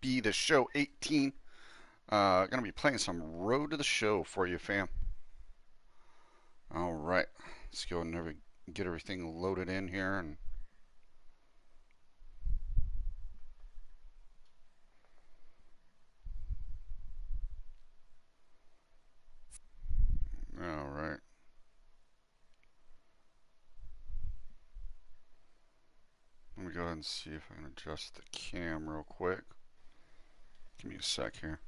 MLB The Show 18. Gonna be playing some Road to the Show for you, fam. All right, let's go and get everything loaded in here. And all right. Let me go ahead and see if I can adjust the cam real quick. Give me a sec here.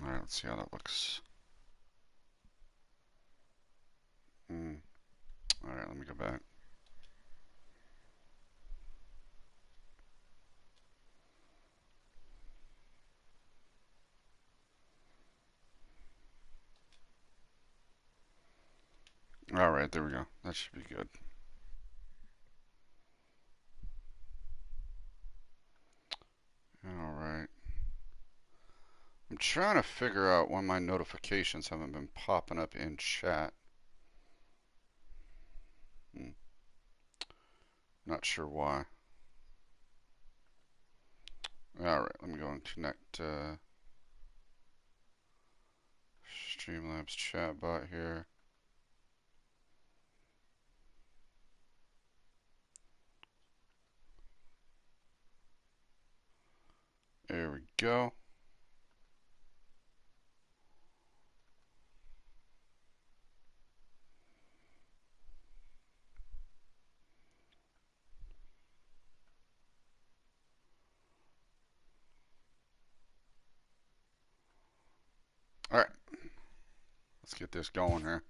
All right, let's see how that looks. All right, let me go back. All right, there we go. That should be good. All right. I'm trying to figure out why my notifications haven't been popping up in chat. Not sure why. All right, let me go and connect Streamlabs chatbot here. There we go. All right, let's get this going here.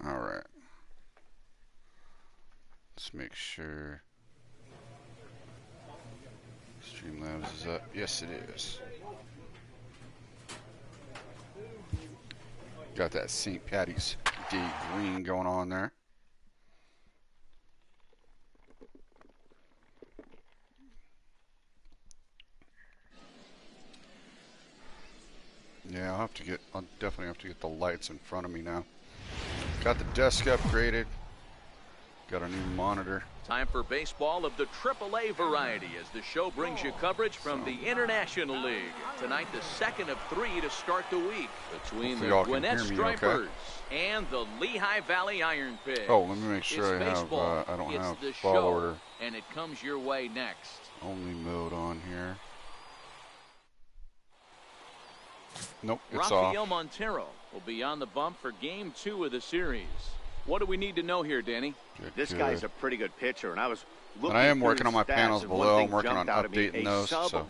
All right, let's make sure Streamlabs is up. Yes, it is. Got that St. Patty's Day green going on there. Yeah, I'll definitely have to get the lights in front of me now. Got the desk upgraded. Got a new monitor. Time for baseball of the AAA variety as the show brings you coverage from the International League. Tonight, the second of 3 to start the week between the Gwinnett Stripers and the Lehigh Valley Iron Pigs. Oh, let me make sure I don't have ball order. And it comes your way next. Only mode on here. Nope, it's Rafael off. Montero will be on the bump for game 2 of the series. What do we need to know here, Danny? This guy's a pretty good pitcher, and I was looking. And I am working on my stats, panels below. I'm working on updating those, so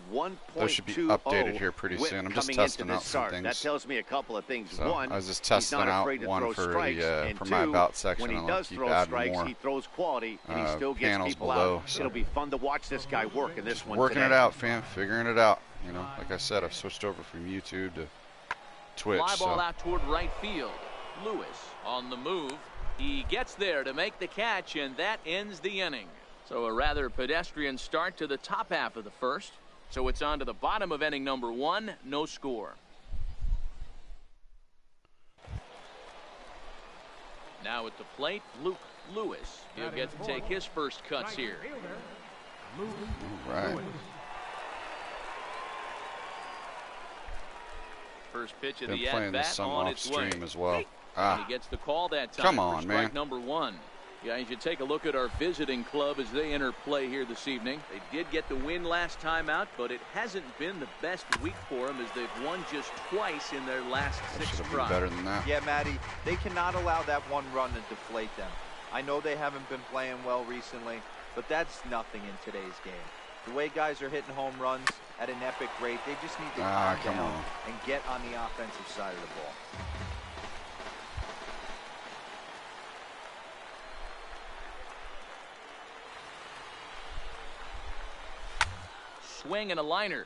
those should be updated here pretty soon. I'm just testing out some things. That tells me a couple of things. So one, I was just testing out one for the for my about section, and I'll keep adding more he throws quality, and he still gets panels people below. out. So it'll be fun to watch this guy work in this one. Working today. it out, fam. Figuring it out. You know, like I said, I've switched over from YouTube to Twitch. Fly ball out toward right field. Lewis on the move. He gets there to make the catch, and that ends the inning. So a rather pedestrian start to the top half of the first. So it's on to the bottom of inning number 1, no score. Now at the plate, Luke Lewis. He'll get to take his first cuts here. All right. First pitch of Been the playing this at-bat some on off its way. stream as well. And he gets the call that time. Come on, for strike man. number 1. Yeah, you should take a look at our visiting club as they enter play here this evening. They did get the win last time out, but it hasn't been the best week for them as they've won just twice in their last 6 tries. Better than that. Yeah, Matty, they cannot allow that one run to deflate them. I know they haven't been playing well recently, but that's nothing in today's game. The way guys are hitting home runs at an epic rate, they just need to calm down and get on the offensive side of the ball. Swing and a liner,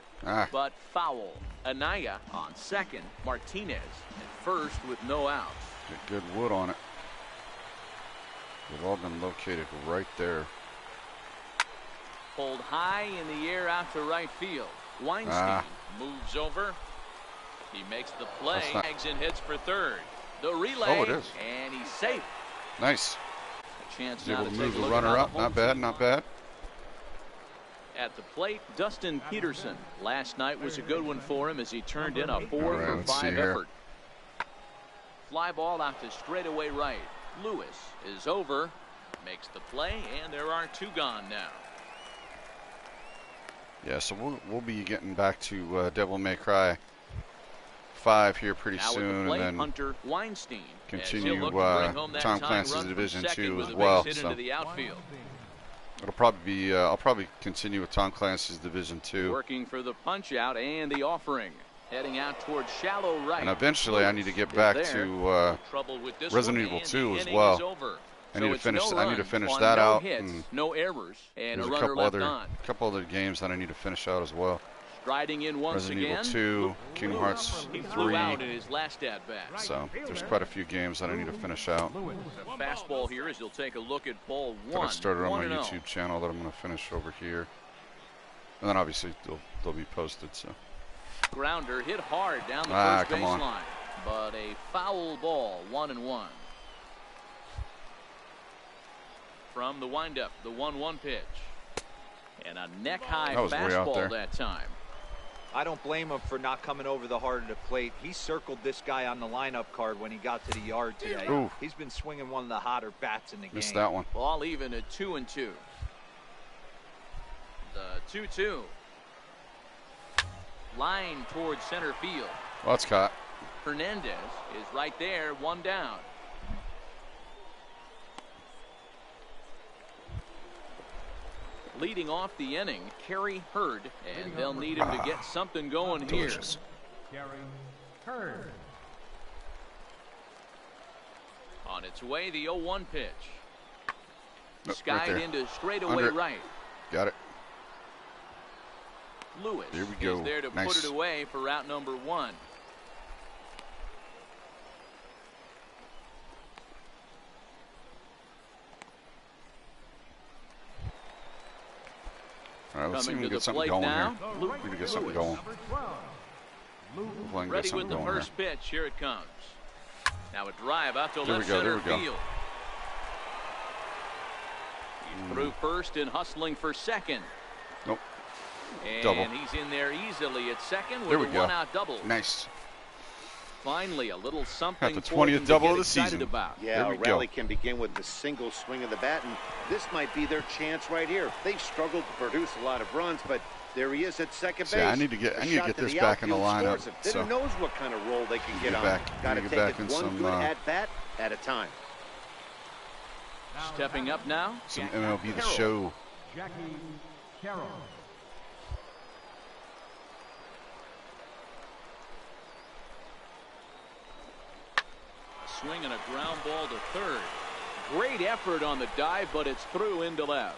but foul. Anaya on second. Martinez at first with no outs. Get good wood on it. They've all been located right there. Pulled high in the air out to right field. Weinstein moves over. He makes the play. Tags and hits for third. The relay. Oh, it is. And he's safe. Nice. A chance He's now able to to move take a the look runner at up. Not bad, not bad. At the plate, Dustin Peterson. Last night was a good one for him as he turned in a 4 for 5 effort. Fly ball out to straightaway right. Lewis is over, makes the play, and there are 2 gone now. Yeah, so we'll be getting back to Devil May Cry 5 here pretty now soon, plate, and then Hunter Weinstein continue Tom Clancy's Division 2 as well. So it'll probably be I'll probably continue with Tom Clancy's Division 2. Working for the punch out and the offering. Heading out towards shallow right. And eventually I need to get back to Resident Evil 2 as well. I need to finish that out. And no errors, and there's a runner left on. couple other games that I need to finish out as well. Striding in once Resident again. Evil 2, Kingdom Hearts 3. He flew out in his last at bat. So there's quite a few games that I need to finish out. The fastball here as you'll take a look at ball 1. That I started on my YouTube channel that I'm going to finish over here. And then obviously they'll be posted. So. Grounder hit hard down the first baseline, but a foul ball, 1-1. From the windup, the 1-1 pitch, and a neck-high fastball that time. I don't blame him for not coming over the heart of the plate. He circled this guy on the lineup card when he got to the yard today. Ooh. He's been swinging one of the hotter bats in the game. Missed that one. Ball even at 2-2. The 2-2. Line towards center field. Well, it's caught. Hernandez is right there, 1 down. Leading off the inning, Kerry Hurd, and they'll need him to get something going delicious. Here. Kerry Hurd. On its way, the 0-1 pitch. Skied right into straightaway right. Got it. Lewis Here we go. is there to put it away for route number 1. All right, let's see if we can get something going here. We need to get something going. Ready with the first pitch. Here it comes. Now a drive out to left center field. He's through first and hustling for second. Nope. And double. He's in there easily at second with a one-out double. Nice. Finally, a little something at the 20th double of the season. About. Yeah, a rally can begin with the single swing of the bat, and this might be their chance right here. They've struggled to produce a lot of runs, but there he is at second base. Yeah, I need to get this back in the lineup. Who knows what kind of role they can get on. Got to take it one good at bat at a time. Stepping up now, some MLB The Show. Jackie Carroll. Swing and a ground ball to third. Great effort on the dive, but it's through into left.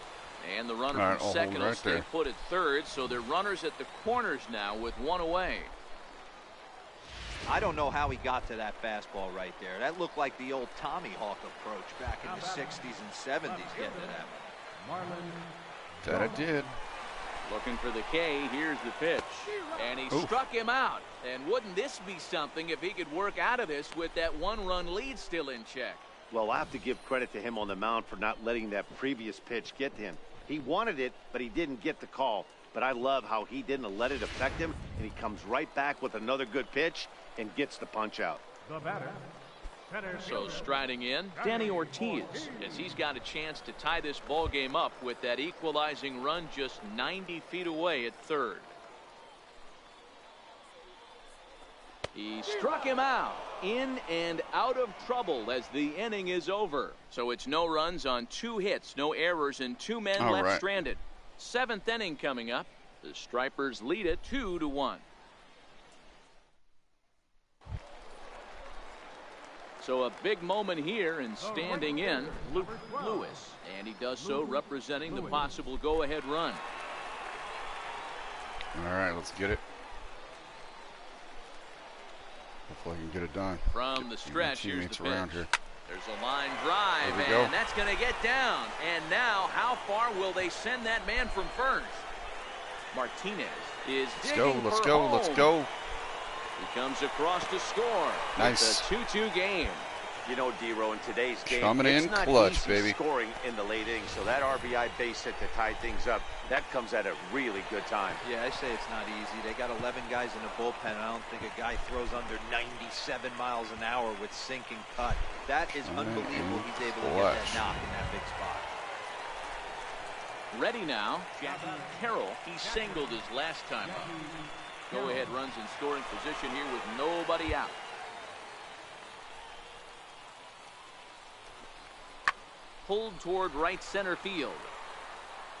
And the runner from second will stay put at third, so they're runners at the corners now with 1 away. I don't know how he got to that fastball right there. That looked like the old Tommy Hawk approach back in the 60s and 70s getting to that one. That it did. Looking for the K. Here's the pitch. And he struck him out. And wouldn't this be something if he could work out of this with that 1-run lead still in check? Well, I have to give credit to him on the mound for not letting that previous pitch get to him. He wanted it, but he didn't get the call. But I love how he didn't let it affect him, and he comes right back with another good pitch and gets the punch out. The batter. So striding in, Danny Ortiz, as he's got a chance to tie this ball game up with that equalizing run just 90 feet away at third. He struck him out, in and out of trouble as the inning is over. So it's no runs on 2 hits, no errors, and 2 men left stranded. 7th inning coming up. The Stripers lead it 2-1. So a big moment here and standing in, Luke Lewis. And he does so representing the possible go-ahead run. All right, let's get it. Hopefully I can get it done. From the stretch, here's the pitch. Around here. There's a line drive, There we go. and that's going to get down. And now, how far will they send that man from first? Martinez is digging Let's for go, home. let's go. He comes across to score. Nice. It's a 2-2 game. You know, D-Row, in today's game, Coming it's in not clutch, easy baby. scoring in the late innings, so that RBI base hit to tie things up, that comes at a really good time. Yeah, I say it's not easy. They got 11 guys in the bullpen. I don't think a guy throws under 97 miles an hour with sinking cut. That is unbelievable. He's able to get that knock in that big spot. Ready now, Jackie Carroll. He singled his last time up. Go-ahead runs in scoring position here with nobody out. Pulled toward right center field.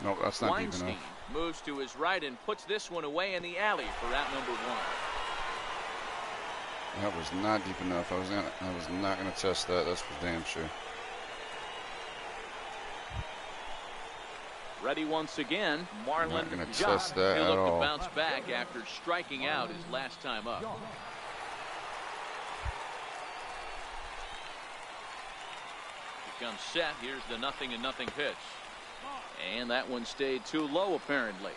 No, that's not deep Weinstein enough. moves to his right and puts this one away in the alley for out number 1. That was not deep enough. I was not going to test that. That's for damn sure. Ready once again, Marlon Not gonna Jacques. test that He'll at look all. to bounce back after striking out his last time up. He comes set. Here's the 0-0 pitch. And that one stayed too low, apparently.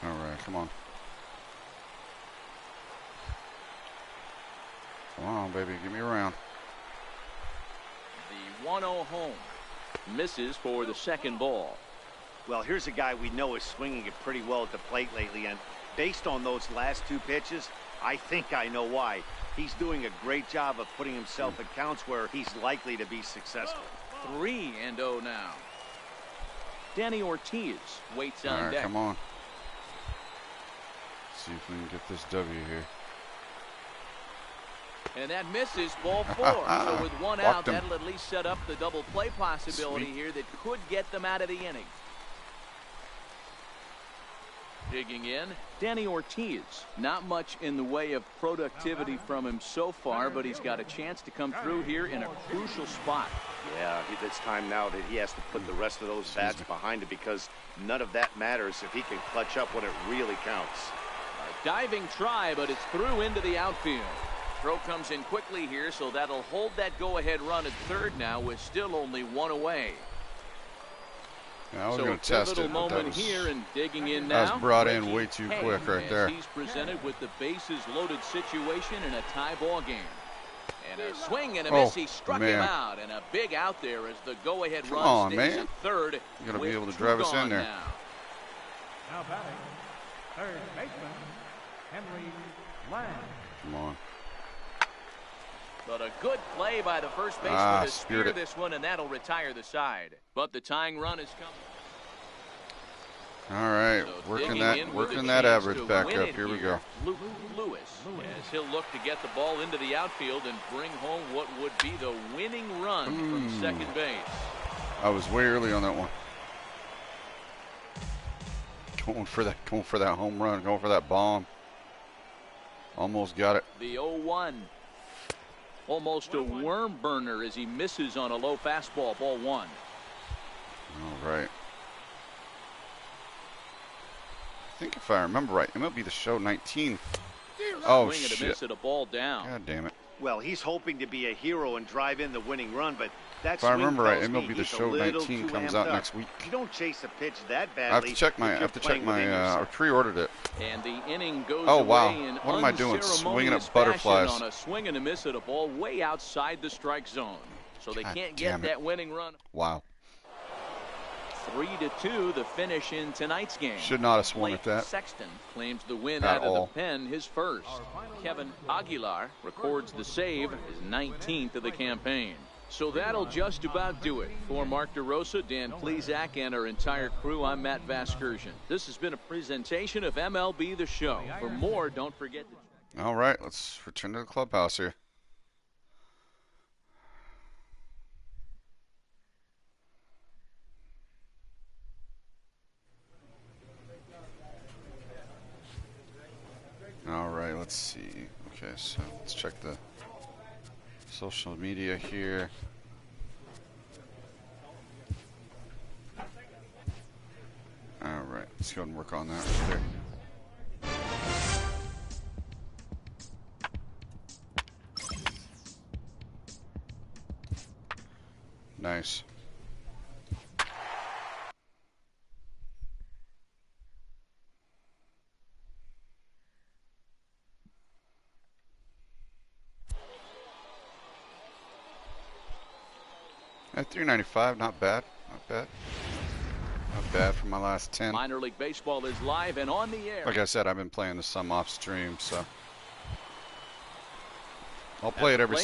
All right, come on. Come on, baby. Give me a round. The 1-0 home. Misses for the second ball. Well, here's a guy we know is swinging it pretty well at the plate lately, and based on those last 2 pitches, I think I know why. He's doing a great job of putting himself at counts where he's likely to be successful. 3-0 now. Danny Ortiz waits on All right, deck. come on. See if we can get this W here. And that misses, ball 4. So with one out, Walked him. that'll at least set up the double play possibility Sweet. here that could get them out of the inning. Digging in, Danny Ortiz. Not much in the way of productivity from him so far, but he's got a chance to come through here in a crucial spot. Yeah, it's time now that he has to put the rest of those bats behind it, because none of that matters if he can clutch up when it really counts. A diving try, but it's through into the outfield. Throw comes in quickly here, so that'll hold that go-ahead run at third now with still only 1 away. Yeah, I was So going a to test pivotal it, but that moment was, here and digging in now. that was brought in Reggie way too Hay, quick right as there. He's presented with the bases loaded situation in a tie ball game. And a swing and a miss. He struck him man. out, and a big out there as the go-ahead Come run on, stays man. at third. You got to be with able to 2 drive us in gone there. now. Now batting, third baseman, Henry Lang. Come on. But a good play by the first baseman to speared spear it. this one, and that'll retire the side. But the tying run is coming. All right, So working digging that in with working a that chance average to back win up. it Here we go. Luke Lewis, as he'll look to get the ball into the outfield and bring home what would be the winning run from second base. I was way early on that one. Going for that home run, going for that bomb. Almost got it. The 0-1. Almost a worm burner as he misses on a low fastball, ball 1. All right. I think if I remember right, MLB The Show 19. Oh, Swing and a shit. miss at a ball down. God damn it. Well, he's hoping to be a hero and drive in the winning run, but that If I swing remember right, tells me MLB The he's a Show little 19 too comes amped out up. next week. You don't chase a pitch that badly. I have to check my, if you're playing within I yourself. pre-ordered it. And the inning goes Oh, wow. away in What am I doing? Swinging at unceremonious butterflies. fashion on a swing and a miss at a ball way outside the strike zone. So they God can't damn get it. that winning run. Wow. 3-2 the finish in tonight's game. Should not have swung Blake at that. Sexton claims the win At out of all. the pen, his first. Kevin Aguilar records the save, his 19th of the campaign. So that'll just about do it. For Mark DeRosa, Dan Plesac, and our entire crew, I'm Matt Vasgersian. This has been a presentation of MLB The Show. For more, don't forget to... All right, let's return to the clubhouse here. All right, let's see. Okay, so let's check the social media here. All right, let's go ahead and work on that right there. At 395, not bad. Not bad. Not bad for my last 10. Minor League Baseball is live and on the air. Like I said, I've been playing this some off stream, so I'll play it every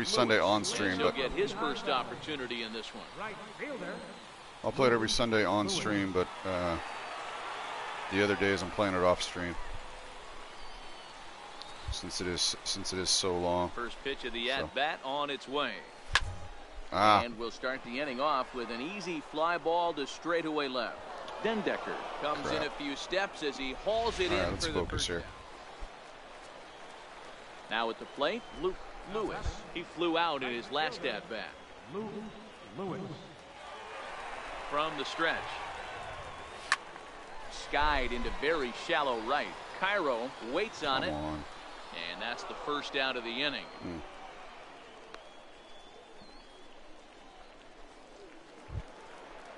Sunday on stream, He'll but get his first opportunity in this one. Right fielder. I'll play it every Sunday on stream, but the other days I'm playing it off stream since it is so long. First pitch of the at bat on its way. Ah, And we'll start the inning off with an easy fly ball to straightaway left. Dendecker comes in a few steps as he hauls it all right, in let's for the focus first here. down. Now at the plate, Luke Lewis. He flew out in his last at bat. Luke Lewis. From the stretch. Skied into very shallow right. Cairo waits on Come it. on. And that's the first out of the inning.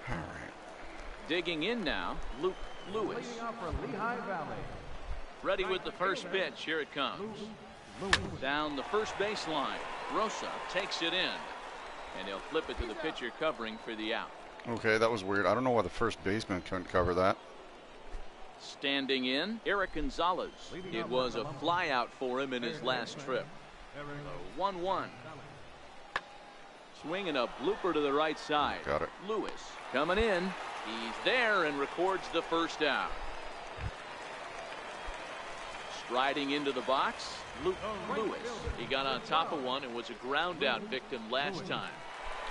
All right. Digging in now, Luke Lewis. Leading off for Lehigh Valley. Ready with the first pitch. Here it comes. Lewis. Down the first baseline. Rosa takes it in. And he'll flip it to the pitcher covering for the out. Okay, that was weird. I don't know why the first baseman couldn't cover that. Standing in, Eric Gonzalez. It was a flyout for him in his last trip. So 1-1. Swinging a blooper to the right side. Got it. Lewis coming in. He's there and records the first out. Striding into the box, Luke Lewis. He got on top of one and was a ground out victim last time.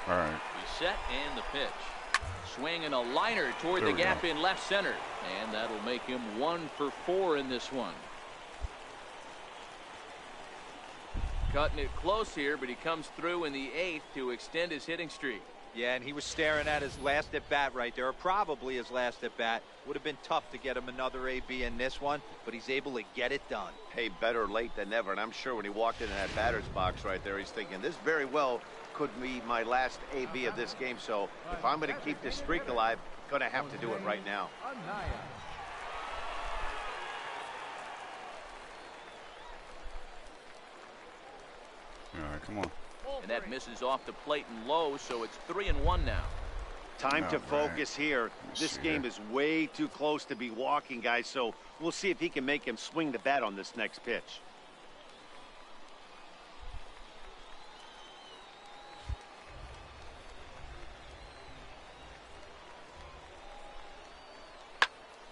All right. He's set and the pitch. Swinging a liner toward There the we gap go. in left center. And that'll make him 1 for 4 in this one. Cutting it close here, but he comes through in the 8th to extend his hitting streak. Yeah, and he was staring at his last at bat right there, or probably his last at bat. Would have been tough to get him another AB in this one, but he's able to get it done. Hey, better late than never. And I'm sure when he walked into that batter's box right there, he's thinking, this very well could be my last AB of this game. So if I'm going to keep this streak alive, going to have to do it right now. Anaya. All right, come on. And that misses off the plate and low, so it's 3-1 now. Time to All right. focus here. This see game here. is way too close to be walking, guys. So we'll see if he can make him swing the bat on this next pitch.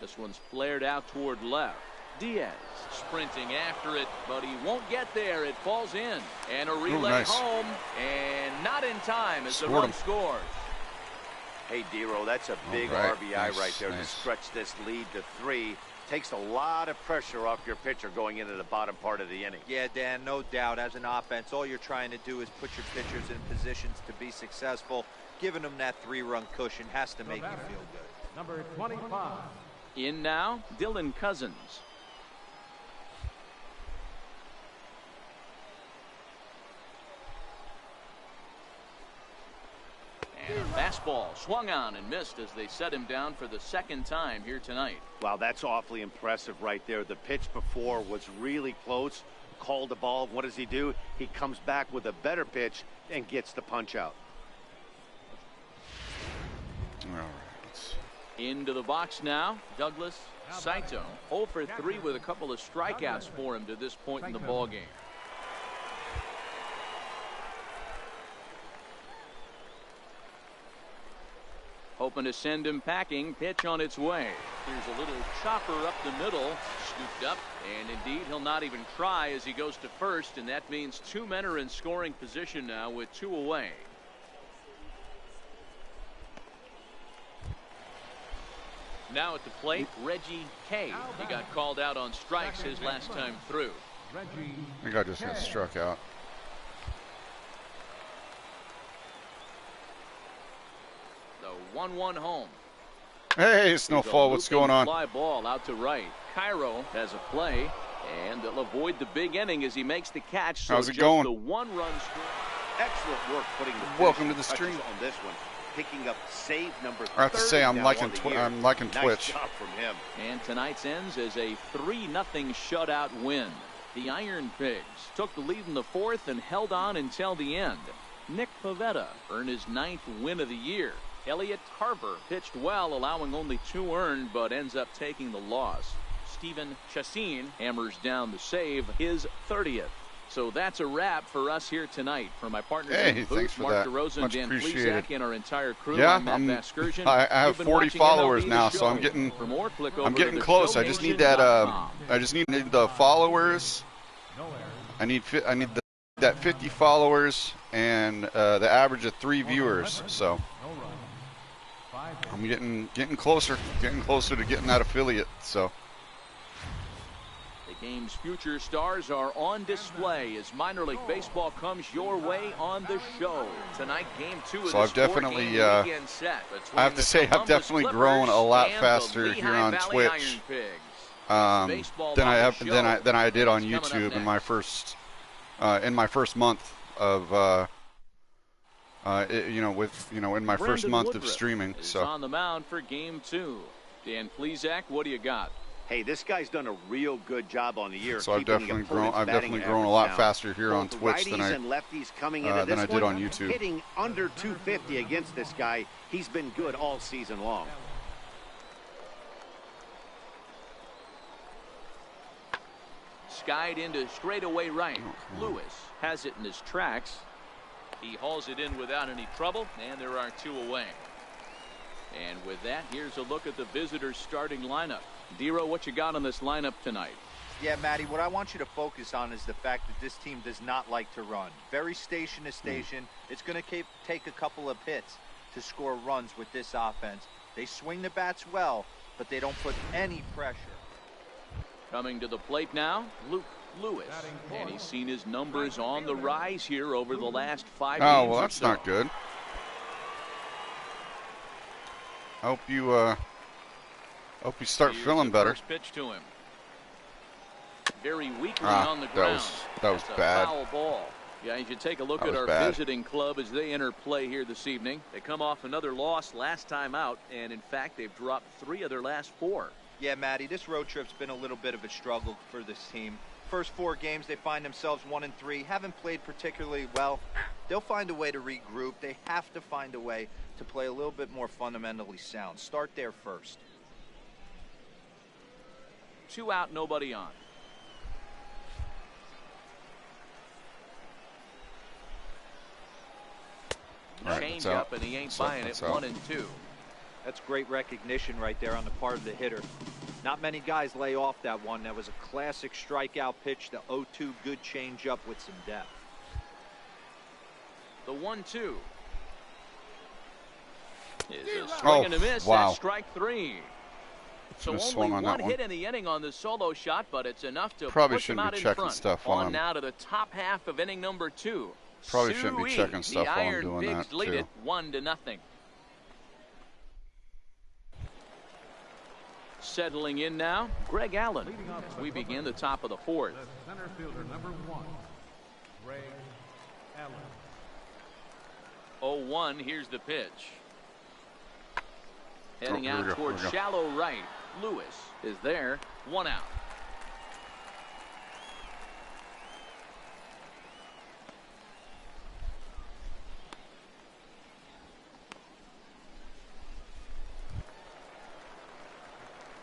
This one's flared out toward left. Diaz sprinting after it, but he won't get there. It falls in. And a relay nice. home, and not in time as the Scored run him. scores. Hey, Dero, that's a big right. RBI Nice, right there to nice. stretch this lead to 3. Takes a lot of pressure off your pitcher going into the bottom part of the inning. Yeah, Dan, no doubt. As an offense, all you're trying to do is put your pitchers in positions to be successful. Giving them that 3-run cushion has to make you feel good. Number 25. In now, Dylan Cousins. And a fastball swung on and missed as they set him down for the second time here tonight. Wow, that's awfully impressive right there. The pitch before was really close. Called the ball. What does he do? He comes back with a better pitch and gets the punch out. All right. Into the box now, Douglas Saito. 0 for 3 with a couple of strikeouts for him to this point in the ballgame. Hoping to send him packing. Pitch on its way. Here's a little chopper up the middle. Scooped up. And indeed, he'll not even try as he goes to first. And that means 2 men are in scoring position now with 2 away. Now at the plate, Reggie Kay. He got called out on strikes his last time through. Reggie. I think I just got struck out. The 1-1 home. Hey, Snowfall, what's going on? Fly ball out to right. Cairo has a play, and they'll avoid the big inning as he makes the catch. So How's it just going? the 1-run score. Excellent work putting the Welcome to the finishing touches stream. on this one. Picking up save number 30. I have to say, I'm now liking on the year. I'm liking Nice Twitch. job from him. And tonight's ends as a 3-0 shutout win. The Iron Pigs took the lead in the 4th and held on until the end. Nick Pivetta earned his 9th win of the year. Elliot Tarver pitched well, allowing only 2 earned, but ends up taking the loss. Steven Chassin hammers down the save, his 30th. So that's a wrap for us here tonight. For my partners in the booth, Mark DeRosa and Dan Plesac, and our entire crew, I'm Matt Vasgersian. I have 40 followers now, so I'm getting close. I just need that. I just need the followers. I need that 50 followers and the average of 3 viewers. So I'm getting closer to getting that affiliate. So. The game's future stars are on display as minor league baseball comes your way on the show. Tonight, game 2 of so the definitely, weekend set. I have to say, I've definitely grown a lot faster here on Twitch than I did on YouTube in my first month of in my first month of streaming. So on the mound for game 2. Dan Plesac, what do you got? Hey, this guy's done a real good job on the year. So I've definitely grown a lot faster here on Twitch than I did on YouTube. Hitting under 250 against this guy. He's been good all season long. Skied into straightaway right. Lewis has it in his tracks. He hauls it in without any trouble, and there are 2 away. And with that, here's a look at the visitors' starting lineup. Dero, what you got on this lineup tonight? Yeah, Matty, what I want you to focus on is the fact that this team does not like to run. Very station to station. It's going to take a couple of hits to score runs with this offense. They swing the bats well, but they don't put any pressure. Coming to the plate now, Luke Lewis. And he's seen his numbers on the rise here over the last 5 games. Oh, well, that's not good. Hope you start feeling better. First pitch to him. Very weakly on the ground. That was bad. Foul ball. Yeah, you should take a look at our visiting club as they enter play here this evening. They come off another loss last time out, and in fact, they've dropped 3 of their last 4. Yeah, Matty, this road trip's been a little bit of a struggle for this team. First 4 games, they find themselves 1-3. Haven't played particularly well. They'll find a way to regroup. They have to find a way to play a little bit more fundamentally sound. Start there first. 2 out, nobody on. Change up, and he ain't buying it. 1-2. That's great recognition right there on the part of the hitter. Not many guys lay off that one. That was a classic strikeout pitch. The 0-2 good changeup with some depth. The 1-2 is a swing and a miss. Wow. That's strike 3. So only one hit in the inning on the solo shot, but it's enough to push him out in front. On now to the top half of inning number 2. Probably shouldn't be checking stuff while I'm doing that, lead it 1-0. Settling in now, Greg Allen. As we begin the top of the 4th. The center fielder, number 1, Greg Allen. 0-1, here's the pitch. Heading out towards shallow right. Lewis is there. 1 out.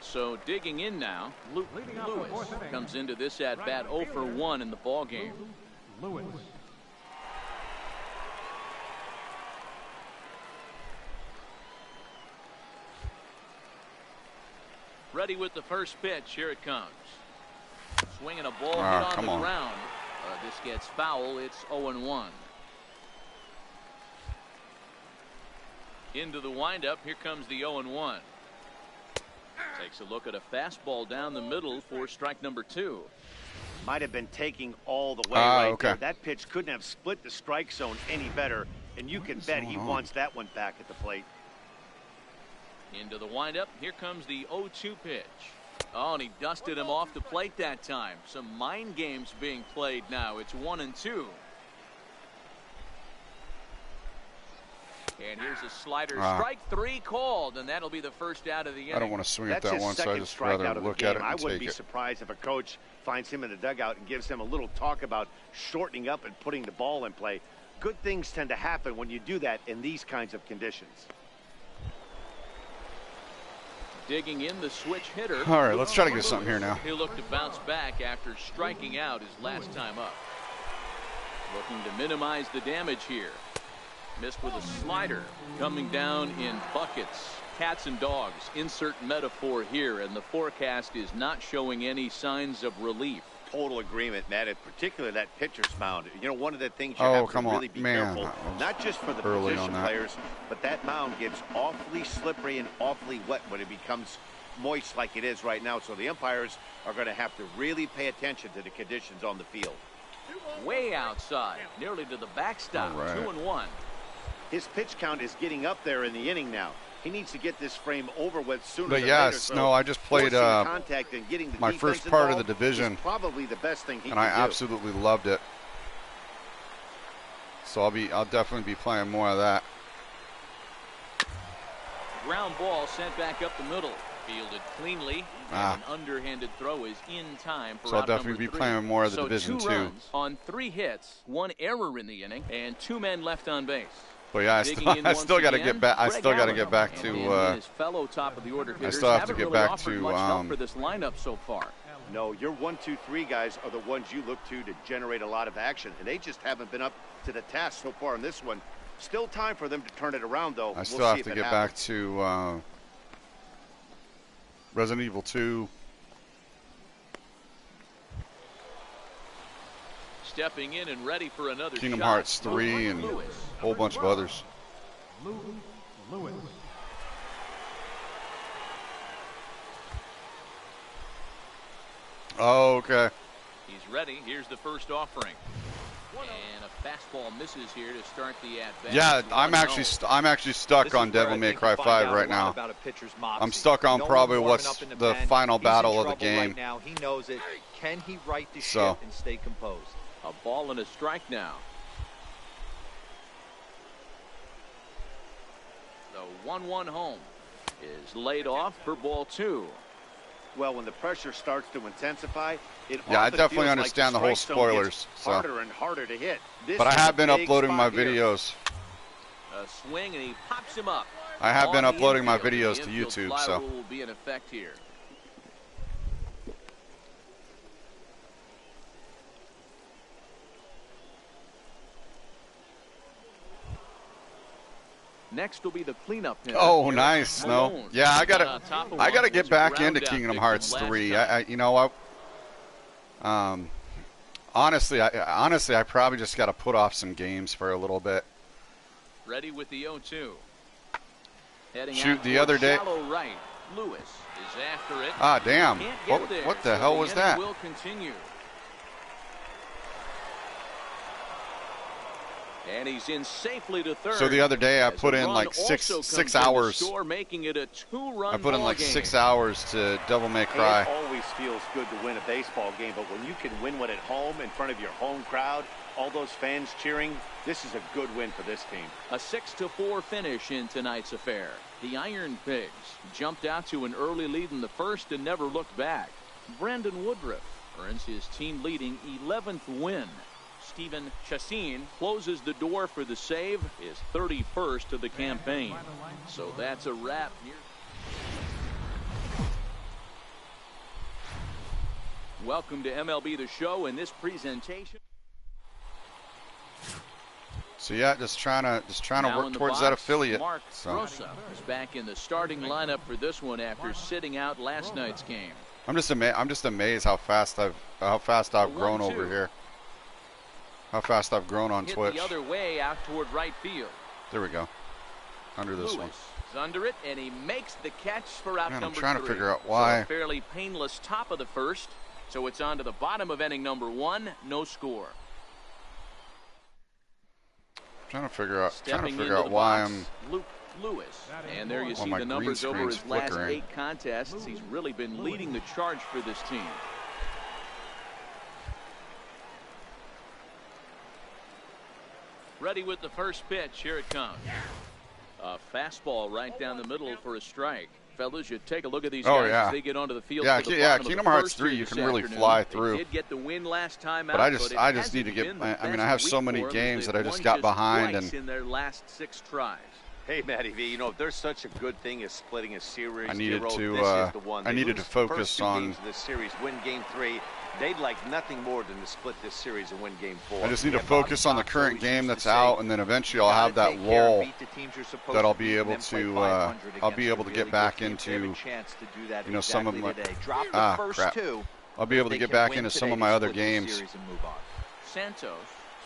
So digging in now, Luke Lewis comes into this at bat 0 for 1 in the ball game. Lewis. Ready with the first pitch. Here it comes. Swinging a ball hit on the ground. This gets foul. It's 0-1. Into the windup. Here comes the 0-1. Takes a look at a fastball down the middle for strike number 2. Might have been taking all the way there. That pitch couldn't have split the strike zone any better, and you can bet he wants that one back at the plate. Into the windup. Here comes the 0-2 pitch. Oh, and he dusted him off the plate that time. Some mind games being played now. It's 1-2. And here's a slider. Strike 3 called, and that'll be the first out of the inning. I don't want to swing at that one, so I just rather look at it and take it. I wouldn't be surprised if a coach finds him in the dugout and gives him a little talk about shortening up and putting the ball in play. Good things tend to happen when you do that in these kinds of conditions. Digging in the switch hitter. All right, let's try to get something here now. He'll look to bounce back after striking out his last time up. Looking to minimize the damage here. Missed with a slider. Coming down in buckets. Cats and dogs. Insert metaphor here, and the forecast is not showing any signs of relief. Total agreement, Matt. In particular, that pitcher's mound. You know, one of the things you have to really be careful, not just for the position players, but that mound gets awfully slippery and awfully wet when it becomes moist like it is right now. So the umpires are going to have to really pay attention to the conditions on the field. Way outside, nearly to the backstop. Right. 2-1. His pitch count is getting up there in the inning now. He needs to get this frame over with sooner But than yes, later. no, I just played contact and getting the my first part of the division, probably the best thing he and I can do. absolutely loved it. So I'll definitely be playing more of that. Ground ball sent back up the middle. Fielded cleanly. And an underhanded throw is in time for So I'll out definitely number be 3. playing more of the division two too. runs on 3 hits, 1 error in the inning, and 2 men left on base. But yeah, I still got to get back. I still got to get back to. His fellow top of the order hitters I still have to haven't get really back offered to. much help for this lineup so far. No, your 1, 2, 3 guys are the ones you look to generate a lot of action, and they just haven't been up to the task so far in this one. Still time for them to turn it around, though. I still have to get back to Resident Evil 2. Stepping in and ready for another Kingdom shot. Hearts 3 and a whole bunch of others. Lewis. Oh, okay. He's ready. Here's the first offering. And a fastball misses here to start the at-bat. Yeah, I'm actually stuck on Devil May Cry 5 right now. I'm stuck on probably what's the final battle of the game. Right now. He knows it. Can he right the ship and stay composed? A ball and a strike now. The 1-1 home is laid off for ball 2. Well, when the pressure starts to intensify, I definitely understand the whole spoilers. Harder and harder to hit. But I have been uploading my videos. A swing and he pops him up. I have been On the uploading my infield. videos The to infield YouTube, fly so. rule will be in effect here. Next will be the cleanup hitter. Oh, nice. Malone. No. Yeah, I gotta get back into Kingdom Hearts 3. You know what? Honestly, I probably just got to put off some games for a little bit. Ready with the 0-2. Heading Shoot, out the other day. shallow right. Lewis is after it. Ah, damn. Can't get there, What the so hell the was inning that? Will continue. And he's in safely to third. So the other day I As put a in run like also six comes in the hours. score, making it a 2-run I put in ball like game. 6 hours to Devil May It Cry. always feels good to win a baseball game, but when you can win one at home in front of your home crowd, all those fans cheering, this is a good win for this team. A 6-4 finish in tonight's affair. The Iron Pigs jumped out to an early lead in the first and never looked back. Brandon Woodruff earns his team-leading 11th win. Steven Chassin closes the door for the save, his 31st of the campaign. So that's a wrap. Welcome to MLB The Show in this presentation. So yeah, just trying to Now work in the towards box, that affiliate. Mark So Rosa is back in the starting lineup for this one after sitting out last night's game. I'm just amazed how fast I've grown 1-2. over here. How fast I've grown on Hit Twitch. the other way out toward right field. There we go. Under this Lewis one. is under it, and he makes the catch for out Man, I'm number trying 3. to figure out So why. a fairly painless top of the first. So it's on to the bottom of inning number 1. No score. Trying to figure out Stepping into the why box, I'm. Luke Lewis. And there you see my the green numbers over screen's his last flickering. 8 contests. He's really been leading the charge for this team. Ready with the first pitch. Here it comes. A fastball right down the middle for a strike. Fellas, you take a look at these Oh, guys yeah. as they get onto the field. Yeah, for the yeah. bottom of Kingdom the Hearts first 3, here you this can really afternoon. fly They through. did get the win last time But out, I just it need to get. hasn't been I the mean, I best have so week many for 'em as games they've that I just won got behind, twice and in their last 6 tries. Hey, Matty V, you know, if there's such a good thing as splitting a series, I needed this to, is the one. I They needed lose to the focus first 2 on. games of this series, win game 3. They'd like nothing more than to split this series and win game 4. I just need to And focus on the Bobby Cox current always game used to that's say, out, and then eventually I'll have that lull that I'll be able to. I'll be able to get back into. You know, some of my. Crap. I'll be able to get back into some of my other games Santos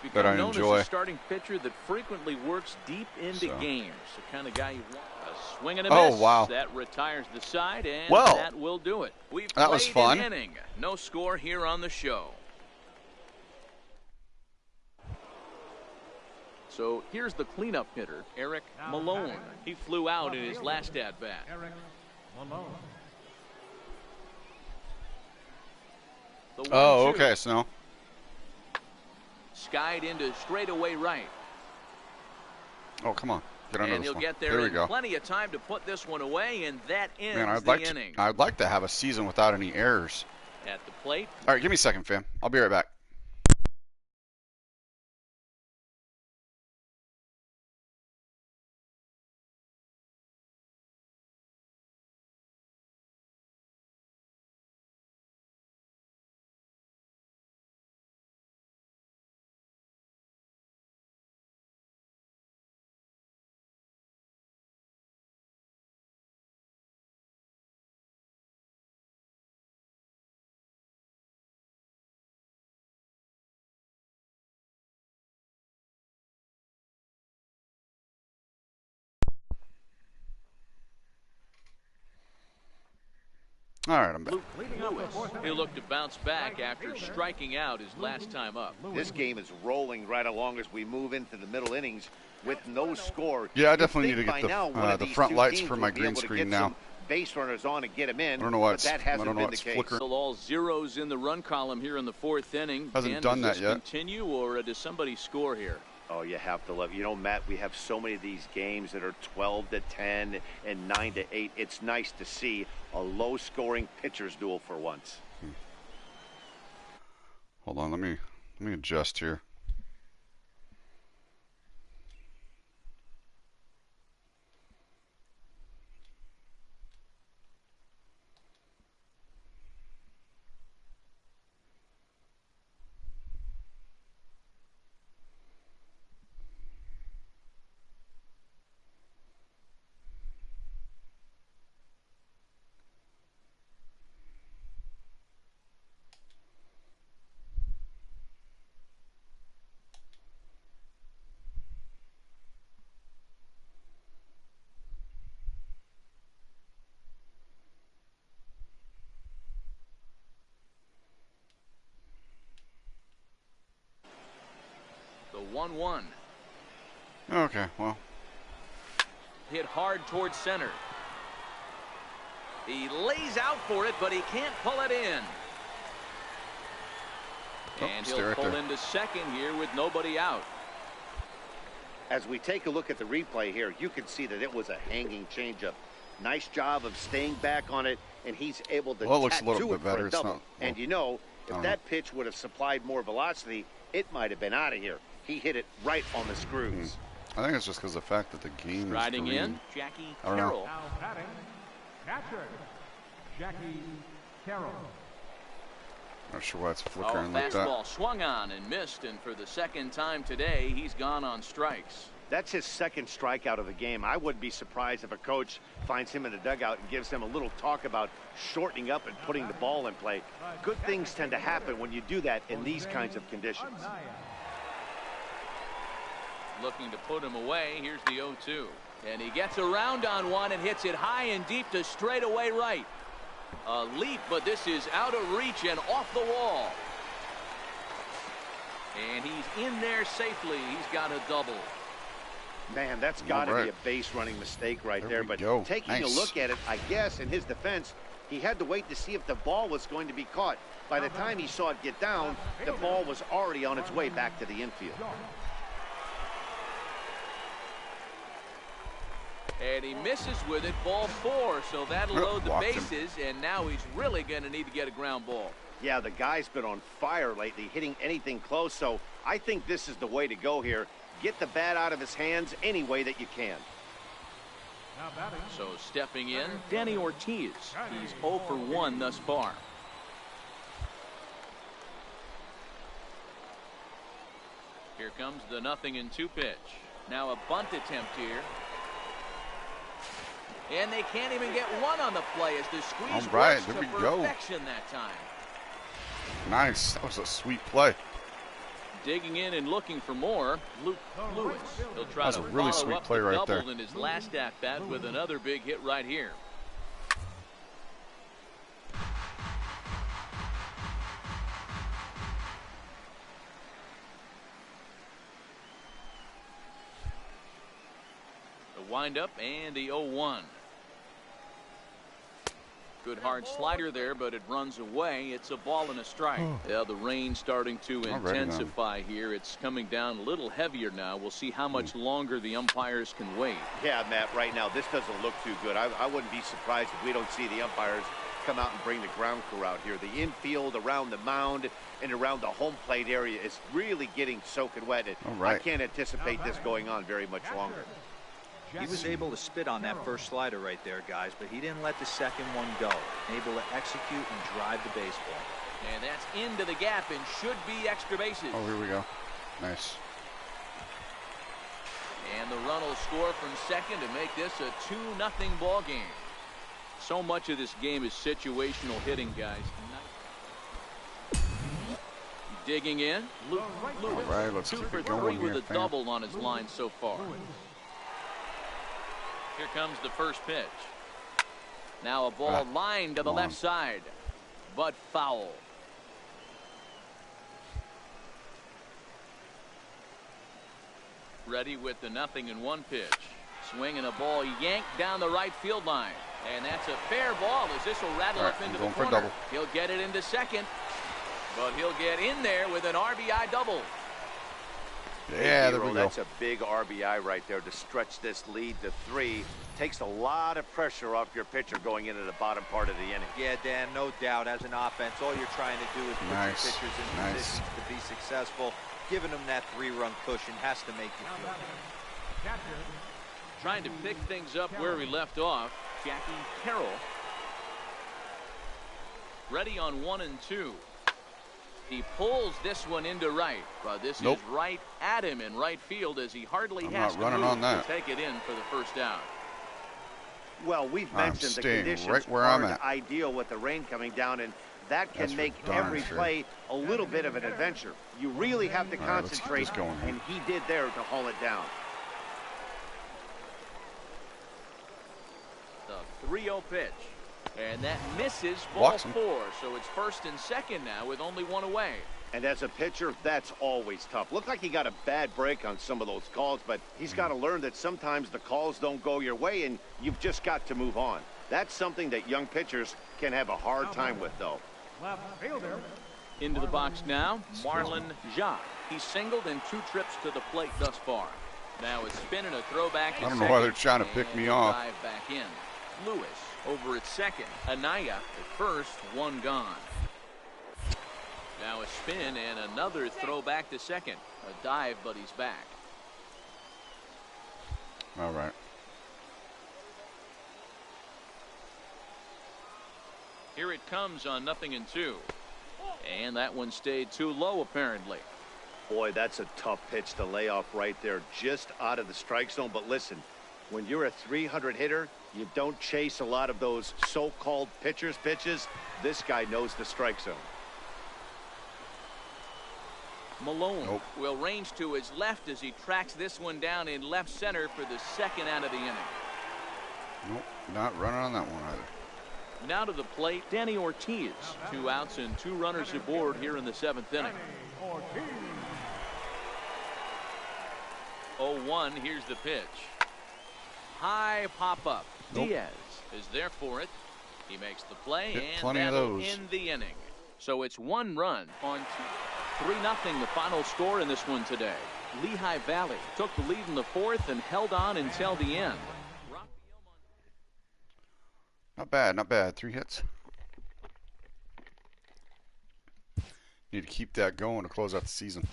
has that I become known enjoy. as a starting pitcher that frequently works deep into games. The kind of guy you want. A swing and a Oh, miss. wow. That retires the side, and Well, that will do it. We've that was played fun. an inning. No score here on the show. So here's the cleanup hitter, Eric Malone. He flew out in his last at-bat. Eric Malone. The 1-2. Oh, okay, so. Skied into straightaway right. Oh, come on. Get under And this he'll one. get There there we in go. plenty of time to put this one away, and that ends Man, the inning. I'd like to have a season without any errors. At the plate. All right, give me a second, fam. I'll be right back. All right, I'm back. Lewis. He looked to bounce back after striking out his last time up. This game is rolling right along as we move into the middle innings with no score. Yeah, I definitely You'd need to think get by now one of the these front 2 lights teams for my would be green able to screen get now. some base runners on and get them in. I don't know why but that hasn't been the case. flickering. Still all zeros in the run column here in the 4th inning. Hasn't Dan, done does that this yet. continue, or does somebody score here? Oh, you have to love. You know, Matt, we have so many of these games that are 12-10 and 9-8. It's nice to see a low-scoring pitcher's duel for once. Hold on, let me adjust here. The 1-1. Okay, well. Hit hard towards center. He lays out for it, but he can't pull it in. And stay he'll right pull there. into second here with nobody out. As we take a look at the replay here, you can see that it was a hanging changeup. Nice job of staying back on it, and he's able to Well, it looks a tattoo little it bit for better. a It's double. not- And well, you know, I if don't that pitch would have supplied more velocity, it might have been out of here. He hit it right on the screws. I think it's just because of the fact that the game Riding is green. in, Jackie I don't know. Carroll. Now batting, catcher, Jackie Carroll. Not sure why it's Oh, flickering like that. fastball swung on and missed, and for the second time today, he's gone on strikes. That's his second strikeout of the game. I wouldn't be surprised if a coach finds him in the dugout and gives him a little talk about shortening up and putting the ball in play. Good things tend to happen when you do that in these kinds of conditions. Looking to put him away. Here's the 0-2. And he gets around on one and hits it high and deep to straightaway right. A leap, but this is out of reach and off the wall. And he's in there safely. He's got a double. Man, that's got to be a base running mistake right there. we But go. taking a Nice. look at it, I guess in his defense, he had to wait to see if the ball was going to be caught. By the time he saw it get down, the ball was already on its way back to the infield. And he misses with it, ball 4, so that'll load the bases, and now he's really going to need to get a ground ball. Yeah, the guy's been on fire lately, hitting anything close, so I think this is the way to go here. Get the bat out of his hands any way that you can. So stepping in, Danny Ortiz. He's 0 for 1 thus far. Here comes the 0-2 pitch. Now a bunt attempt here. And they can't even get one on the play as the squeeze works to perfection that time. Nice. That was a sweet play. Digging in and looking for more, Luke Lewis. He'll try That's to a really follow sweet up play the right double there. in his last at-bat with another big hit right here. The windup and the 0-1. Good hard slider there, but it runs away. It's a ball and a strike. Yeah, the rain starting to intensify here. It's coming down a little heavier now. We'll see how much longer the umpires can wait. Yeah, Matt, right now this doesn't look too good. I wouldn't be surprised if we don't see the umpires come out and bring the ground crew out here. The infield around the mound and around the home plate area is really getting soaking wet. I can't anticipate this going on very much longer. He was able to spit on that first slider right there, guys, but he didn't let the second one go. Able to execute and drive the baseball. And that's into the gap and should be extra bases. Oh, here we go. Nice. And the run will score from second to make this a 2-0 ball game. So much of this game is situational hitting, guys. Digging in, Luke Lewis. All right, let's 2 keep for it going 3 here, with a double on his line so far. Here comes the first pitch. Now a ball lined to the left side, but foul. Ready with the 0-1 pitch. Swinging a ball yanked down the right field line. And that's a fair ball as this will rattle up into the corner. He'll get it into second, but he'll get in there with an RBI double. Yeah, there we go. That's a big RBI right there to stretch this lead to 3. Takes a lot of pressure off your pitcher going into the bottom part of the inning. Yeah, Dan, no doubt. As an offense, all you're trying to do is put your pitchers in positions to be successful. Giving them that 3-run cushion has to make you feel good. Trying to pick things up where we left off, Jackie Carroll. Ready on 1-2. He pulls this one into right, but this is right at him in right field as he hardly has to move to take it in for the first out. Well, we've mentioned the conditions right where I'm at. Ideal with the rain coming down, and that can make every play a little bit of an adventure. You really have to concentrate, and he did there to haul it down. The 3-0 pitch. And that misses ball 4, so it's first and second now with only 1 away. And as a pitcher, that's always tough. Looked like he got a bad break on some of those calls, but he's got to learn that sometimes the calls don't go your way, and you've just got to move on. That's something that young pitchers can have a hard time with, though. Into the box now, Marlon Jacques. He's singled in 2 trips to the plate thus far. Now it's spin and a throwback. I don't know why they're trying to pick me off. Drive back in. Lewis over at second. Anaya at first, 1 gone. Now a spin and another throw back to second. A dive, but he's back. All right. Here it comes on 0-2. And that one stayed too low apparently. Boy, that's a tough pitch to lay off right there, just out of the strike zone. But listen, when you're a 300 hitter, you don't chase a lot of those so-called pitcher's pitches. This guy knows the strike zone. Malone will range to his left as he tracks this one down in left center for the second out of the inning. Nope, not running on that one either. Now to the plate, Danny Ortiz. 2 outs and 2 runners aboard here in the 7th inning. 0-1, here's the pitch. High pop-up. Diaz is there for it. He makes the play, and that'll end the inning. So it's 1 run on 2. 3-0 the final score in this one today. Lehigh Valley took the lead in the 4th and held on until the end. Not bad, not bad. 3 hits. Need to keep that going to close out the season.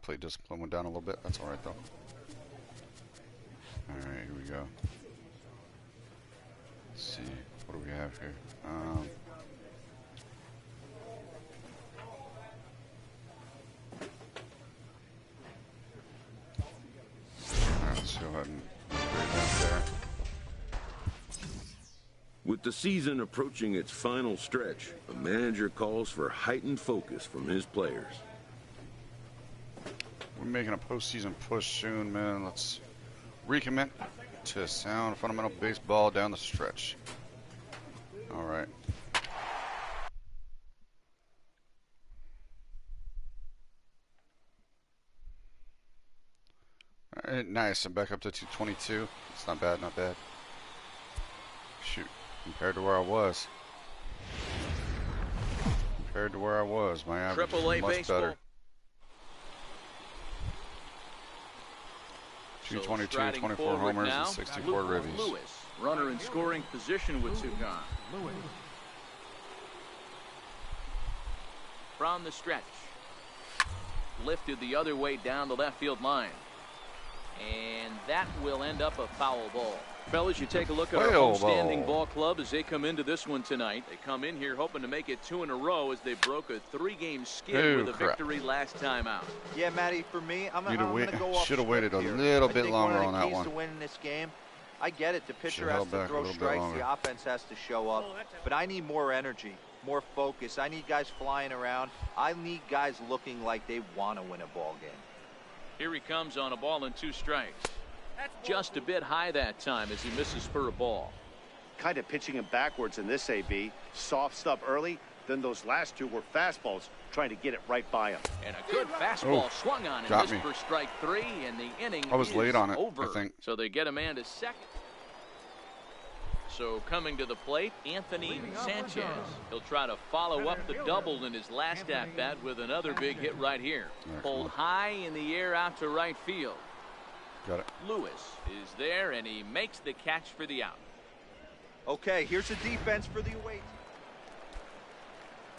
Play discipline went down a little bit. That's all right, though. All right, here we go. Let's see. What do we have here? Let's go ahead and upgrade that there. With the season approaching its final stretch, a manager calls for heightened focus from his players. We're making a postseason push soon, man. Let's recommit to sound fundamental baseball down the stretch. All right. All right, nice. I'm back up to 222. It's not bad, not bad. Shoot, compared to where I was. My average is much baseball. better. 222, 24 homers, now, and 64 Luke ribbies. Lewis, runner in scoring position with 2 gone. Lewis. From the stretch. Lifted the other way down the left field line. And that will end up a foul ball. Fellas, you take a look at our home-standing ball club as they come into this one tonight. They come in here hoping to make it 2 in a row as they broke a 3-game skid with a victory last time out. Yeah, Matty, for me, I'm going to go off. Should have waited a here. little bit longer one on of the that keys one. to winning this game, I get it. The pitcher Should've has held to back a throw little bit strikes. longer. The offense has to show up. But I need more energy, more focus. I need guys flying around. I need guys looking like they want to win a ball game. Here he comes on a ball and 2 strikes. Just a bit high that time as he misses for a ball. Kind of pitching him backwards in this AB. Soft stuff early, then those last 2 were fastballs, trying to get it right by him. And a good fastball swung on and missed for strike 3, and the inning I was late on it, over. I think. So they get a man to second. So coming to the plate, Anthony Sanchez. He'll try to follow up the double in his last at-bat with another big hit right here. Pulled high in the air out to right field. Got it. Lewis is there, and he makes the catch for the out. Okay, here's the defense for the away.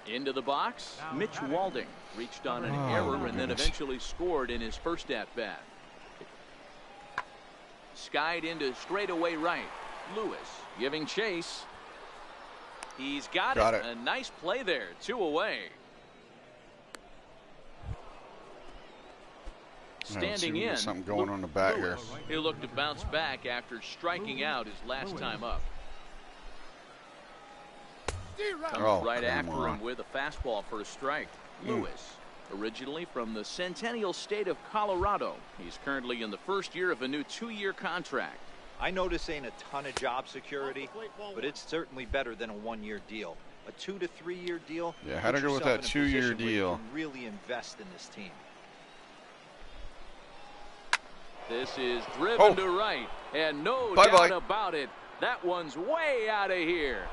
Into the box, Mitch Walding reached on an error and then eventually scored in his first at-bat. Skied into straightaway right. Lewis giving chase. He's got it. A nice play there. 2 away. Standing in, something going on the bat here. He'll look to bounce back after striking out his last time up. Comes right after him with a fastball for a strike. Lewis, originally from the Centennial State of Colorado. He's currently in the first year of a new 2-year contract. I know this ain't a ton of job security, but it's certainly better than a 1-year deal. A 2 to 3 year deal. Yeah, how to go with that 2-year deal? Really invest in this team. This is driven to right, and no doubt about it, that one's way out of here.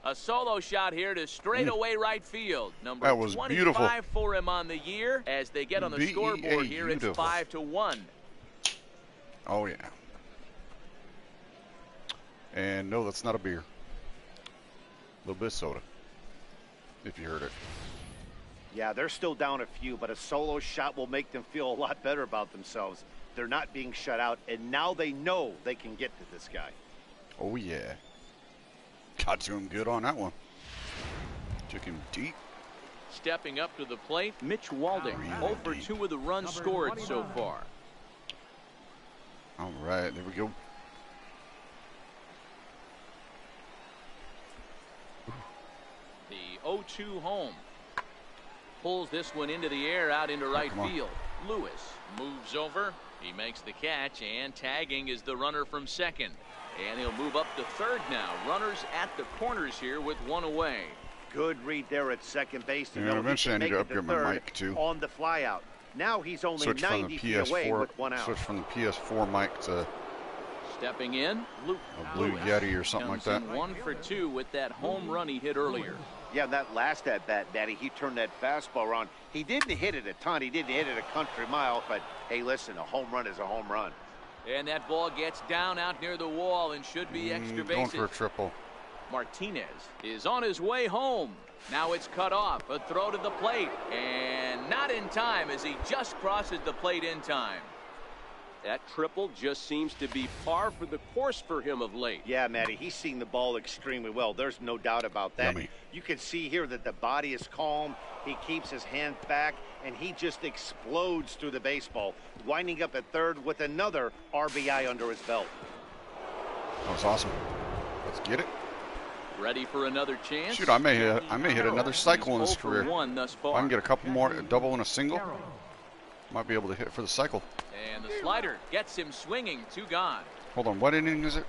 A solo shot here to straightaway right field. Number 25 beautiful for him on the year. As they get on the scoreboard here, it's 5-1. Oh, yeah. And no, that's not a beer. A little bit of soda, if you heard it. Yeah, they're still down a few, but a solo shot will make them feel a lot better about themselves. They're not being shut out, and now they know they can get to this guy. Oh, yeah. Got to him good on that one. Took him deep. Stepping up to the plate, Mitch Walding. 0 for 2 with the runs scored so far. All right, there we go. The 0-2 home. Pulls this one into the air out into right field. Lewis moves over. He makes the catch, and tagging is the runner from second. And he'll move up to third now. Runners at the corners here with 1 away. Good read there at second base. Yeah, eventually I need to upgrade my mic too. On the flyout. Now he's only Switch 90 feet away with 1 out. Switch from the PS4 mic to stepping in, Luke a Blue Yeti or something like that. 1 for 2 with that home run he hit earlier. Yeah, that last at-bat, Matty, he turned that fastball around. He didn't hit it a ton. He didn't hit it a country mile. But, hey, listen, a home run is a home run. And that ball gets down out near the wall and should be extra bases. Going for a triple. Martinez is on his way home. Now it's cut off. A throw to the plate. And not in time as he just crosses the plate in time. That triple just seems to be par for the course for him of late. Yeah, Matty, he's seen the ball extremely well. There's no doubt about that. Yummy. You can see here that the body is calm. He keeps his hand back, and he just explodes through the baseball, winding up at third with another RBI under his belt. That was awesome. Let's get it. Ready for another chance? Shoot, I may hit another cycle in this career. One thus far. If I can get a couple more, a double and a single, might be able to hit for the cycle. And the slider gets him swinging. 2 gone. Hold on, what inning is it?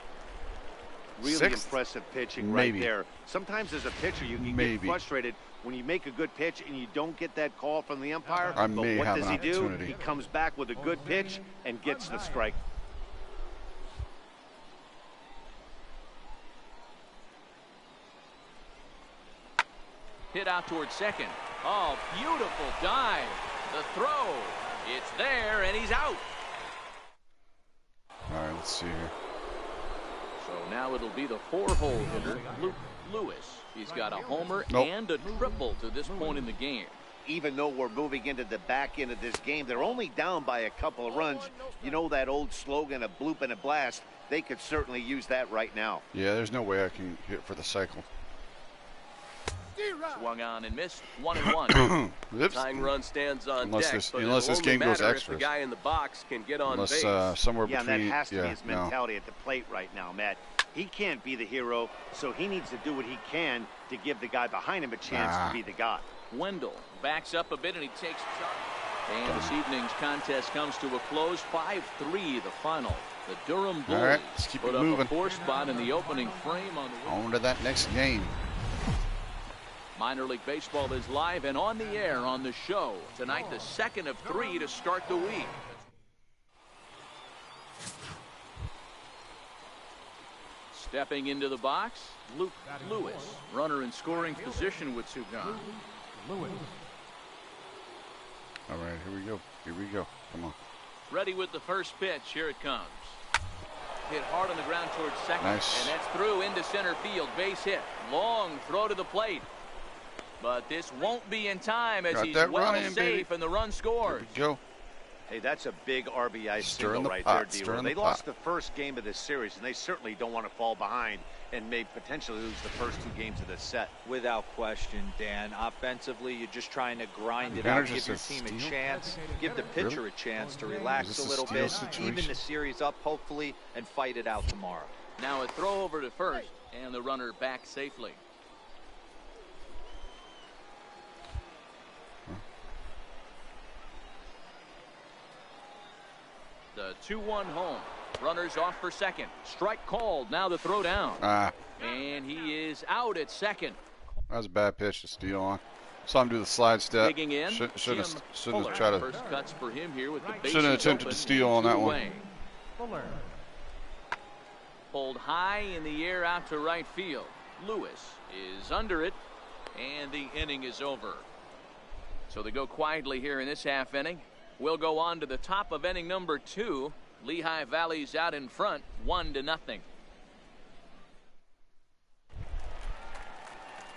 Really Sixth? impressive pitching Maybe. right there. Sometimes as a pitcher, you can Maybe. get frustrated when you make a good pitch and you don't get that call from the umpire. I but may what have does an he do? opportunity. He comes back with a good pitch and gets the strike. Hit out towards second. Oh, beautiful dive. The throw. It's there, and he's out. All right, let's see here. So now it'll be the 4-hole hitter, Luke Lewis. He's got a homer Nope. and a triple to this point in the game. Even though we're moving into the back end of this game, they're only down by a couple of runs. You know that old slogan, a bloop and a blast? They could certainly use that right now. Yeah, there's no way I can hit for the cycle. Swung on and missed. 1-1. Oops. Tying run stands on Unless deck, this- but unless it'll this only game goes matter if extras. the guy in the box can get on Unless base. somewhere Yeah, between. and that has to be his no. mentality at the plate right now, Matt. He can't be the hero, so he needs to do what he can to give the guy behind him a chance to be the guy. Wendell backs up a bit, and he takes charge. And this evening's contest comes to a close. 5-3 the final. The Durham Bulls All right, let's keep put it up moving. a 4 spot in the opening frame on the On to that next game. Minor League Baseball is live and on the air on the show. Tonight, the second of 3 to start the week. Stepping into the box, Luke Lewis. Runner in scoring position with 2 gone. Lewis. All right, here we go. Here we go. Come on. Ready with the first pitch. Here it comes. Hit hard on the ground towards second. Nice. And that's through into center field. Base hit. Long throw to the plate. But this won't be in time as Got he's that well run in, safe baby. and the run scores. Here we go. Hey, that's a big RBI Stirring single the right pot, there, D-Roll. stirring They the lost pot. the first game of this series, and they certainly don't want to fall behind and may potentially lose the first 2 games of this set. Without question, Dan. Offensively, you're just trying to grind it Gunnar out, give just your said team a steal? chance, give the pitcher a chance to Is relax this a a little steal bit, situation? even the series up, hopefully, and fight it out tomorrow. Now a throw over to first, and the runner back safely. The 2-1 home. Runners off for second. Strike called. Now the throw down. And he is out at second. That was a bad pitch to steal on. Saw him do the slide step. Digging in. Shouldn't Jim have Fuller. tried to. First cuts for him here with the bases Shouldn't have attempted open to steal and on that 2 one. away. Fuller. Pulled high in the air out to right field. Lewis is under it, and the inning is over. So they go quietly here in this half inning. We'll go on to the top of inning number 2. Lehigh Valley's out in front, 1-0.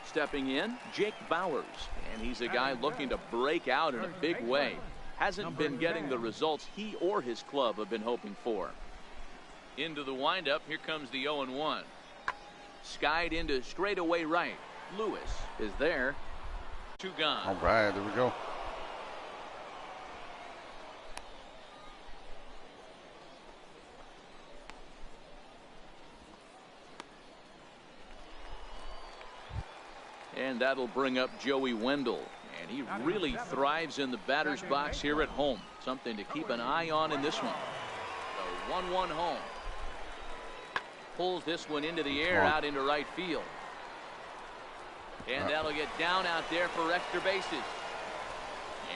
Stepping in, Jake Bowers, and he's a guy looking to break out in a big way. Hasn't been getting the results he or his club have been hoping for. Into the windup, here comes the 0-1. Skied into straightaway right. Lewis is there. 2 gone. All right, there we go. And that'll bring up Joey Wendell. And he really thrives in the batter's box here at home. Something to keep an eye on in this one. The 1-1 home. Pulls this one into the air out into right field. And that'll get down out there for extra bases.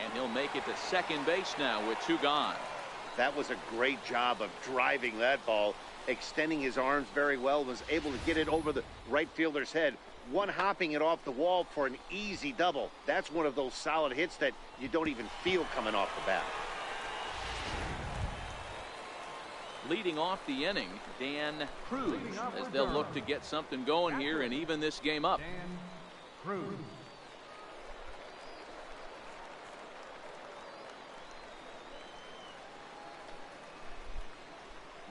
And he'll make it to second base now with 2 gone. That was a great job of driving that ball, extending his arms very well, was able to get it over the right fielder's head. one-hopping it off the wall for an easy double. That's one of those solid hits that you don't even feel coming off the bat. Leading off the inning, Dan Cruz, as they'll look to get something going here and even this game up. Dan Cruz.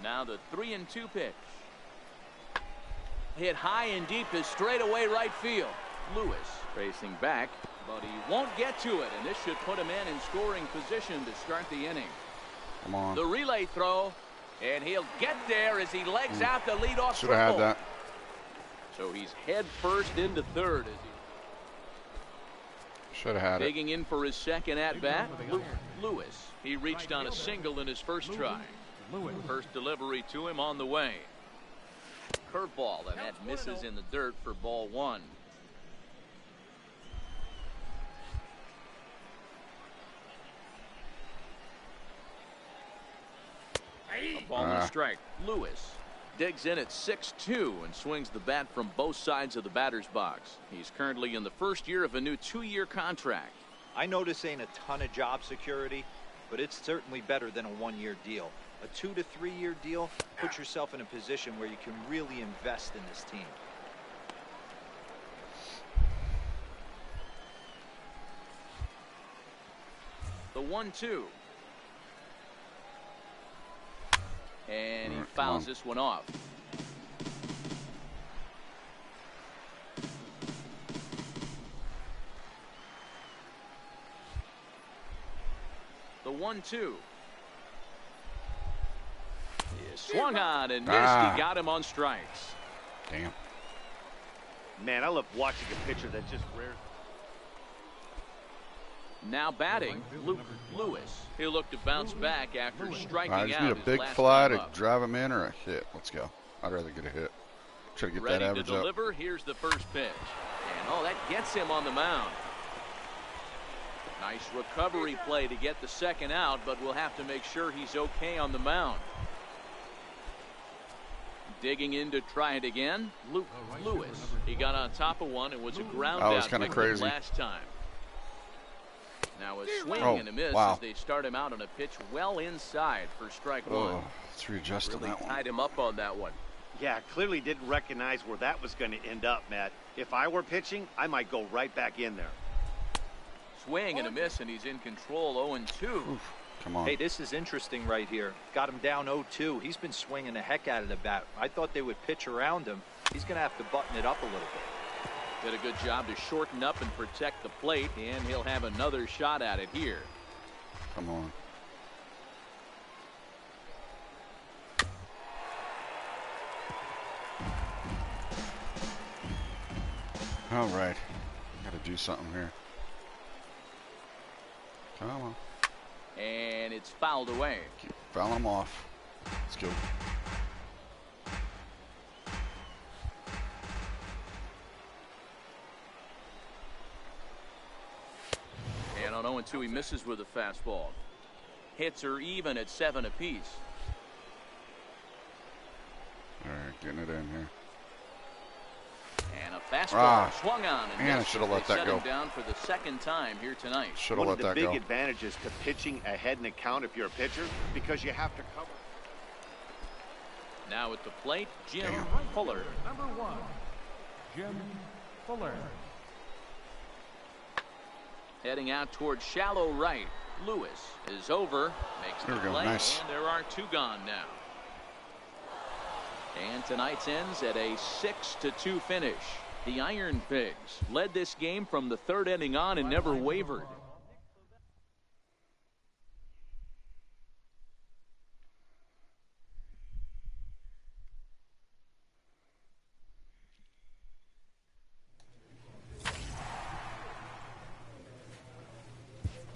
Now the 3-2 pitch. Hit high and deep is straightaway right field. Lewis racing back, but he won't get to it, and this should put him in scoring position to start the inning. Come on. The relay throw, and he'll get there as he legs out the leadoff Should have triple. had that. So he's head first into third as he Should have had it. digging in for his second at bat. Lewis, he reached on a single in his first try. First delivery to him on the way. Curveball, and that misses in the dirt for ball one. Up on the strike. Lewis digs in at 6-2 and swings the bat from both sides of the batter's box. He's currently in the first year of a new 2-year contract. I know this ain't a ton of job security, but it's certainly better than a 1-year deal. A 2 to 3 year deal puts yourself in a position where you can really invest in this team. The 1-2. And he fouls this one off. The 1-2. Swung on and missed. He got him on strikes. Damn. Man, I love watching a pitcher that just rare. Now batting, Lewis. He'll look to bounce back after striking I just out need a his big last fly time to up. drive him in or a hit. Let's go. I'd rather get a hit. Try to get Ready that average to deliver. Here's the first pitch. And that gets him on the mound. Nice recovery play to get the second out, but we'll have to make sure he's okay on the mound. Digging in to try it again. Lewis. He got on top of one and was a ground That was out kinda victim crazy. last time. Now a swing and a miss wow. as they start him out on a pitch well inside for strike one. Oh, let's readjust on Really that one. tied him up on that one. Yeah, clearly didn't recognize where that was going to end up, Matt. If I were pitching, I might go right back in there. Swing and a miss, and he's in control. 0-2. Come on. Hey, this is interesting right here. Got him down 0-2. He's been swinging the heck out of the bat. I thought they would pitch around him. He's going to have to button it up a little bit. Did a good job to shorten up and protect the plate, and he'll have another shot at it here. Come on. All right. Got to do something here. Come on. And it's fouled away. Keep fouling them off. Let's go. And on 0-2, he misses with a fastball. Hits are even at 7 apiece. All right, getting it in here. And a fastball swung on and man, I missed should have as let they that set go. him down for the second time here tonight. Should have One let of the that big go. advantages to pitching ahead in the count if you're a pitcher, because you have to cover. Now at the plate, Jim Damn. Fuller. Number 1, Jim Fuller. Heading out towards shallow right. Lewis is over, makes There the we go. play, Nice. and there are 2 gone now. And tonight's ends at a 6-2 finish. The Iron Pigs led this game from the 3rd inning on and never wavered.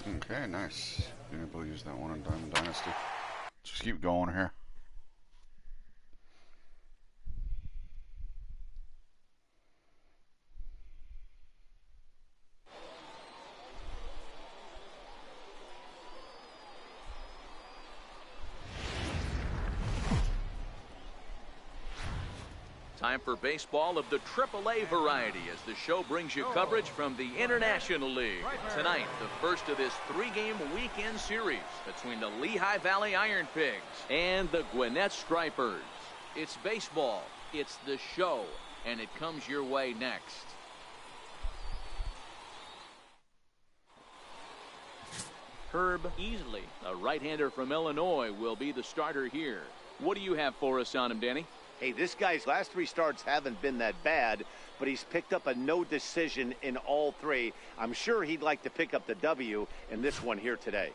Okay, nice. Being able to use that one in Diamond Dynasty. Just keep going here. Time for baseball of the AAA variety as the show brings you coverage from the International League. Tonight, the first of this 3-game weekend series between the Lehigh Valley Iron Pigs and the Gwinnett Stripers. It's baseball, it's the show, and it comes your way next. Herb Easley, a right-hander from Illinois, will be the starter here. What do you have for us on him, Danny? Hey, this guy's last 3 starts haven't been that bad, but he's picked up a no decision in all 3. I'm sure he'd like to pick up the W in this one here today.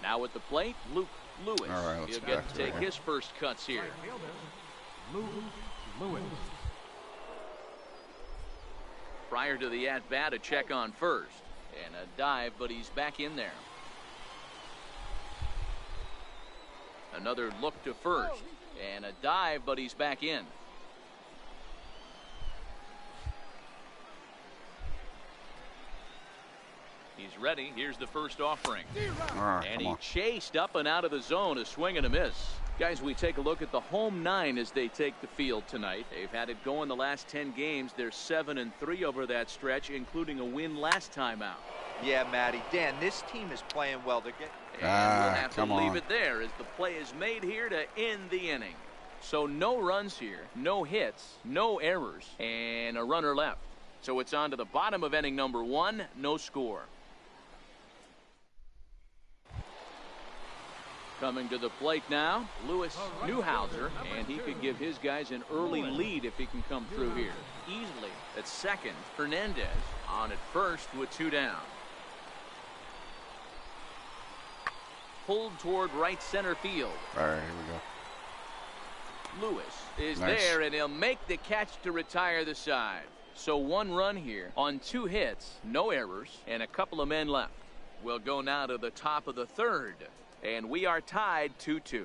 Now at the plate, Luke Lewis. All right, He'll get to take his first cuts here. Luke Lewis. Prior to the at-bat, a check on first. And a dive, but he's back in there. Another look to first. And a dive, but he's back in. He's ready. Here's the first offering. And he chased up and out of the zone, a swing and a miss. Guys, we take a look at the home 9 as they take the field tonight. They've had it going the last 10 games. They're 7-3 over that stretch, including a win last time out. Yeah, Matty. Dan, this team is playing well. They're getting... And we'll have to leave it there as the play is made here to end the inning. So no runs here, no hits, no errors, and a runner left. So it's on to the bottom of inning number 1, no score. Coming to the plate now, Lewis Newhouser, and he could give his guys an early lead if he can come through here. Easily at second, Hernandez on at first with 2 down. Pulled toward right center field. All right, here we go. Lewis is there, and he'll make the catch to retire the side. So 1 run here on 2 hits, no errors, and a couple of men left. We'll go now to the top of the 3rd. And we are tied 2-2.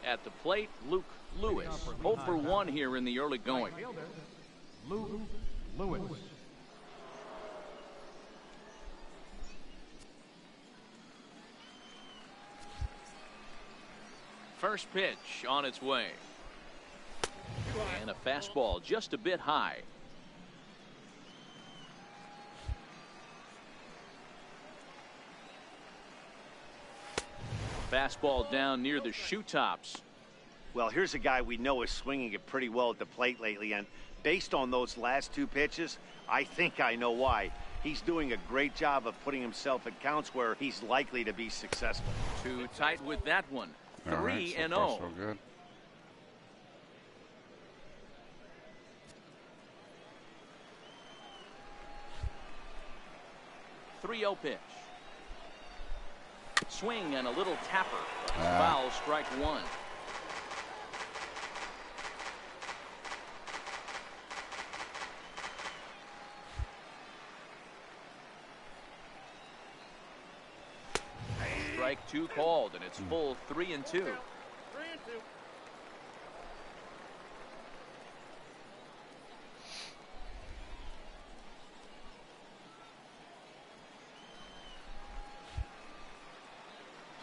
At the plate, Luke Lewis. 0 for 1 here in the early going. Luke Lewis. First pitch on its way. And a fastball just a bit high. Fastball down near the shoe tops. Well, here's a guy we know is swinging it pretty well at the plate lately, and based on those last 2 pitches, I think I know why. He's doing a great job of putting himself at counts where he's likely to be successful. Too tight with that one. 3-0. So good. 3-0 pitch. Swing and a little tapper. Foul, strike 1. Strike 2 called, and it's full 3-2.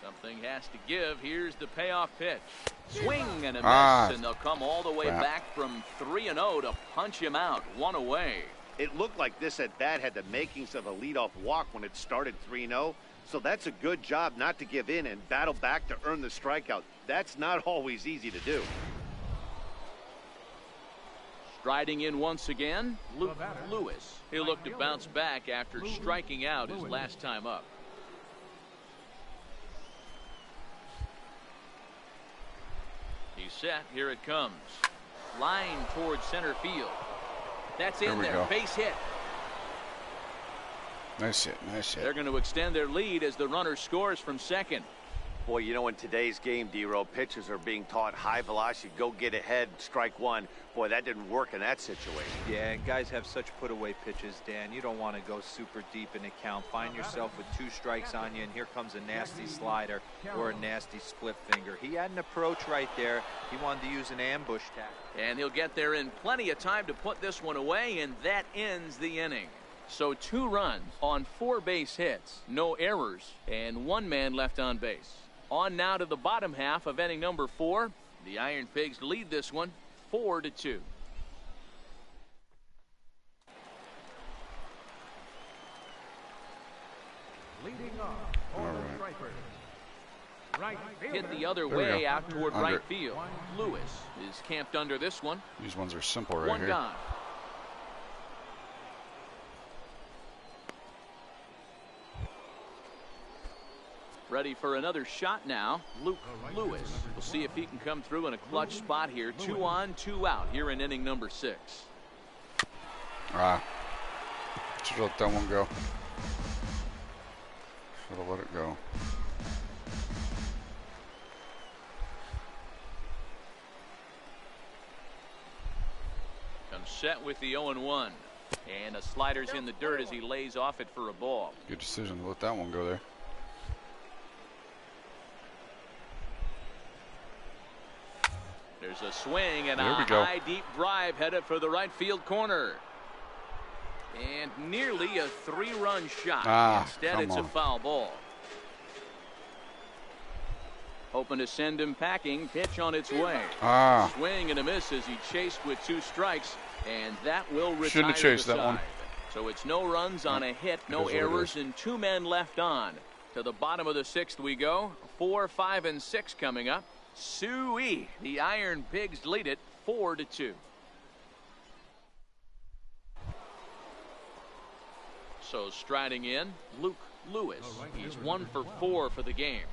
Something has to give. Here's the payoff pitch. Swing and a miss, and they'll come all the way back from 3-0 to punch him out. 1 away. It looked like this at bat had the makings of a leadoff walk when it started 3-0. So that's a good job not to give in and battle back to earn the strikeout. That's not always easy to do. Striding in once again, Luke Lewis. He'll look to bounce back after striking out his last time up. He's set. Here it comes. Line towards center field. That's in there. Base hit. Nice hit. Nice hit. They're going to extend their lead as the runner scores from second. Boy, you know, in today's game, D-Row, pitchers are being taught high velocity, go get ahead, strike 1. Boy, that didn't work in that situation. Yeah, and guys have such put-away pitches, Dan. You don't want to go super deep in the count. Find yourself with 2 strikes on you, and here comes a nasty slider or a nasty split finger. He had an approach right there. He wanted to use an ambush tack. And he'll get there in plenty of time to put this one away, and that ends the inning. So 2 runs on 4 base hits, no errors, and 1 man left on base. On now to the bottom half of inning number 4. The Iron Pigs lead this one 4-2. Leading off, for the strikers. Right Hit the other we way go. out toward Under. right field. Lewis is camped under this one. These ones are simple right 1 here. gone. Ready for another shot now. Luke Lewis. We'll see if he can come through in a clutch spot here. 2 on, 2 out here in inning number 6. Ah. Should have let that one go. Should have let it go. Comes set with the 0-1. And a slider's in the dirt as he lays off it for a ball. Good decision to let that one go there. There's a swing and There a we go. high deep drive headed for the right field corner. And nearly a 3-run shot. Instead, come it's on. a foul ball. Hoping to send him packing. Pitch on its way. Swing and a miss as he chased with 2 strikes. And that will retire Shouldn't have chased the that one. side. So it's no runs on a hit, It no is what it errors, is. and 2 men left on. To the bottom of the 6th we go. 4, 5, and 6 coming up. Suey. The Iron Pigs lead it 4-2. So striding in, Luke Lewis. He's 1 for 4 for the game.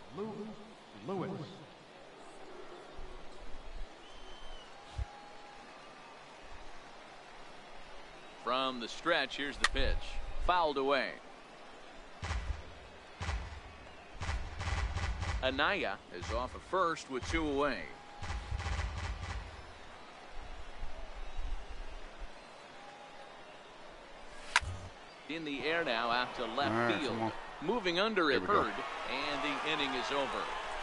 Lewis. From the stretch, here's the pitch. Fouled away. Anaya is off at first with 2 away. In the air now out to left All right, field. come on. Moving under There it, we go. Hurd, and the inning is over.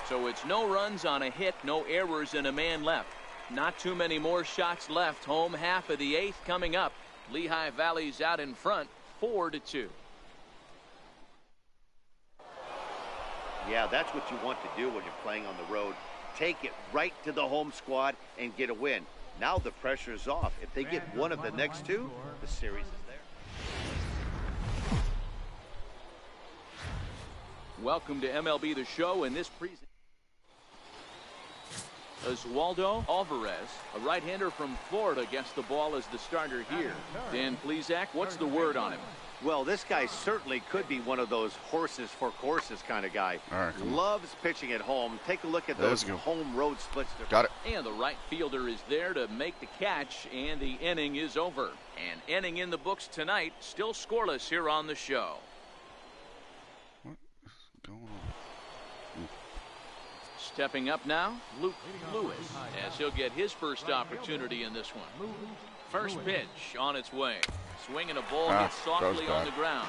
So it's no runs on a hit, no errors, and a man left. Not too many more shots left. Home half of the 8th coming up. Lehigh Valley's out in front, 4-2. Yeah, that's what you want to do when you're playing on the road. Take it right to the home squad and get a win. Now the pressure's off. If they get one of the next 2, the series is there. Welcome to MLB The Show. In this presentation, Oswaldo Alvarez, a right-hander from Florida, gets the ball as the starter here. Dan Plesac, what's the word on him? Well, this guy certainly could be one of those horses for courses kind of guy. All right, come on. Loves pitching at home. Take a look at Let's those go. home road splits. Got it. And the right fielder is there to make the catch, and the inning is over. An inning in the books tonight, still scoreless here on the show. Going on. Stepping up now, Luke Lewis, as he'll get his first opportunity in this one. First pitch on its way. Swinging a ball gets softly on the ground.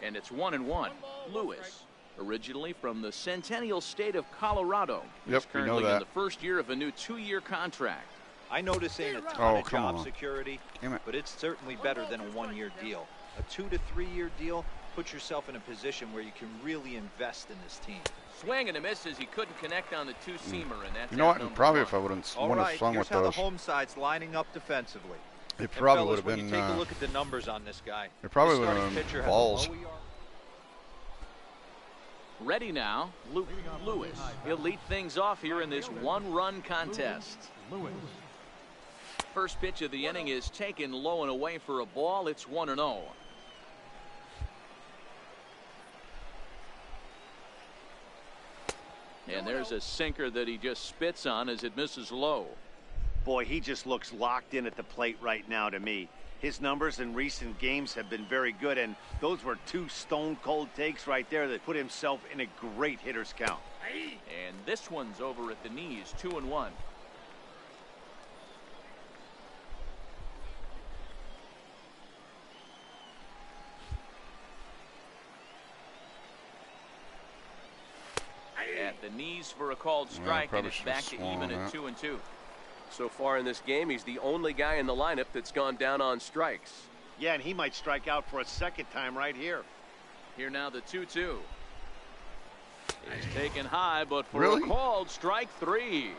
And it's 1-1. Lewis, originally from the Centennial State of Colorado. Yep, He's we know currently in that. the first year of a new 2-year contract. I know this ain't a ton Oh, of come job on. security, Damn it. but it's certainly better than a 1-year deal. A 2 to 3 year deal puts yourself in a position where you can really invest in this team. Swing and a miss as he couldn't connect on the 2-seamer, and that's You know what? out number Probably 1. if I would have All right, swung here's with how those, the home side's lining up defensively. it And probably fellas, would have when been. you take a look at the numbers on this guy. It probably this would starting have been pitcher balls. has a low ERA. Ready now, Luke Lewis. He'll lead things off here in this 1-run contest. Lewis. First pitch of the inning is taken low and away for a ball. It's 1-0. And there's a sinker that he just spits on as it misses low. Boy, he just looks locked in at the plate right now to me. His numbers in recent games have been very good, and those were 2 stone-cold takes right there that put himself in a great hitter's count. And this one's over at the knees, 2-1. squeeze for a called strike, and it's back to even at 2-2. So far in this game, he's the only guy in the lineup that's gone down on strikes. Yeah, and he might strike out for a second time right here. Here now the 2-2. He's taken high, but for Really? a called strike 3.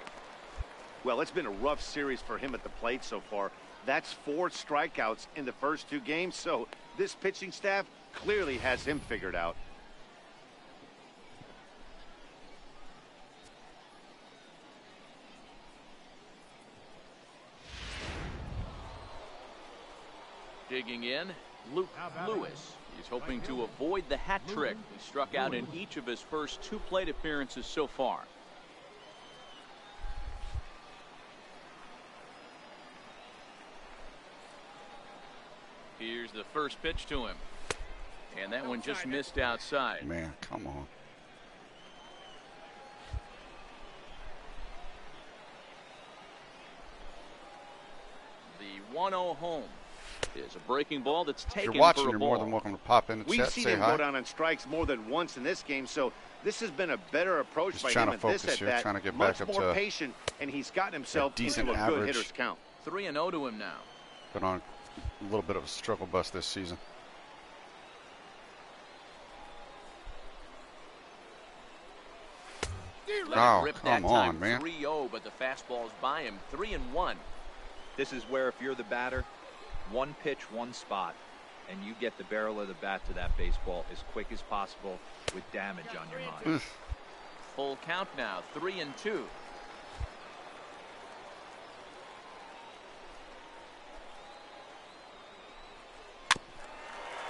Well, it's been a rough series for him at the plate so far. That's 4 strikeouts in the first 2 games, so this pitching staff clearly has him figured out. Digging in, Luke Lewis. He's hoping to avoid the hat trick. He struck out in each of his first 2 plate appearances so far. Here's the first pitch to him. And that one just missed outside. Man, come on. The 1-0 home is a breaking ball that's taken If you're watching, for a you're ball. more than welcome to pop in the We've chat, seen say him hi. go down on strikes more than once in this game, so this has been a better approach Just by trying him to at this focus here, at-bat. trying to get Much back up more to patient, and he's gotten himself into decent a good average. hitter's count. 3-0 to him now. Been on a little bit of a struggle bus this season. Let Oh, it rip come that on, time. man. 3-0, but the fastball's by him. 3-1. This is where if you're the batter, 1 pitch, 1 spot, and you get the barrel of the bat to that baseball as quick as possible with damage on your mind. Full count now, 3-2.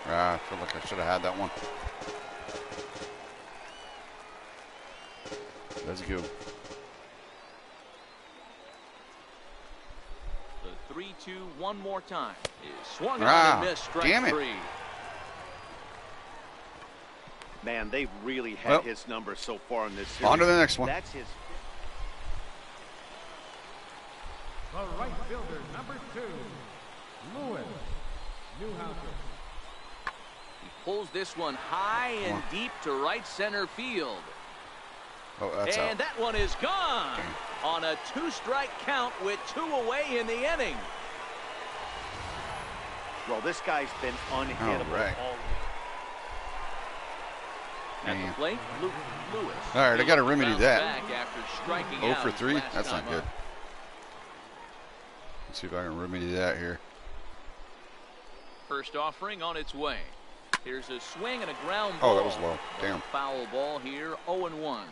I feel like I should have had that one. Let's go. The 3-2 one more time is swung on and missed. Strike damn it. 3. Man, they've really had Well, his number so far in this series. on to the next one. That's his. The right fielder, number 2, Lewis Newhouser. He pulls this one high and deep to right center field. Oh, that's And out. that one is gone on a 2-strike count with 2 away in the inning. Well, this guy's been unhittable All right. all At the plate, Luke Lewis. All right, I got to remedy Bounce that. back after striking 0 out for 3. last That's not time good. up. Let's see if I can remedy that here. First offering on its way. Here's a swing and a ground Oh, ball. that was low. Damn. Foul ball here, 0-1.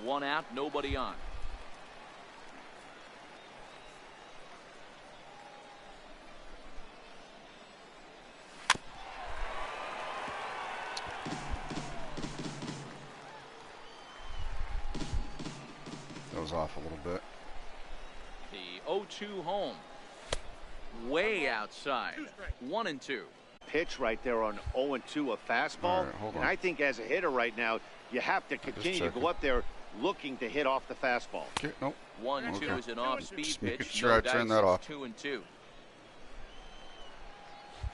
1 out, nobody on. That was off a little bit. The 0-2 home. Way outside. 1-2. pitch right there on 0-2, a fastball. All right, hold and on. I think as a hitter right now, you have to continue to checking. go up there looking to hit off the fastball. Okay, nope. 1-2 Okay. is an off-speed Just making pitch. sure No I turn dice, that off. it's 2-2.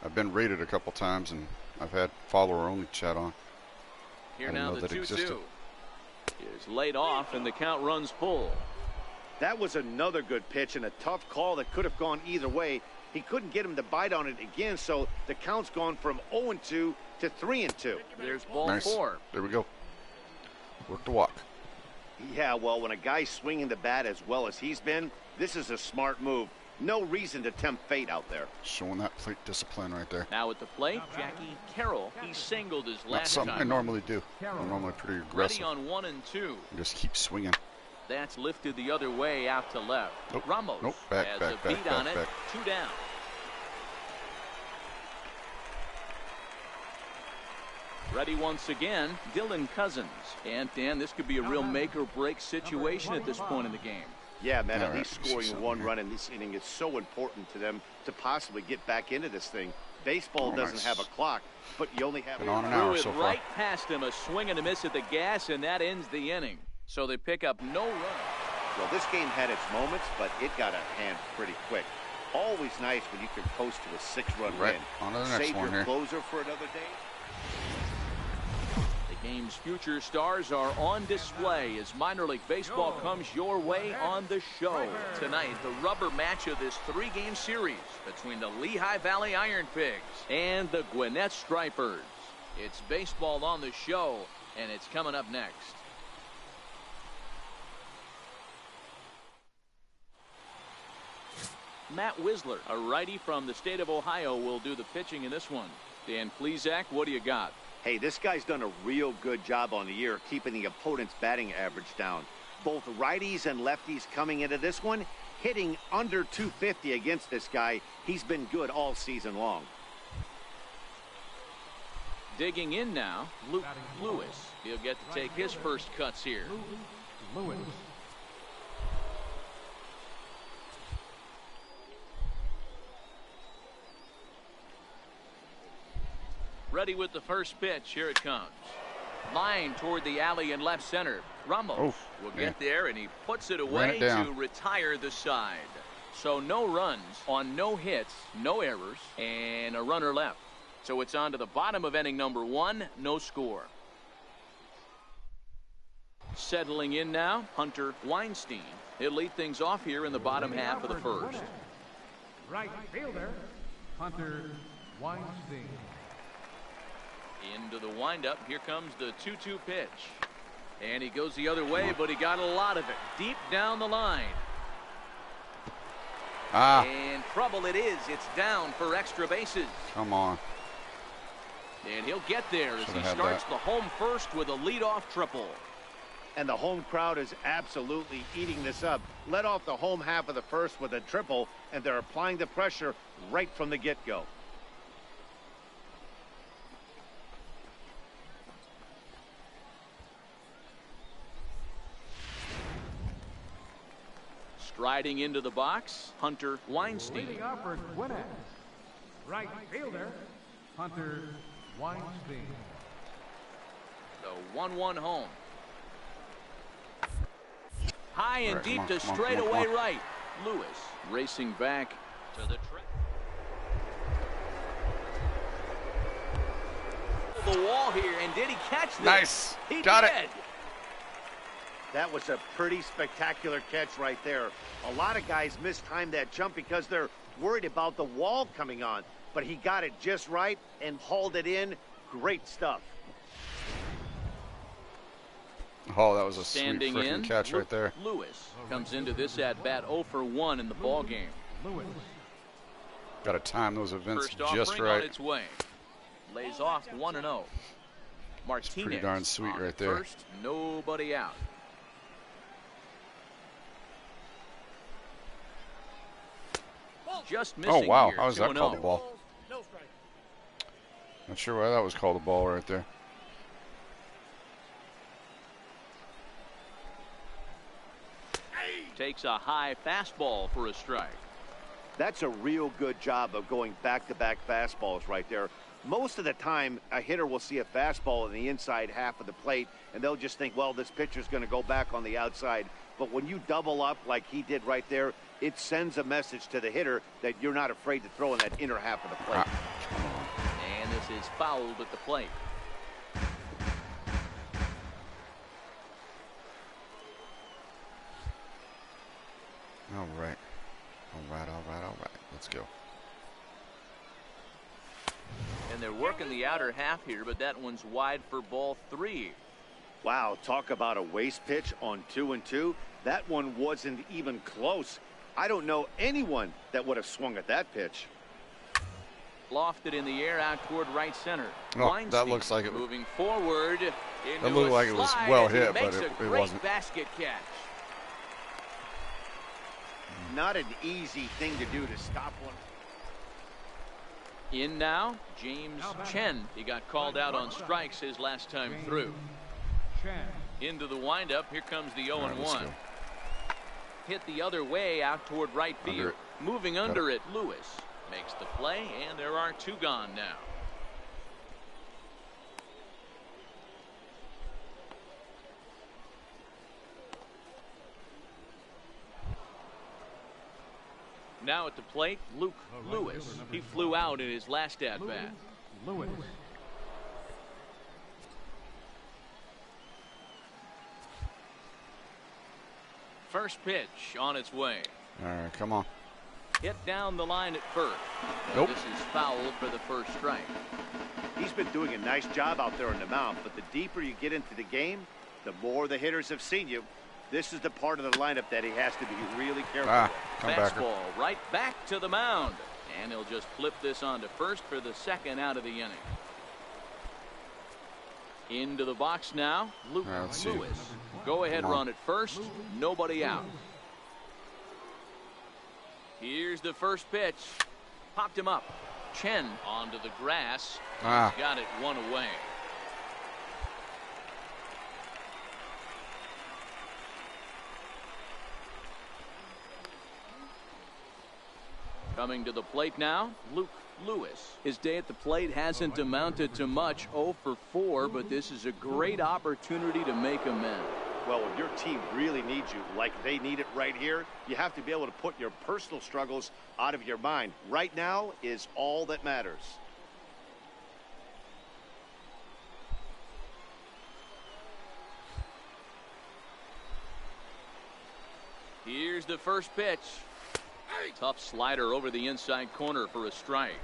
I've been rated a couple times, and I've had follower-only chat on. Here I didn't now know the that existed. 2-2 is laid off, and the count runs full. That was another good pitch and a tough call that could have gone either way. He couldn't get him to bite on it again, so the count's gone from 0-2 to 3-2. There's ball Nice. 4. There we go. Work the walk. Yeah, well, when a guy's swinging the bat as well as he's been, this is a smart move. No reason to tempt fate out there. Showing that plate discipline right there. Now at the plate, Jackie Carroll. He singled his Not last something I time. normally do. I'm normally pretty Ready aggressive. on 1-2. Just keep swinging. That's lifted the other way out to left. Nope. Ramos Nope. Back, has back, a back, beat on back, it. back. 2 down. Ready once again, Dylan Cousins. And Dan, this could be a real make or break situation at this point in the game. Yeah, man, All at right, least let's see scoring something one here. run in this inning is so important to them to possibly get back into this thing. Baseball Oh, doesn't nice. have a clock, but you only have Been on an Threw hour it so far. right past him, a swing and a miss at the gas, and that ends the inning. So they pick up no run. Well, this game had its moments, but it got out of hand pretty quick. Always nice when you can coast to a 6-run Right. win. On to the next Save one your here. closer for another day. The Game's future stars are on display as minor league baseball comes your way on the show. Tonight, the rubber match of this 3-game series between the Lehigh Valley Iron Pigs and the Gwinnett Stripers. It's baseball on the show, and it's coming up next. Matt Wisler, a righty from the state of Ohio, will do the pitching in this one. Dan Plesac, what do you got? Hey, this guy's done a real good job on the year keeping the opponent's batting average down. Both righties and lefties coming into this one, hitting under 250 against this guy. He's been good all season long. Digging in now, Luke Lewis. He'll get to take his first cuts here. Lewis. Ready with the first pitch. Here it comes. Line toward the alley in left center. Ramos will get there, and he puts it away to retire the side. So no runs on no hits, no errors, and a runner left. So it's on to the bottom of inning number 1, no score. Settling in now, Hunter Weinstein. He'll lead things off here in the bottom half of the first. Right fielder, Hunter Weinstein. Into the windup. Here comes the 2-2 pitch. And he goes the other way, but he got a lot of it. Deep down the line. And trouble it is. It's down for extra bases. Come on. And he'll get there as he starts the home first with a leadoff triple. And the home crowd is absolutely eating this up. Led off the home half of the first with a triple, and they're applying the pressure right from the get-go. Striding into the box, Hunter Weinstein. Leading off for Gwinnett, right fielder, Hunter Weinstein. The 1-1 home. High and deep to straightaway right. Lewis racing back to the track. The wall here, and did he catch this? Nice. He Got did. it. That was a pretty spectacular catch right there. A lot of guys mistime that jump because they're worried about the wall coming on. But he got it just right and hauled it in. Great stuff. Oh, that was a Standing sweet freaking catch right there. Lewis comes into this at-bat 0 for 1 in the ball game. Lewis. Got to time those events First just offering right. on its way. Lays off 1-0. Martinez pretty darn sweet on right there. First, nobody out. Just missing. Oh wow, here, how was that 2-0. called a ball? Not sure why that was called a ball right there. Takes a high fastball for a strike. That's a real good job of going back-to-back fastballs right there. Most of the time, a hitter will see a fastball in the inside half of the plate, and they'll just think, well, this pitcher's going to go back on the outside. But when you double up like he did right there, it sends a message to the hitter that you're not afraid to throw in that inner half of the plate. And this is fouled at the plate. All right. Let's go. And they're working the outer half here, but that one's wide for ball 3. Wow, talk about a waste pitch on 2-2. That one wasn't even close. I don't know anyone that would have swung at that pitch. Lofted in the air out toward right center. Oh, that looks like it. Moving forward. That looked like it was well hit, but it wasn't. Basket catch. Not an easy thing to do to stop one. In now, James Chen. He got called out on strikes his last time through. Into the windup. Here comes the 0-1. Hit the other way out toward right field. Moving under it, Lewis makes the play, and there are 2 gone now. Now at the plate, Luke Lewis. He flew out in his last at-bat. Lewis. First pitch on its way. All right, come on. Hit down the line at first. Nope. This is foul for the first strike. He's been doing a nice job out there on the mound, but the deeper you get into the game, the more the hitters have seen you. This is the part of the lineup that he has to be really careful with. Fastball right back to the mound. And he'll just flip this on to first for the second out of the inning. Into the box now, Luke Lewis. Go ahead run at first. Nobody out. Here's the first pitch. Popped him up. Chen onto the grass. He's got it one away. Coming to the plate now, Luke Lewis. His day at the plate hasn't amounted to much, 0 for 4, but this is a great opportunity to make amends. Well, when your team really needs you, like they need it right here, you have to be able to put your personal struggles out of your mind. Right now is all that matters. Here's the first pitch. Tough slider over the inside corner for a strike.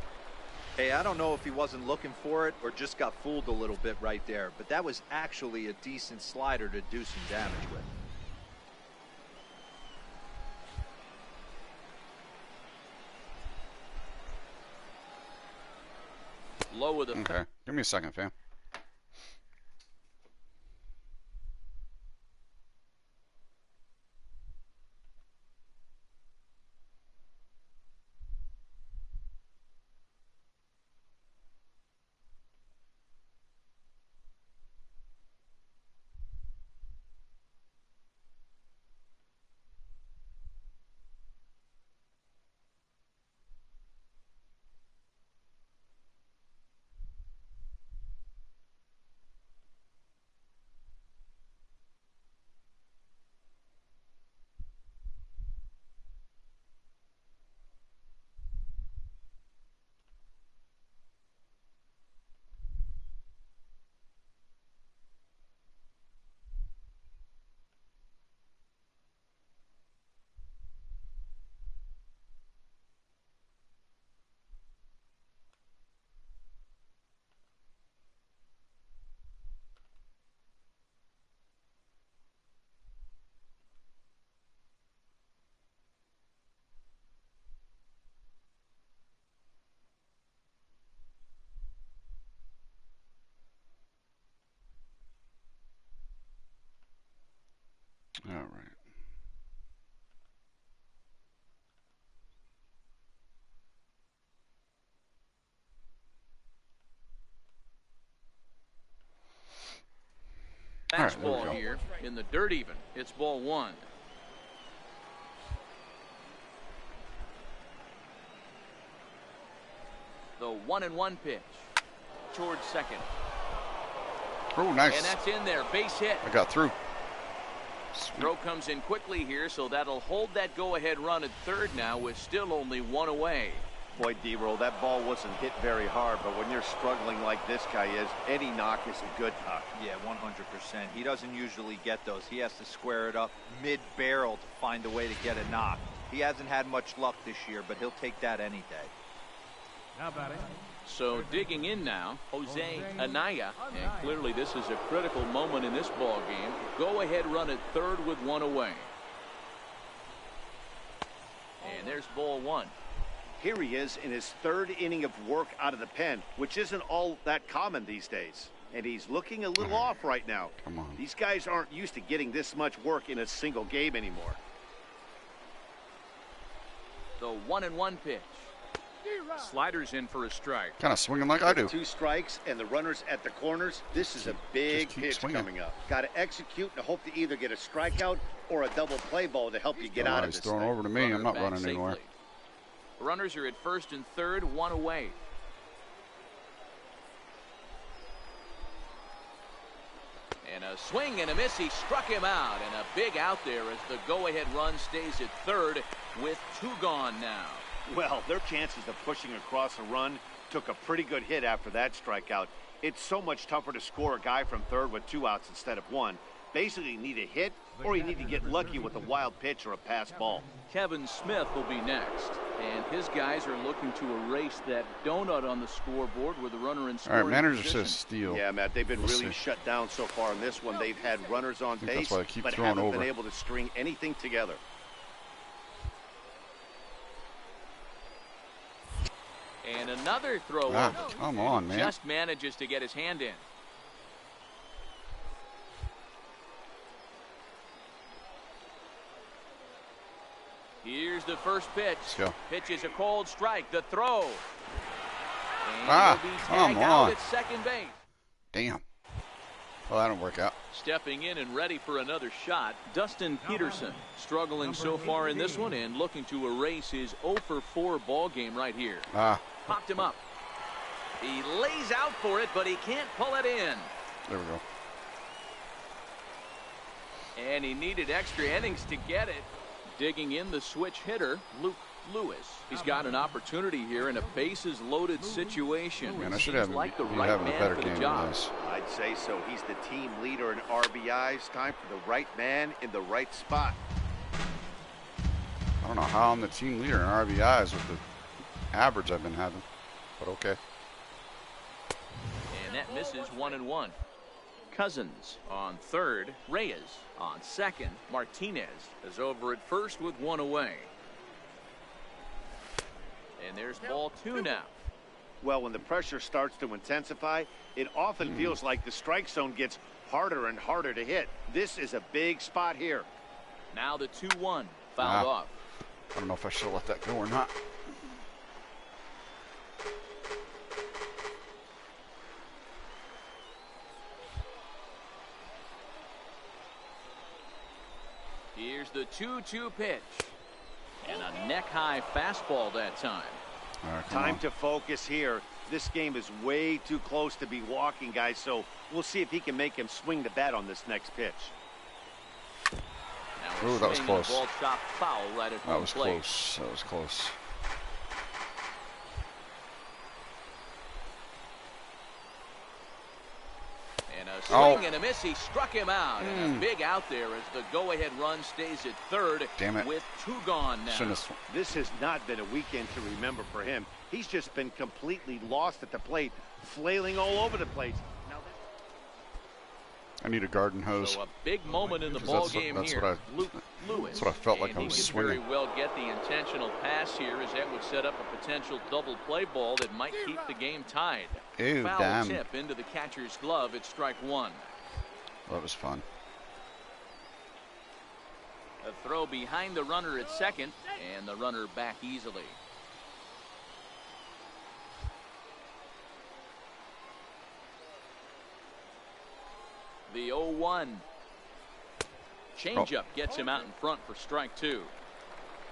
Hey, I don't know if he wasn't looking for it or just got fooled a little bit right there, but that was actually a decent slider to do some damage with. Low with a... Okay, give me a second, fam. All right. Fastball here in the dirt even. It's ball one. The 1-1 pitch towards second. Oh, nice. And that's in there. Base hit. I got through. Sweet. Throw comes in quickly here, so that'll hold that go-ahead run at third now with still only one away. Boy, D-Roll, that ball wasn't hit very hard, but when you're struggling like this guy is, any knock is a good knock. Yeah, 100%. He doesn't usually get those. He has to square it up mid-barrel to find a way to get a knock. He hasn't had much luck this year, but he'll take that any day. Now batting. So digging in now, Jose Anaya. And clearly this is a critical moment in this ball game. Go-ahead run at third with one away. And there's ball one. Here he is in his third inning of work out of the pen, which isn't all that common these days. And he's looking a little off right now. Come on. These guys aren't used to getting this much work in a single game anymore. The 1-1 pitch. Sliders in for a strike. Kind of swinging like I do. 2 strikes and the runners at the corners. This is a big pitch coming up. Got to execute and hope to either get a strikeout or a double play ball to help you get out of this. He's throwing over to me. I'm not running anywhere. Runners are at first and third, one away. And a swing and a miss. He struck him out, and a big out there as the go-ahead run stays at third with 2 gone now. Well, their chances of pushing across a run took a pretty good hit after that strikeout. It's so much tougher to score a guy from third with 2 outs instead of 1. Basically, you need a hit or you need to get lucky with a wild pitch or a pass ball. Kevin Smith will be next, and his guys are looking to erase that donut on the scoreboard with a runner in scoring All right, manager position. says steal. Yeah, Matt, they've been really shut down so far in this one. They've had runners on base, but haven't been able to string anything together. And another throw over. Come on, man. Just manages to get his hand in. Here's the first pitch. Let's go. Pitch is a cold strike. The throw. And he'll be come tagged out on. at second base. Damn. Well, that didn't work out. Stepping in and ready for another shot, Dustin Peterson, struggling so far in this one and looking to erase his 0 for 4 ball game right here. Popped him up. He lays out for it, but he can't pull it in. There we go. And he needed extra innings to get it. Digging in the switch hitter, Luke Lewis. He's got an opportunity here in a bases-loaded situation. Man, I should have like the be right having a man better for game the than job. this. I'd say so. He's the team leader in RBIs. Time for the right man in the right spot. I don't know how I'm the team leader in RBIs with the average I've been having, but okay. And that misses 1-1. Cousins on third, Reyes on second. Martinez is over at first with one away. And there's ball 2 now. Well, when the pressure starts to intensify, it often feels like the strike zone gets harder and harder to hit. This is a big spot here. Now the 2-1 fouled off. I don't know if I should let that go or not. Here's the 2-2 pitch. And a neck-high fastball that time. All right, Time to focus here. This game is way too close to be walking, guys, so we'll see if he can make him swing the bat on this next pitch. Ooh, that was close. Ball shot foul right at home plate. Close. That was close. And a swing and a miss. He struck him out. And a big out there as the go-ahead run stays at third. Damn it. With 2 gone now. This has not been a weekend to remember for him. He's just been completely lost at the plate, flailing all over the place. I need a garden hose. So a big moment in the ball game here. Luke Lewis. That's what I felt like I was swinging. He could very well get the intentional pass here, as that would set up a potential double play ball that might keep the game tied. Ew, Foul damn. tip into the catcher's glove. It's strike 1. That was fun. A throw behind the runner at second, and the runner back easily. The 0-1. Changeup gets him out in front for strike 2.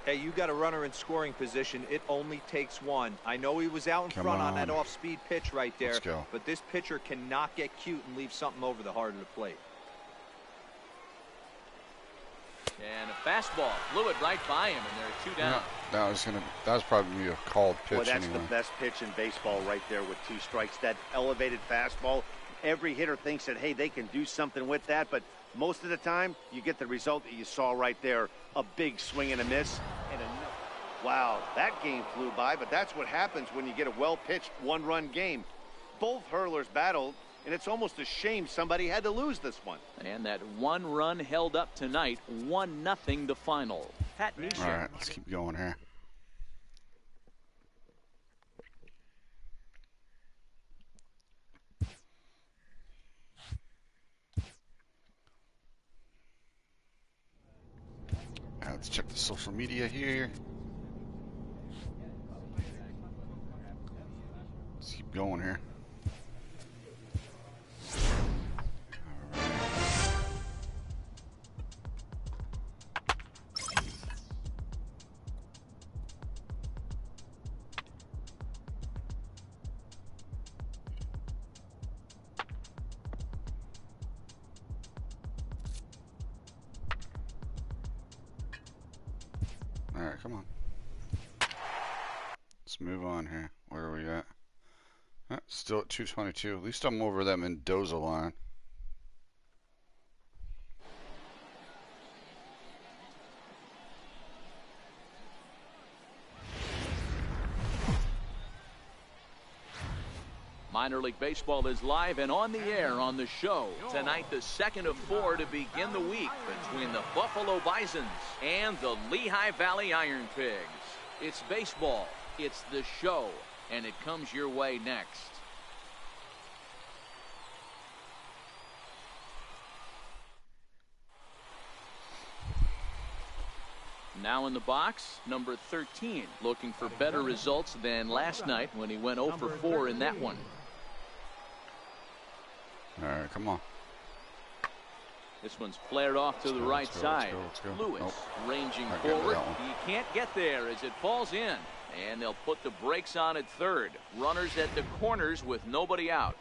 Hey, you got a runner in scoring position. It only takes one. I know he was out in front on that off-speed pitch right there, but this pitcher cannot get cute and leave something over the heart of the plate. And a fastball blew it right by him, and there are 2 down. Yeah, that was probably a called pitch. Well, that's anyway. the best pitch in baseball right there with 2 strikes. That elevated fastball. Every hitter thinks that, hey, they can do something with that, but most of the time, you get the result that you saw right there. A big swing and a miss. Wow, that game flew by, but that's what happens when you get a well-pitched 1-run game. Both hurlers battled, and it's almost a shame somebody had to lose this one. And that 1 run held up tonight, 1-0 the final. Pat Nisha. All right, let's keep going here. Let's check the social media here. Let's keep going here. Alright, come on. Let's move on here. Where are we at? Still at 222. At least I'm over that Mendoza line. Minor League Baseball is live and on the air on the show. Tonight, the second of 4 to begin the week between the Buffalo Bisons and the Lehigh Valley Iron Pigs. It's baseball, it's the show, and it comes your way next. Now in the box, number 13, looking for better results than last night when he went 0 for 4 in that one. All right, come on. This one's flared off to the right side. Let's go. Lewis Nope. ranging Not forward. getting that He can't get there as it falls in. And they'll put the brakes on at third. Runners at the corners with nobody out.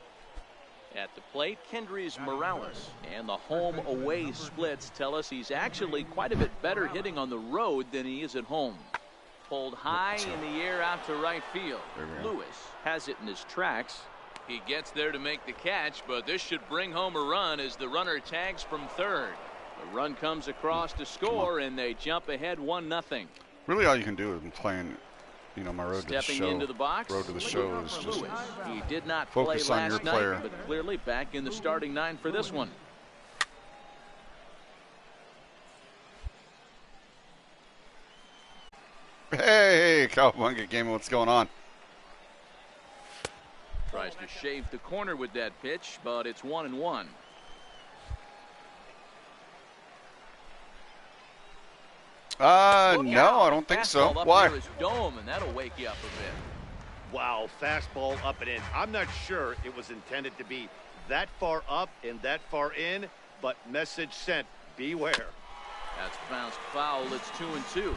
At the plate, Kendrys Morales. And the home-away splits tell us he's actually quite a bit better hitting on the road than he is at home. Pulled high in the air out to right field. Lewis has it in his tracks. He gets there to make the catch, but this should bring home a run as the runner tags from third. The run comes across to score, and they jump ahead 1-0. Really, all you can do is playing, you know, my road to the show. Stepping into the box, road to the show is just Lewis. He did not play focus on your last player. night, but clearly back in the starting 9 for this one. Hey, Cowabunga game, what's going on? Tries to shave the corner with that pitch, but it's 1-1. No, I don't think so. Fastball up Why? near his dome, and that'll wake you up a bit. Wow, fastball up and in. I'm not sure it was intended to be that far up and that far in, but message sent. Beware. That's bounced foul. It's 2-2.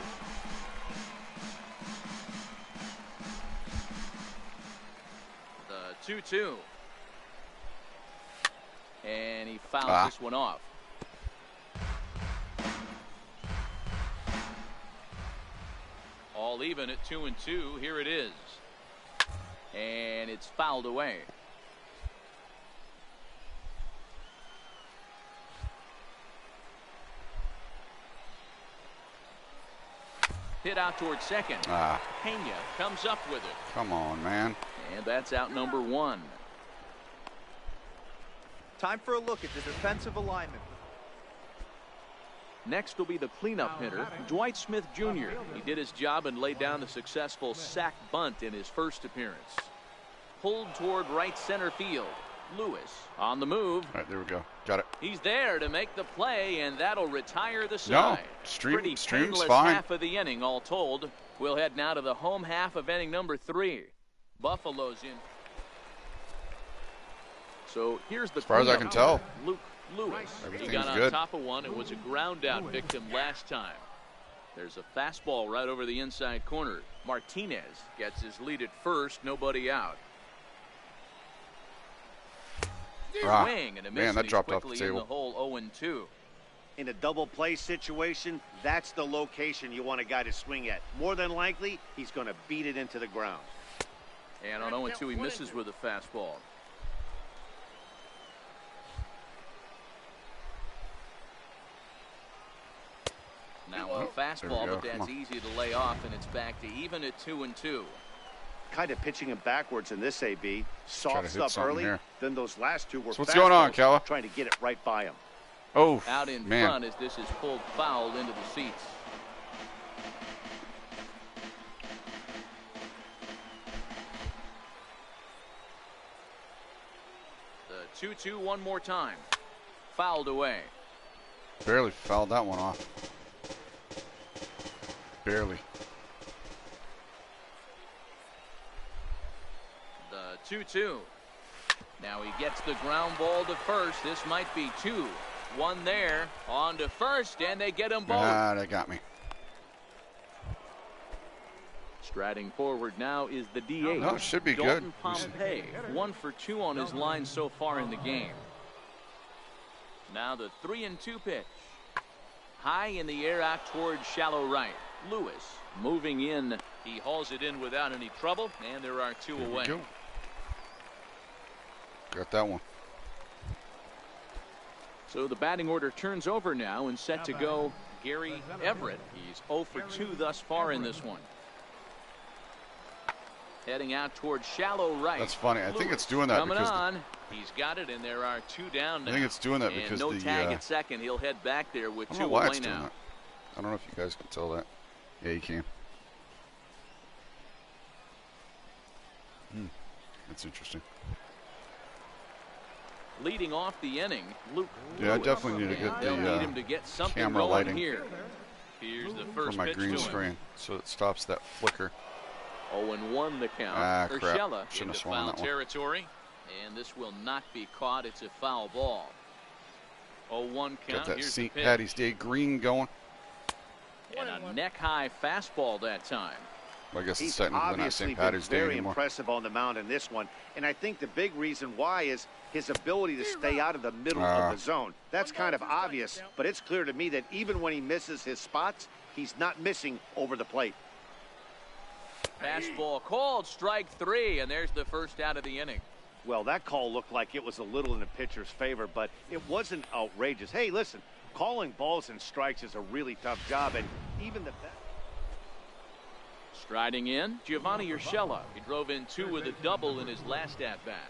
The 2-2. And he fouls this one off. All even at 2-2. Here it is. And it's fouled away. Hit out towards second. Pena comes up with it. Come on, man. And that's out number 1. Time for a look at the defensive alignment. Next will be the cleanup hitter, Dwight Smith Jr. He did his job and laid down the successful sac bunt in his first appearance. Pulled toward right center field. Lewis on the move. All right, there we go. Got it. He's there to make the play, and that'll retire the No, side. stream's painless fine. half of the inning, all told. We'll head now to the home half of inning number 3. Buffalo's in. So here's the. As far as I can tell, Luke Lewis. He everything's got on good. top of one. It was a ground out victim last time. There's a fastball right over the inside corner. Martinez gets his lead at first. Nobody out. Swing and a miss, man, that and dropped off quickly the in table. the hole 0-2. In a double play situation, that's the location you want a guy to swing at. More than likely, he's going to beat it into the ground. And on 0-2, he misses with a fastball. Now a fastball, but that's easy to lay off, and it's back to even at 2-2. Kind of pitching him backwards in this AB. Soft stuff early, then those last two were so what's going on, Calla? trying to get it right by him. Oh, out in man. front as this is pulled foul into the seats. The 2-2 one more time. Fouled away. Barely fouled that one off. Barely. The 2-2. Now he gets the ground ball to first. This might be 2. One there on to first, and they get them both. They got me. Striding forward now is the DH. No, it should be Dalton good. Pompey, 1 for 2 on his line so far in the game. Now the 3-2 pitch. High in the air out towards shallow right. Lewis moving in. He hauls it in without any trouble, and there are 2 away. Got that one. So the batting order turns over now and set to go Gary Everett. He's 0 for 2 thus far in this one. Heading out towards shallow right. That's funny. I think it's doing that coming because on. He's got it, and there are 2 down now. I think it's doing that because no tag at second. He'll head back there with 2 away now. That. I don't know if you guys can tell that. Yeah, you can. That's interesting. Leading off the inning, Luke. Yeah, I definitely need to get need him to get something camera going lighting here. Here's the first for my pitch green to him. screen, so it stops that flicker. 0-1 the count. Ah, crap. Urshela Shouldn't into have swung foul that one. territory, and this will not be caught. It's a foul ball. 0-1 count. Got that Here's St. the pitch. Patty's Day green going. And a neck-high fastball that time. Well, I guess He's it's technically not obviously St. been Patty's Day very anymore. impressive on the mound in this one, and I think the big reason why is his ability to stay out of the middle of the zone. That's kind of obvious, but it's clear to me that even when he misses his spots, he's not missing over the plate. Fastball called, strike 3, and there's the first out of the inning. Well, that call looked like it was a little in the pitcher's favor, but it wasn't outrageous. Hey, listen, calling balls and strikes is a really tough job, and even the best. Striding in, Giovanni Urshela. He drove in 2 with a double in his last at-bat.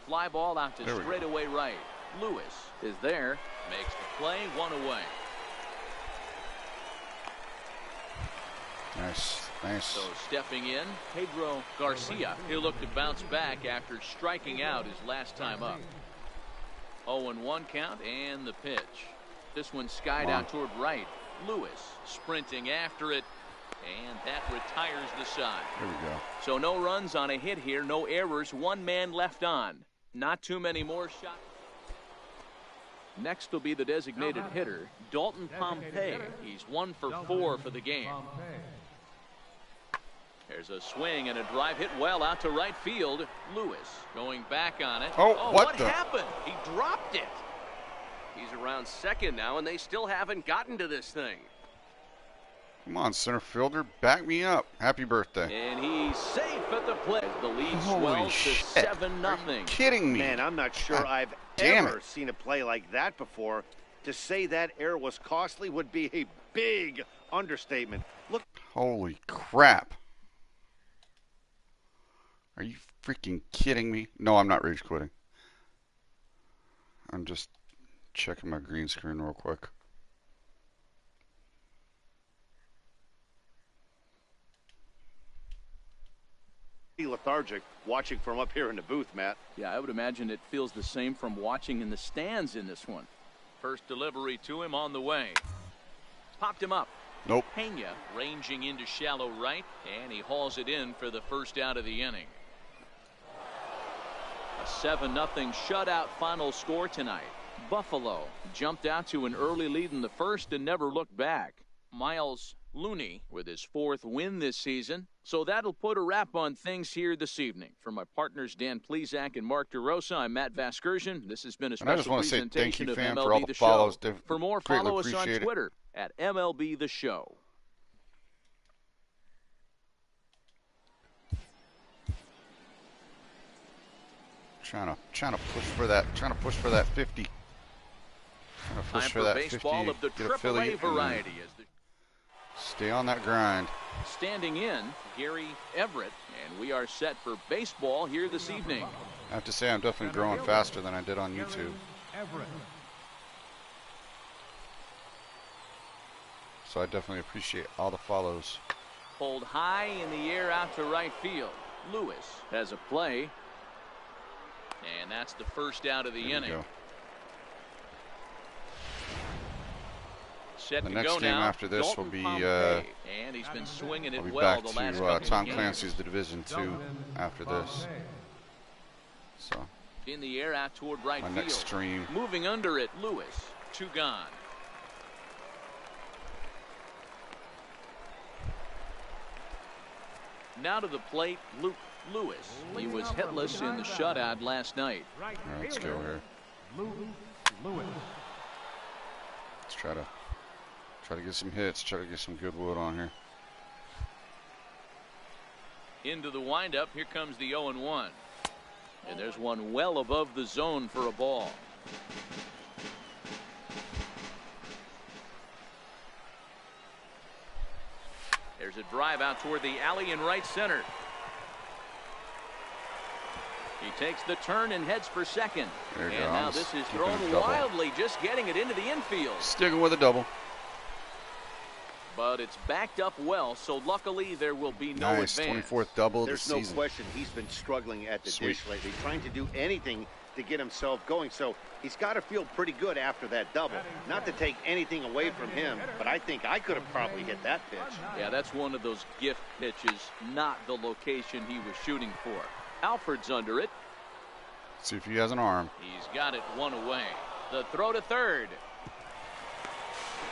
Fly ball out to straightaway right. Lewis is there, makes the play, 1 away. Nice. So stepping in, Pedro Garcia. He'll look to bounce back after striking out his last time up. 0-1 count and the pitch. This one skied out toward right. Lewis sprinting after it, and that retires the side. Here we go. So no runs on a hit here, no errors, 1 man left on. Not too many more shots. Next will be the designated hitter, Dalton Pompey. He's 1 for 4 for the game. There's a swing and a drive hit well out to right field. Lewis going back on it. Oh, what happened? He dropped it. He's around second now, and they still haven't gotten to this thing. Come on, center fielder, back me up. Happy birthday. And he's safe at the plate. The lead Holy swells to shit. 7-0. Are you kidding me? Man, I'm not sure I've ever seen a play like that before. To say that error was costly would be a big understatement. Look. Holy crap. Are you freaking kidding me? No, I'm not rage quitting. I'm just checking my green screen real quick. Lethargic watching from up here in the booth, Matt. Yeah, I would imagine it feels the same from watching in the stands in this one. First delivery to him on the way. Popped him up. Nope. Pena ranging into shallow right, and he hauls it in for the first out of the inning. A 7-0 shutout final score tonight. Buffalo jumped out to an early lead in the first and never looked back. Miles Looney with his 4th win this season. So that'll put a wrap on things here this evening. For my partners Dan Plesac and Mark DeRosa, I'm Matt Vasgersian. This has been a special presentation of MLB The Show. For more, follow us on Twitter at MLB The Show. Trying to push for that 50. Trying to push for that 50. Baseball of the AAA variety. Stay on that grind. Standing in, Gary Everett, and we are set for baseball here this evening. I have to say I'm definitely growing faster than I did on YouTube. So I definitely appreciate all the follows. Pulled high in the air out to right field. Lewis has a play. And that's the first out of the inning. Set the to next go game now. after this Dalton will be and he's been swinging it I'll be well back the last to couple Tom of games. Clancy's The Division 2 after this. So in the air out toward right my field. next stream. Moving under it, Lewis. 2 gone. Now to the plate, Luke Lewis. He was hitless in the shutout last night. All right, let's go here. Let's try to get some hits, try to get some good wood on here. Into the windup, here comes the 0-1. And there's one well above the zone for a ball. There's a drive out toward the alley in right center. He takes the turn and heads for second. There you and go. now this is thrown wildly, just getting it into the infield. Sticking with a double. But it's backed up well, so luckily there will be no nice. advance. 24th double of the There's no season. question he's been struggling at the Sweet. dish lately, trying to do anything to get himself going. So he's got to feel pretty good after that double. Not to take anything away from him, but I think I could have probably hit that pitch. Yeah, that's one of those gift pitches, not the location he was shooting for. Alford's under it. See if he has an arm. He's got it one away. The throw to third.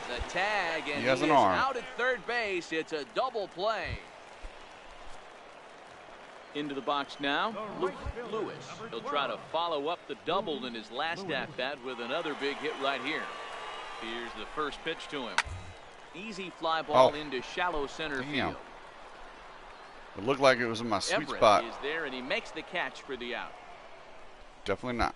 The tag, and he has an is arm. Out at third base. It's a double play. Into the box now, Lewis. He'll try to follow up the double in his last at-bat with another big hit right here. Here's the first pitch to him. Easy fly ball into shallow center field. It looked like it was in my sweet Everett spot. is there, and he makes the catch for the out. Definitely not.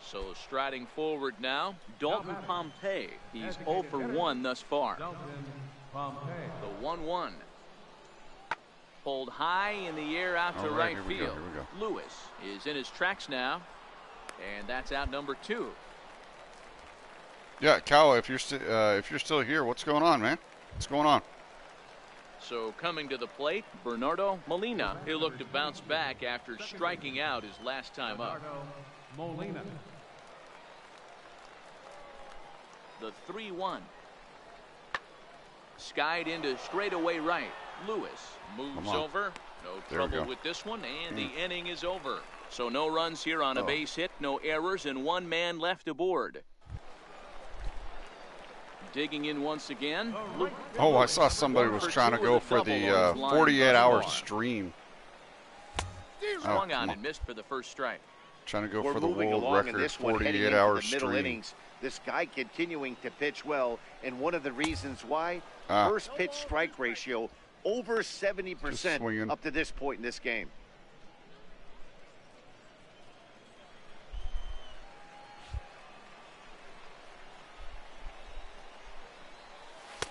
So striding forward now, Dalton Pompey. He's 0 for 1 thus far. The 1-1. Pulled high in the air out to right field. Lewis is in his tracks now, and that's out number 2. Yeah, Kawa, if you're still here, what's going on, man? What's going on? So coming to the plate, Bernardo Molina. He'll look to bounce back after striking out his last time up. Molina. The 3-1. Skied into straightaway right. Lewis moves over. No trouble with this one, and the inning is over. So no runs here on a base hit, no errors, and 1 man left aboard. Digging in once again. Oh, I saw somebody was trying to go for the 48-hour stream. Swung on and missed for the first strike. Trying to go We're for the moving world along in record this one, heading into 48-hour the middle stream. innings. This guy continuing to pitch well, and one of the reasons why, first pitch strike ratio over 70% up to this point in this game.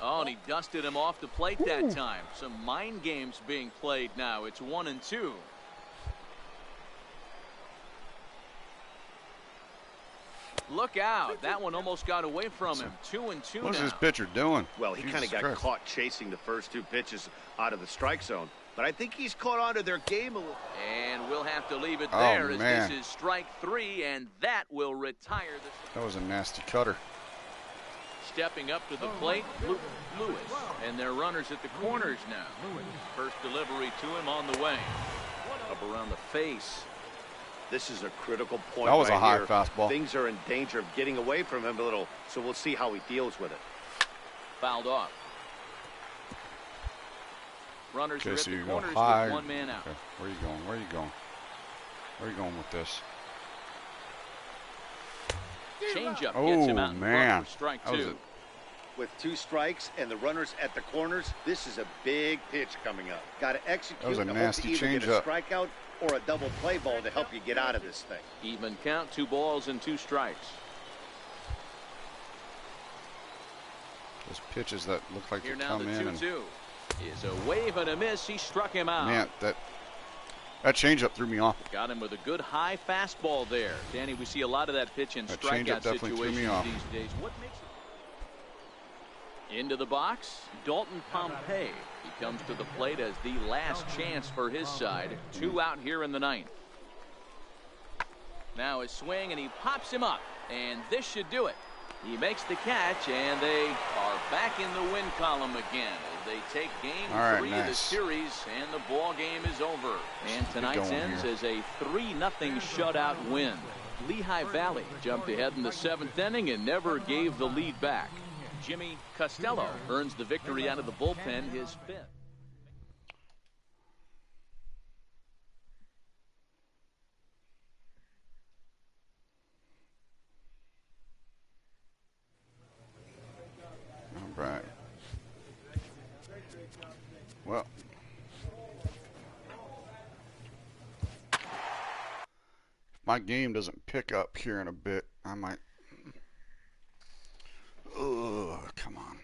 Oh, and he dusted him off the plate that time. Some mind games being played now. It's 1-2. Look out. That one almost got away from him. 2-2 now. What's this pitcher doing? Well, he kind of got caught chasing the first 2 pitches out of the strike zone. But I think he's caught on to their game a little. And we'll have to leave it there as this is strike 3, and that will retire the... That was a nasty cutter. Stepping up to the plate, Lewis. And their runners at the corners now. First delivery to him on the way. Up around the face. This is a critical point. That was right a high here. fastball. Things are in danger of getting away from him a little, so we'll see how he deals with it. Fouled off. Runners are at so the you go corners high. with 1 man out. Okay. Where are you going? Where are you going? Where are you going with this? Changeup Oh, gets him out in man. front for strike 2. With 2 strikes and the runners at the corners, this is a big pitch coming up. Got to execute. That was a and nasty hope to either get a changeup. strikeout or a double play ball to help you get out of this thing. Even count, 2 balls and 2 strikes. Those pitches that look like Here they now come the in. 2-2 is a wave and a miss. He struck him out. Man, that changeup threw me off. Got him with a good high fastball there. Danny, we see a lot of that pitch in strikeout situations these days. What makes it? Into the box, Dalton Pompey. He comes to the plate as the last chance for his side. 2 out here in the 9th. Now his swing, and he pops him up, and this should do it. He makes the catch, and they are back in the win column again as they take game 3 of the series, and the ball game is over. And tonight's ends as a 3-0 shutout win. Lehigh Valley jumped ahead in the 7th inning and never gave the lead back. Jimmy Costello earns the victory out of the bullpen, his 5th. All right. Well, if my game doesn't pick up here in a bit, I might Ugh, come on.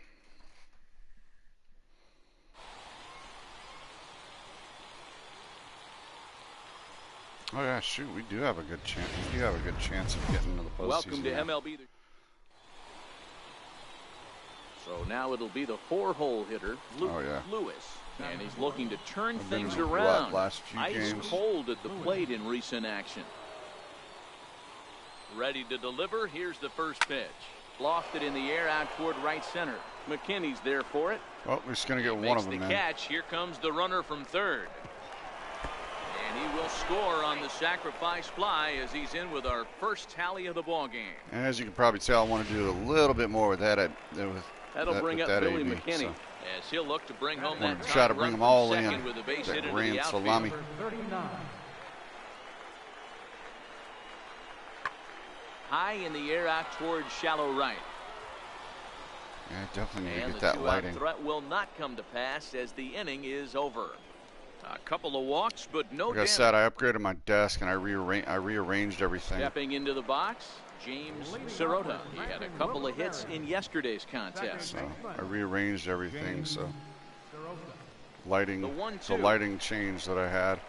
Oh yeah, shoot, we do have a good chance. We do have a good chance of getting into the postseason. Welcome to MLB. So now it'll be the 4-hole hitter, Luke Lewis. And he's looking to turn things around. Last few Ice games. cold at the plate in recent action. Ready to deliver. Here's the first pitch. Lofted in the air out toward right center. McKinney's there for it. Well, we're just going to get one of them, man. Makes the catch. Here comes the runner from third. And he will score on the sacrifice fly as he's in with our first tally of the ball game. And as you can probably tell, I want to do a little bit more with that. That'll bring up Billy AB, McKinney. So. As he'll look to bring home that try to bring them all in. With a base that hit into grand the outfield. salami. High in the air out towards shallow right. Yeah, definitely need to And get the that two-out lighting. threat will not come to pass as the inning is over. A couple of walks, but no Like I damage. said, I upgraded my desk and I rearranged everything. Stepping into the box, James Sirota. He had a couple of hits in yesterday's contest. So I rearranged everything. So lighting, The the lighting change that I had.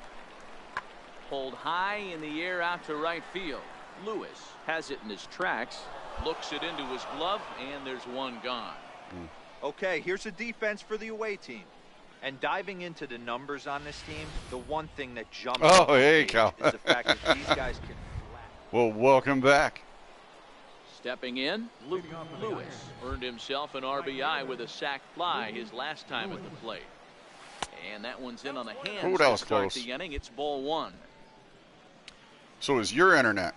Pulled high in the air out to right field. Lewis has it in his tracks, looks it into his glove, and there's one gone. Okay, here's a defense for the away team. And diving into the numbers on this team, the one thing that jumps Oh, off the hey, page Cal. is the fact that these guys can Well, welcome back. Stepping in, Luke Lewis earned himself an RBI with a sac fly his last time at the plate. And that one's in on the hands Ooh, that to was start close. the inning. It's ball one. So is your internet?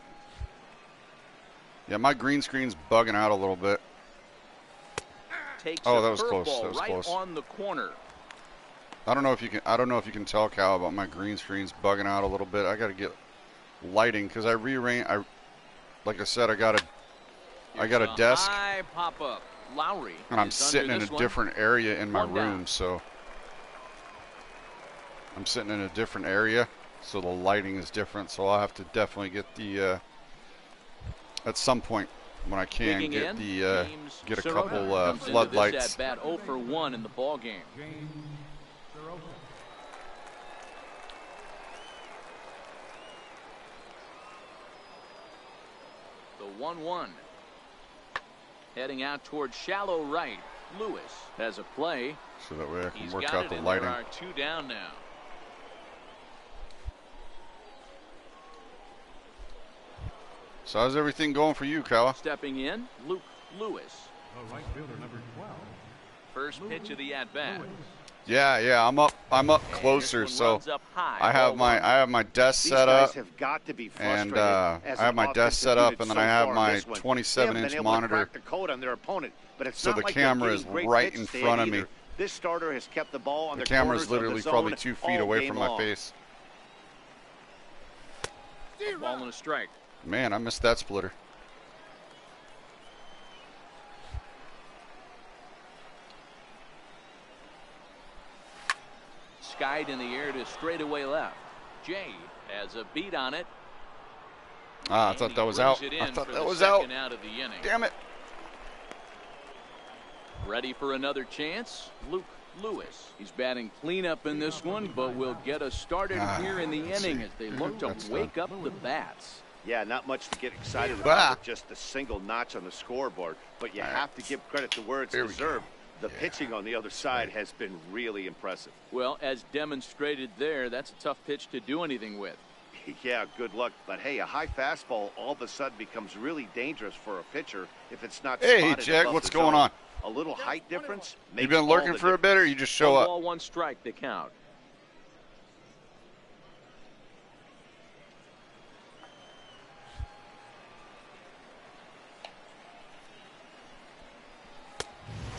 Yeah, my green screen's bugging out a little bit. Takes Oh, a that was close. curveball That was right close. on the corner. I don't know if you can. I don't know if you can tell, Cal, about my green screen's bugging out a little bit. I got to get lighting because I rearranged. Like I said, I got a desk, High pop up. Lowry and I'm is sitting under in a this one. different area in my One down. room. So I'm sitting in a different area, so the lighting is different. So I'll have to definitely get the at some point when I can Digging get in, the James get a Sirota couple comes into floodlights. this at bat 0 for 1 in the ball game. The 1-1. Heading out towards shallow right. Lewis has a play. So that way I can He's work got out it, the and lighting. there are 2 down now. So how's everything going for you, Kala? Stepping in, Luke Lewis. The right fielder, number 12. First pitch of the at-bat. Yeah, I'm up closer, so I have my desk set up, have got to be and frustrated I as have an my desk set offensive up, unit and then so I have far in my this one. 27-inch They haven't been able to monitor, crack the code on their opponent, but it's so not the like they're camera is getting great right pitch in stand front of me. either. This starter has kept the ball on The the camera's corners of the literally zone probably 2 feet all away game from my long. face. Ball and a strike. Man, I missed that splitter. Skied in the air to straightaway left. Jay has a beat on it. Ah, I And thought he that was brings out. it I in thought for that the was out. second out of the inning. Damn it. Ready for another chance? Luke Lewis. He's batting cleanup in this one, but will get us started here in the let's inning see. as they look to That's wake up the bats. Yeah, not much to get excited Bah. about with just a single notch on the scoreboard, but you have to give credit to where it's Here we deserved. go. The pitching on the other side has been really impressive. Well, as demonstrated there, that's a tough pitch to do anything with. Yeah, good luck. But hey, a high fastball all of a sudden becomes really dangerous for a pitcher if it's not Hey, spotted Jack, above what's the going zone. on? A little height difference makes You been all lurking the for a bit, or you just show 1 up? ball, 1 strike, the count.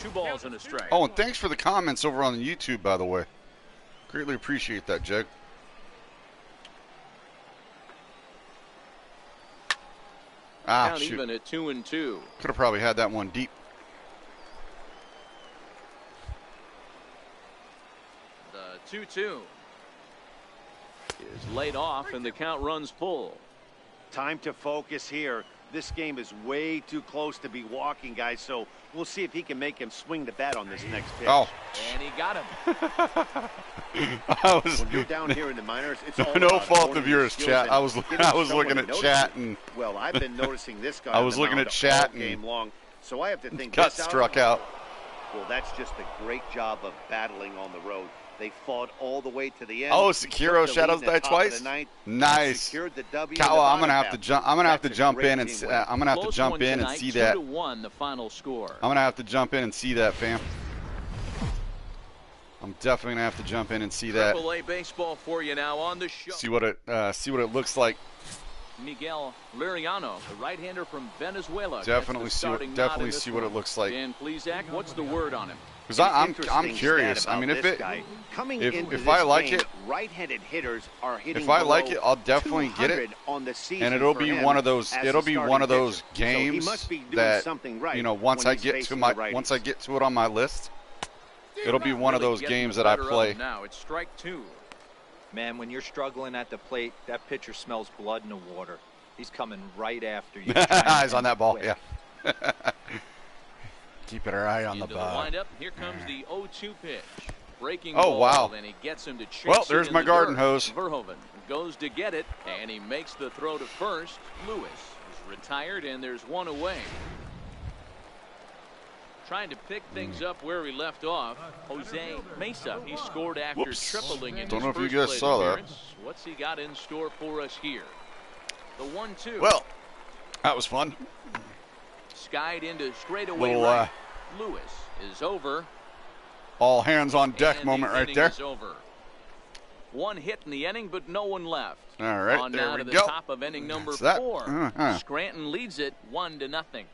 Two balls and a strike. Oh, and thanks for the comments over on the YouTube, by the way. Greatly appreciate that, Jake. Ah, Count shoot. even at 2-2. Could have probably had that one deep. The 2-2 is laid off, and the count runs full. Time to focus here. This game is way too close to be walking, guys, so we'll see if he can make him swing the bat on this next pitch. Oh. And he got him. When you're down here in the minors, it's all no about fault of your yours, skills chat. and I was getting looking someone at to notice chat you. and Well, I've been noticing this guy. I was on the looking mound at chat all game and long, so I have to think got this struck out. Well, that's just a great job of battling on the road. They fought all the way to the end. Oh, Sekiro Shadows died twice. Nice. Kawa, I'm gonna have to jump. I'm gonna have to jump in and I'm gonna have to jump in and see that. 2-1 the final score. I'm gonna have to jump in and see that, fam. I'm definitely gonna have to jump in and see that. AAA baseball for you now on the show. See what it looks like. Miguel Liriano, the right-hander from Venezuela. Definitely see what it looks like. Dan Plesac, what's the word on him? Because I'm curious. I mean, if I like it, right-handed hitters are hitting. If I like it, I'll definitely get it. On the season and it'll for be him one of those. as It'll a be starting one of pitcher. those games So he must be doing that something right once when I he's get facing to the righties. once I get to it on my list, it'll be one of Really those getting games the that I better of play. him now it's strike 2. Man, when you're struggling at the plate, that pitcher smells blood in the water. He's coming right after you. Eyes on that ball, yeah. Keep our eye on the Into ball. windup. Here comes the 0-2 pitch. Breaking Oh, ball, wow. and he gets him to chase Well, it there's in my the garden dirt. hose. Verhoeven goes to get it, and he makes the throw to first. Lewis is retired, and there's one away. Trying to pick things up where he left off, Jose Mesa. He scored after Whoops. tripling in Don't know his if you first guys plate saw that. appearance. What's he got in store for us here? The 1-2. Well, that was fun. Skied into straightaway Little right. Lewis is over. all hands on deck And moment the right inning there. is over. One hit in the inning, but no one left. All right, On there now we to the go. top of inning number That's that. 4. Scranton leads it 1-0.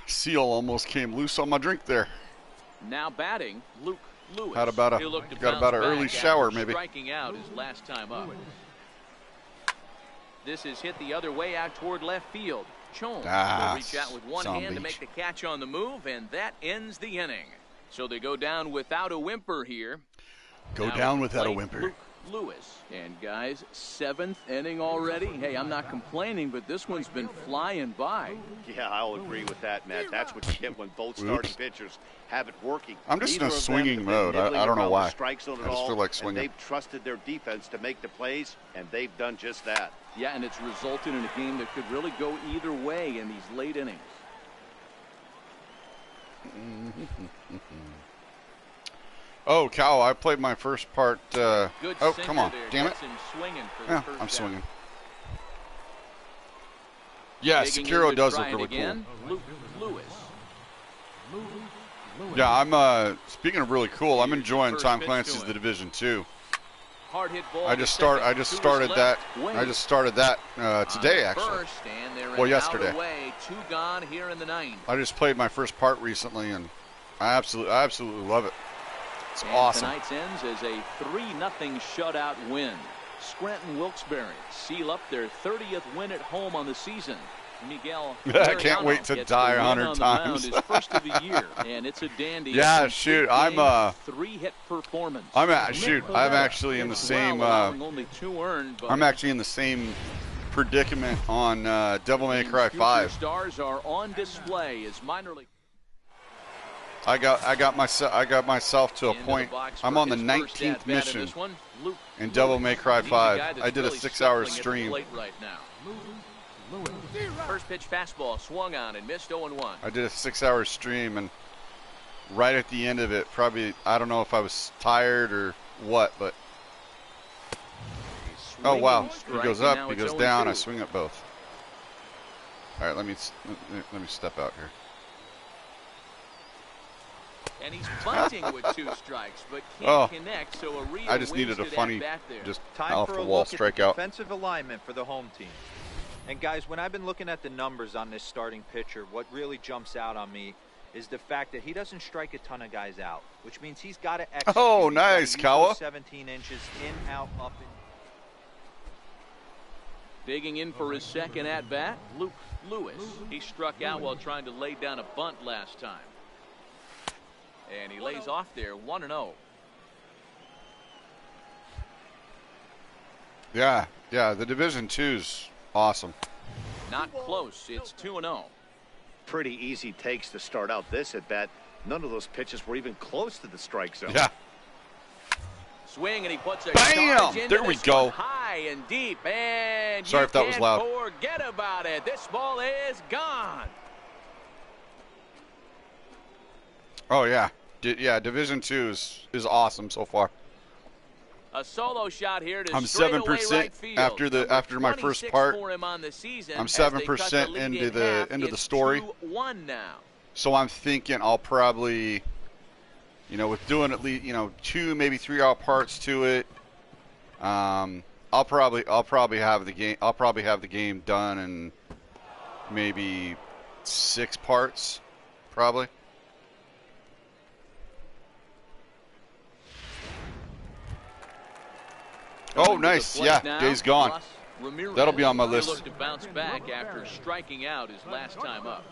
Seal almost came loose on my drink there. Now batting, Luke Lewis. Had about He'll look to got bounce about an back early after shower maybe. Striking out his last time up. This is hit the other way out toward left field. Chon will reach out with one hand to make the catch on the move, and that ends the inning. So they go down without a whimper here. Go Now down at the without a plate, whimper. Luke Lewis. And guys, 7th inning already. Hey, I'm not complaining, but this one's been flying by. Yeah, I'll agree with that, Matt. That's what you get when both starting pitchers have it working. I'm just in a Neither of them swinging have been mode. nibbling I don't know around why. the strike zone at I just all, feel like and swinging. they've trusted their defense to make the plays, and they've done just that. Yeah, and it's resulted in a game that could really go either way in these late innings. Oh, cow, I played my first part. Good Oh, sinker come on. there. Damn it. Gets him swinging for the Yeah, first I'm down. swinging. Yeah, Digging Sekiro in to does try look it really again, Luke Lewis. cool. Yeah, I'm, speaking of really cool, I'm Here's enjoying the first Tom pitch Clancy's to The him. Division 2. Hard hit ball I to just second. started To his that. left wing. I just started that today, On actually. first, and they're Well, an yesterday. out away, 2 gone here in the 9th. I just played my first part recently, and I absolutely love it. It's And awesome. tonight's ends as a 3-0 shutout win. Scranton Wilkes-Barre seal up their 30th win at home on the season. Miguel I can't wait to gets die the win 100 on the mound, times. his first of the year, and it's a dandy. Yeah, A complete shoot, I'm, game, 3-hit performance. I'm actually in the same. Only 2 earned, but I'm actually in the same predicament on Devil May Cry future 5. Stars are on display as minor league. I got myself to a Into the point. box I'm for on the his first 19th at-bat in mission this one, Luke in Devil May Cry He's a guy 5. that's I did a really 6-hour scuffling at the stream. plate right now. First pitch fastball swung on and missed 0-1. I did a 6-hour stream, and right at the end of it, probably, I don't know if I was tired or what, but oh wow, he goes up, he goes down, I swing at both. All right, let me step out here. And he's bunting with 2 strikes, but can't connect, so a real I just needed a funny, just Time off for the a wall look at the strikeout. defensive alignment for the home team. And guys, when I've been looking at the numbers on this starting pitcher, what really jumps out on me is the fact that he doesn't strike a ton of guys out, which means he's got to execute. Oh, He's gotta nice, use Kawa. those 17 inches in, out, up, and Digging in for his second at-bat, Luke Lewis. He struck out while trying to lay down a bunt last time. And he lays off there, 1-0. Yeah, the Division 2's awesome. Not close. It's 2-0. Pretty easy takes to start out this at bat. None of those pitches were even close to the strike zone. Yeah. Swing, and he puts a Bam! charge into There we this go. one, high and deep, and Sorry you if that was can't loud. forget about it. This ball is gone. Oh yeah. Yeah, Division 2 is awesome so far. A solo shot here to I'm straightaway 7% right field. after my first 26 part. for him on the season I'm as they cut 7% lead into in the half. into the It's story. 2-1 now. So I'm thinking I'll probably, with doing at least 2 maybe 3 hour parts to it. I'll probably have the game done in maybe 6 parts, probably. Oh, nice. Yeah, Days Gone. That'll be on my list. Look to bounce back after striking out his last time up.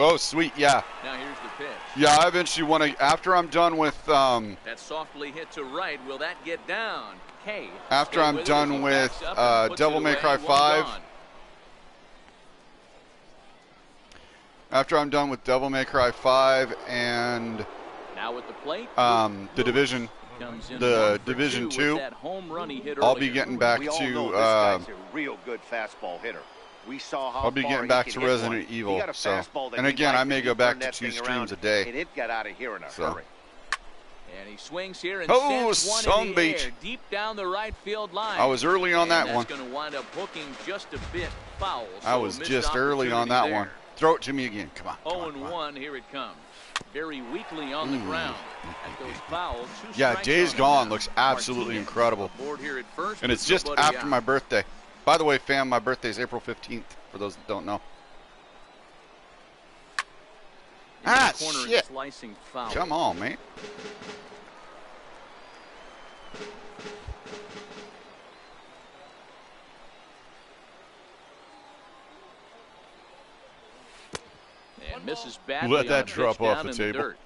Oh, sweet. Yeah. Now here's the pitch. Yeah, I eventually want to, after I'm done with, That softly hit to right. Will that get down? K. After I'm done with Devil May Cry 5. After I'm done with Devil May Cry 5 and now with the plate, the Division, Division 2, I'll be getting back we all to know this guy's a real good fastball hitter. We saw how I'll be far getting he back can to hit Resident one. Evil. He got a So, fastball that and he again, likes I may if go you back turn to that 2 thing streams a around, day. and it got out of here in a hurry. and he swings here and Oh, sends one in the sunbeat. air deep down the right field line. I was early on that and one. That's going to wind up hooking just a bit foul. So I was a missed just early on that opportunity one. Throw it to me again. Come on. Come on. 0-1, here it comes. Very weakly on the ground. At those fouls, 2 Yeah, strikes Days on Gone him. looks absolutely Martinez incredible. aboard here at first, And it's with just nobody after out. my birthday. By the way, fam, my birthday is April 15th, for those that don't know. In the corner, shit. slicing foul. Come on, man. And misses badly. Let that on a pitch drop off down the in table. dirt.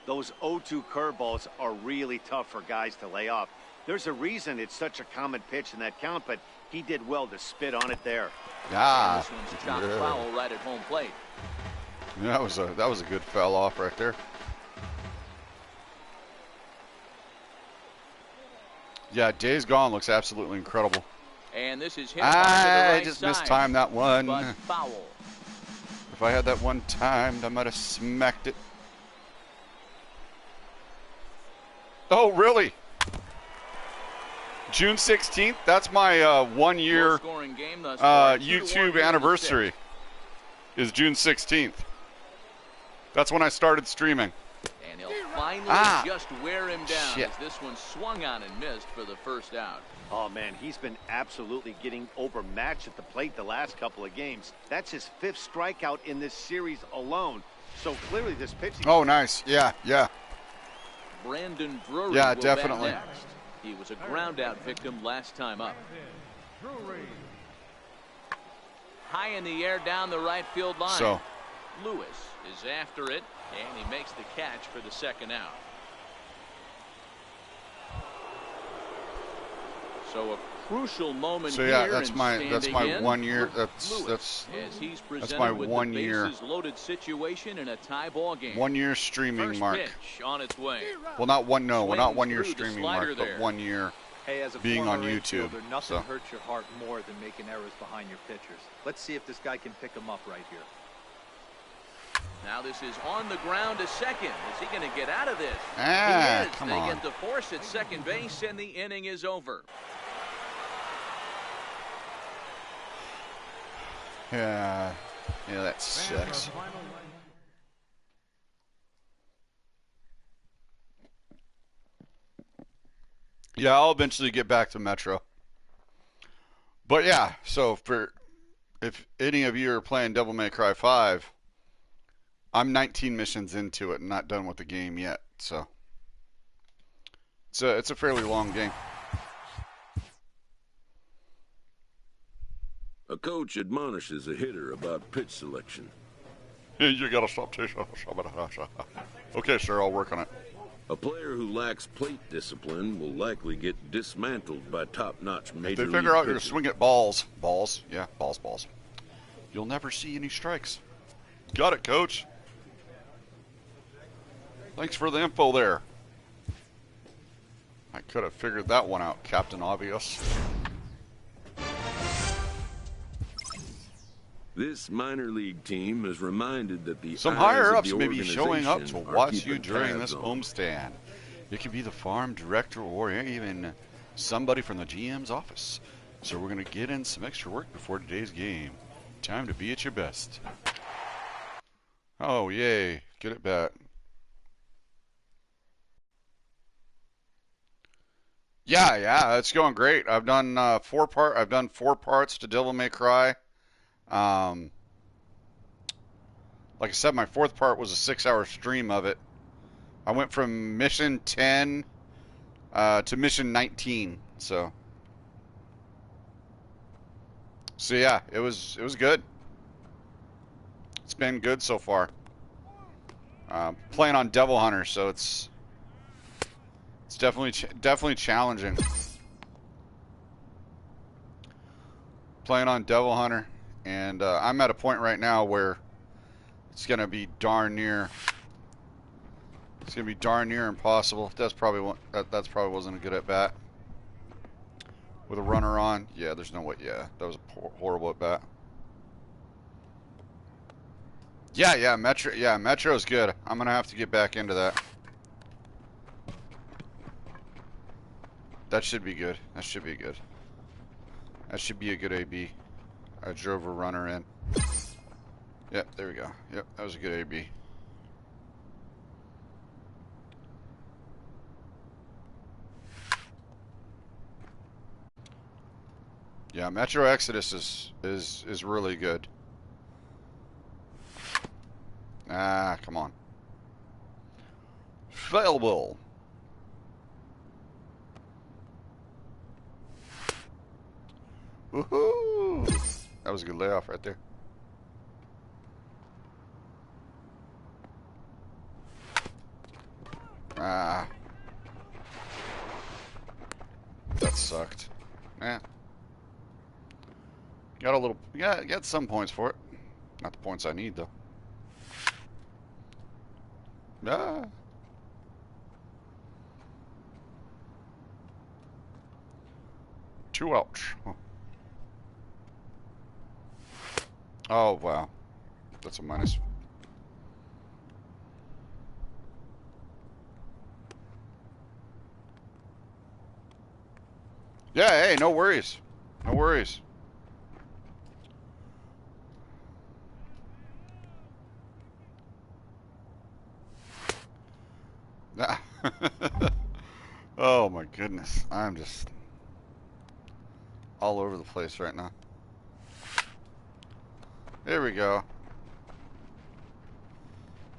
Those 0-2 curveballs are really tough for guys to lay off. There's a reason it's such a common pitch in that count, but he did well to spit on it there. Ah, And this one's chopped yeah. foul right at home plate. That was a good foul off right there. Yeah, Days Gone looks absolutely incredible. And this is hit off to the I right just side, mistimed that one. but foul. If I had that one timed, I might have smacked it. Oh, really? June 16th? That's my 1 year Low-scoring game thus far, 2-1 YouTube here in the anniversary. sixth. Is June 16th. That's when I started streaming. And he'll finally just wear him down Shit. as this one swung on and missed for the first out. Oh, man, he's been absolutely getting overmatched at the plate the last couple of games. That's his 5th strikeout in this series alone. So clearly this pitching... Oh, nice. Yeah, yeah. Brandon Drury Yeah, will definitely. bat next. He was a ground out victim last time up. High in the air down the right field line. So, Lewis is after it, and he makes the catch for the second out. So a crucial moment so yeah, here that's in my standing in 1 year. for That's Lewis, as he's presented my with 1 the year. bases loaded situation in a tie ball game. 1 year streaming First mark. pitch on its way. Well, not one. No, well, not Swings 1 year through the streaming slider mark, there. but 1 year. Hey, as a being on former YouTube, infielder, nothing so. hurts your heart more than making errors behind your pitchers. Let's see if this guy can pick them up right here. Now this is on the ground to second. Is he going to get out of this? Ah, he is. come They on. get the force at second base, and the inning is over. Yeah, that sucks. Yeah, I'll eventually get back to Metro. But yeah, so if any of you are playing Devil May Cry 5, I'm 19 missions into it and not done with the game yet. So it's a fairly long game. A coach admonishes a hitter about pitch selection. You gotta stop teaching. Okay, sir, I'll work on it. A player who lacks plate discipline will likely get dismantled by top-notch major They league figure out you're pitchers. swing at balls. Balls? Yeah, balls. You'll never see any strikes. Got it, Coach. Thanks for the info there. I could have figured that one out, Captain Obvious. This minor league team is reminded that the Some eyes higher-ups of the may be showing up to organization are watch you keeping during tabs this on. homestand. It could be the farm director or even somebody from the GM's office. So we're going to get in some extra work before today's game. Time to be at your best. Oh, yay. Get it back. Yeah, it's going great. I've done four parts to Devil May Cry. Like I said, my fourth part was a 6-hour stream of it. I went from mission 10 to mission 19. So yeah, it was good. It's been good so far. Playing on Devil Hunter, so it's definitely challenging. Playing on Devil Hunter, and I'm at a point right now where it's gonna be darn near. It's gonna be darn near impossible. That's probably wasn't a good at bat. With a runner on, yeah, there's no way. Yeah, that was a horrible at bat. Yeah, Metro's good. I'm gonna have to get back into that. That should be good. That should be good. That should be a good AB. I drove a runner in. Yep, there we go. Yep, that was a good AB. Yeah, Metro Exodus is really good. Ah, come on. Failable. Woohoo! That was a good layoff right there. Ah. That sucked. Eh. Got some points for it. Not the points I need though. Ah. Two ouch. Oh wow. That's a minus. Yeah, hey, no worries. No worries. Oh my goodness. I'm just all over the place right now. There we go.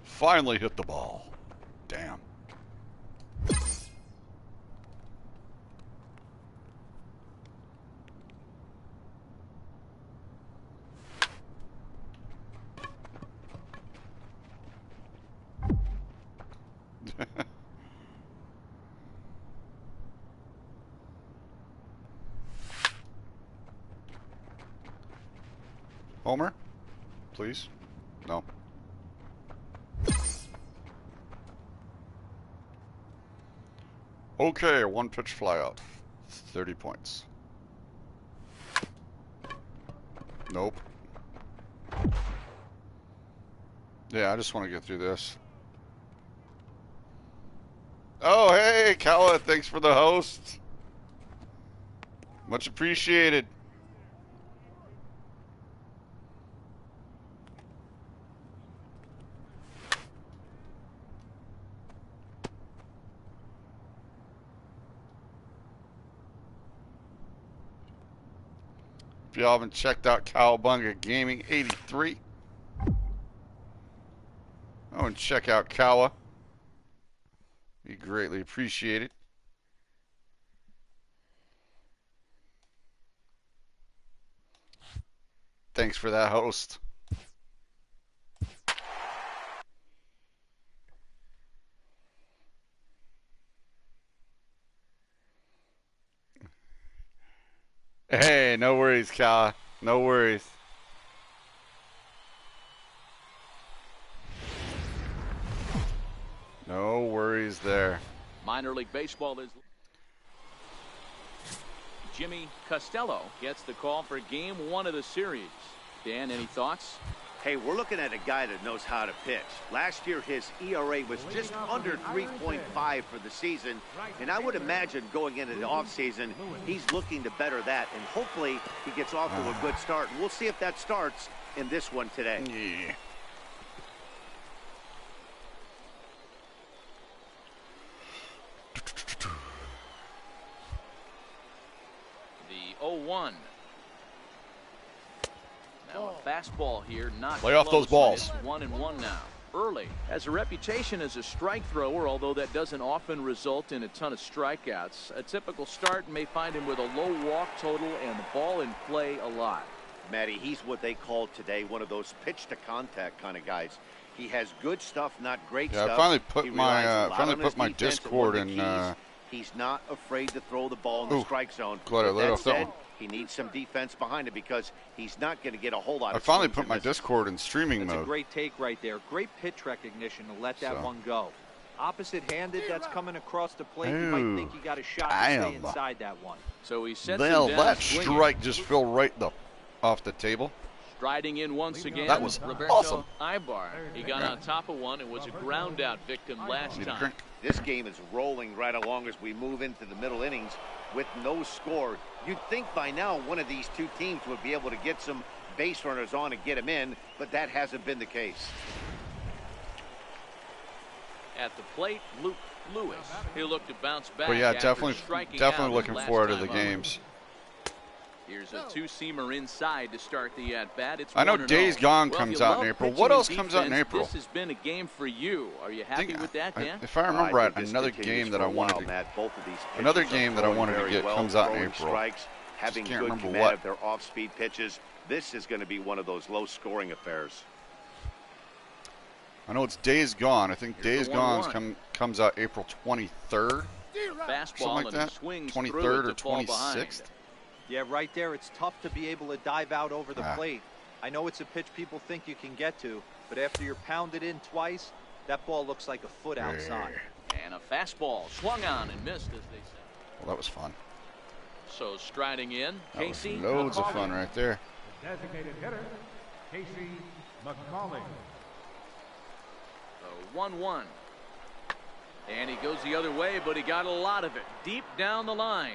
Finally hit the ball. Damn. Homer? Please? No. Okay, one pitch fly out. 30 points. Nope. Yeah, I just want to get through this. Oh, hey, Kala, thanks for the host. Much appreciated. If y'all haven't checked out Cowabunga Gaming 83, oh, and check out Kawa. Be greatly appreciated. Thanks for that, host. Hey, no worries, Cal. No worries. No worries there. Minor League Baseball is. Jimmy Costello gets the call for game 1 of the series. Dan, any thoughts? Hey, we're looking at a guy that knows how to pitch. Last year, his ERA was just under 3.5 for the season, and I would imagine going into the offseason, he's looking to better that, and hopefully he gets off to a good start. And we'll see if that starts in this one today. Yeah. The 0-1. Now a fastball here, not Lay off close, those balls. and it's 1-1 now. Early has a reputation as a strike thrower, although that doesn't often result in a ton of strikeouts. A typical start may find him with a low walk total and the ball in play a lot. Matty, he's what they call today one of those pitch to contact kind of guys. He has good stuff, not great stuff. I finally put my Discord in. He's not afraid to throw the ball in the strike zone. Glad I let off that one. He needs some defense behind it because he's not going to get a whole lot of. I finally put my Discord in streaming mode. That's a great take right there. Great pitch recognition to let that one go. Opposite-handed, that's coming across the plate. You might think you got a shot to stay inside that one. So he sets Well, him down that swinging. strike just fell right off the table. Striding in once again. That was Roberto awesome. Ibar. He got on top of one and was a ground out victim last Need a time. drink? This game is rolling right along as we move into the middle innings with no score. You'd think by now one of these two teams would be able to get some base runners on and get them in, but that hasn't been the case. At the plate, Luke Lewis. He'll look to bounce back. But yeah, after definitely striking looking out forward to the last time games. up. Here's a two-seamer inside to start the at-bat. It's I know 1-0. Days Gone Well, comes you out love in April. pitching What else and comes out in defense. April? This has been a game for you. Are you happy with that, Dan? If I remember right, think another this game continues that for I a wanted while, to Matt. Both of these another pitchers are game that I throwing wanted to very get well, comes out in throwing April. Strikes, having can't good remember command what. of their off-speed pitches. This is going to be one of those low-scoring affairs. I know it's Days Gone. I think Here's Days the Gone 1-1. comes out April 23rd, Fastball something like and he that. swings 23rd through it or to fall behind. 26th. Yeah, right there, it's tough to be able to dive out over the Ah. plate. I know it's a pitch people think you can get to, but after you're pounded in twice, that ball looks like a foot outside. And a fastball swung on and missed, as they said. Well, that was fun. So striding in, That was Casey loads of McCauley. fun right there. Designated hitter, Casey McCauley. So 1-1. And he goes the other way, but he got a lot of it deep down the line.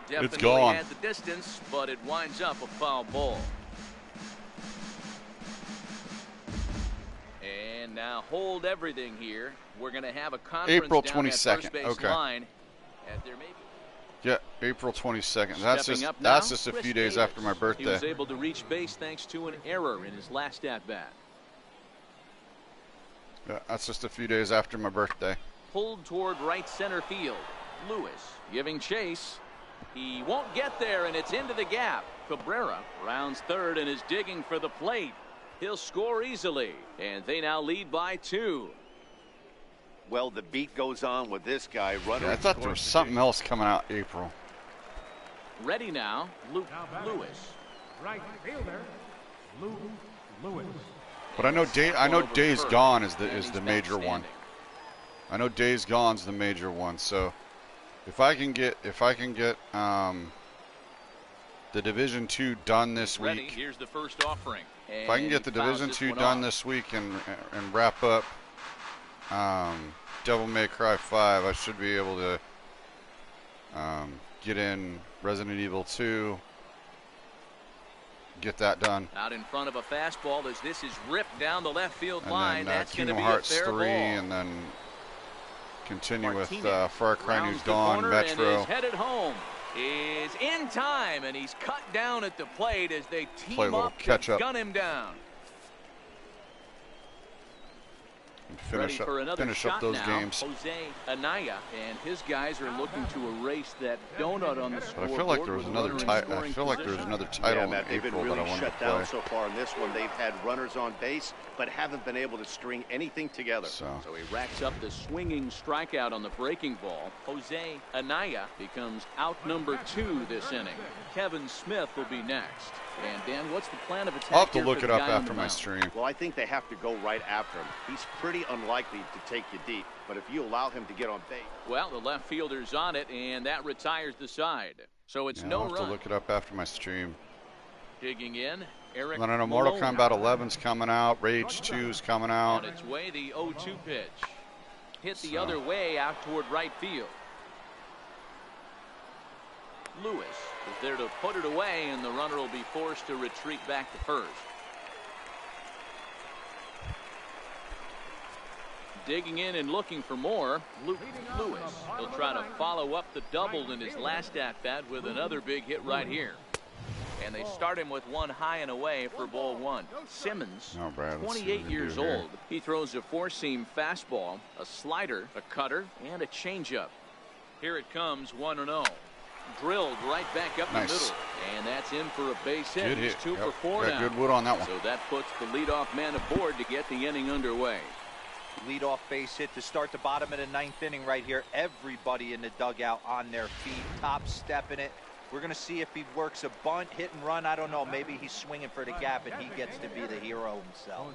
Definitely gone. had the distance, but it winds up a foul ball. And now hold everything here. We're going to have a conference April down that 22nd. first base Okay. line. And there may be Yeah, April 22nd. That's stepping just up now, a Chris few days Davis. after my He was birthday. able to reach base thanks to an error in his last at-bat. Yeah, that's just a few days after my birthday. Pulled toward right center field. Lewis giving chase. He won't get there, and it's into the gap. Cabrera rounds third and is digging for the plate. He'll score easily, and they now lead by 2. Well, the beat goes on with this guy. Runner Yeah, I thought there was something else coming out April. Ready now, Luke Now batting. Lewis. Right fielder, Luke Lewis. But I know Over Days first, Gone is and he's the back major one. standing. I know Days Gone's the major one. So if I can get the Division 2 done this Ready, week, here's the first offering. if I can get the Division 2 done this week and wrap up Devil May Cry 5, I should be able to get in Resident Evil 2, get that done. Out in front of a fastball as this is ripped down the left field And line. then That's going to Kingdom be Hearts a fair 3, ball. and then continue with Martinez Far Cry New rounds the Dawn, corner and Metro. is headed home. Is in time, and he's cut down at the plate as they Play a team little up catch to up. gun him down. finish up those games. Jose Anaya and his guys are looking to erase that donut on the scoreboard. But I feel like there was another title. I feel like there was another title in Matt, they've April been really that I wanted shut to down play. so far in this one. They've had runners on base, but haven't been able to string anything together. So he racks up the swinging strikeout on the breaking ball. Jose Anaya becomes out number 2 this inning. Kevin Smith will be next. And Dan, what's the plan of attack? I'll have to look it up after my stream. Well, I think they have to go right after him. He's pretty unlikely to take you deep, but if you allow him to get on base. Well, the left fielder's on it, and that retires the side. So it's no I'll have run. to look it up after my stream. Digging in, Eric. I don't know. Mortal Kombat 11's coming out. Rage 2's coming out. On its way, the 0-2 pitch. Hit the other way out toward right field. Lewis is there to put it away, and the runner will be forced to retreat back to first. Digging in and looking for more, Lewis. He'll try to follow up the double in his last at-bat with another big hit right here. And they start him with one high and away for ball 1. Simmons, 28 years old. He throws a four-seam fastball, a slider, a cutter, and a changeup. Here it comes, 1-0. Drilled right back up the middle, and that's in for a base hit. Good He's hit. 2 for 4 Got now. good wood on that one. So that puts the leadoff man aboard to get the inning underway. Leadoff base hit to start the bottom of the 9th inning right here. Everybody in the dugout on their feet, top stepping it. We're going to see if he works a bunt, hit and run. I don't know. Maybe he's swinging for the gap and he gets to be the hero himself.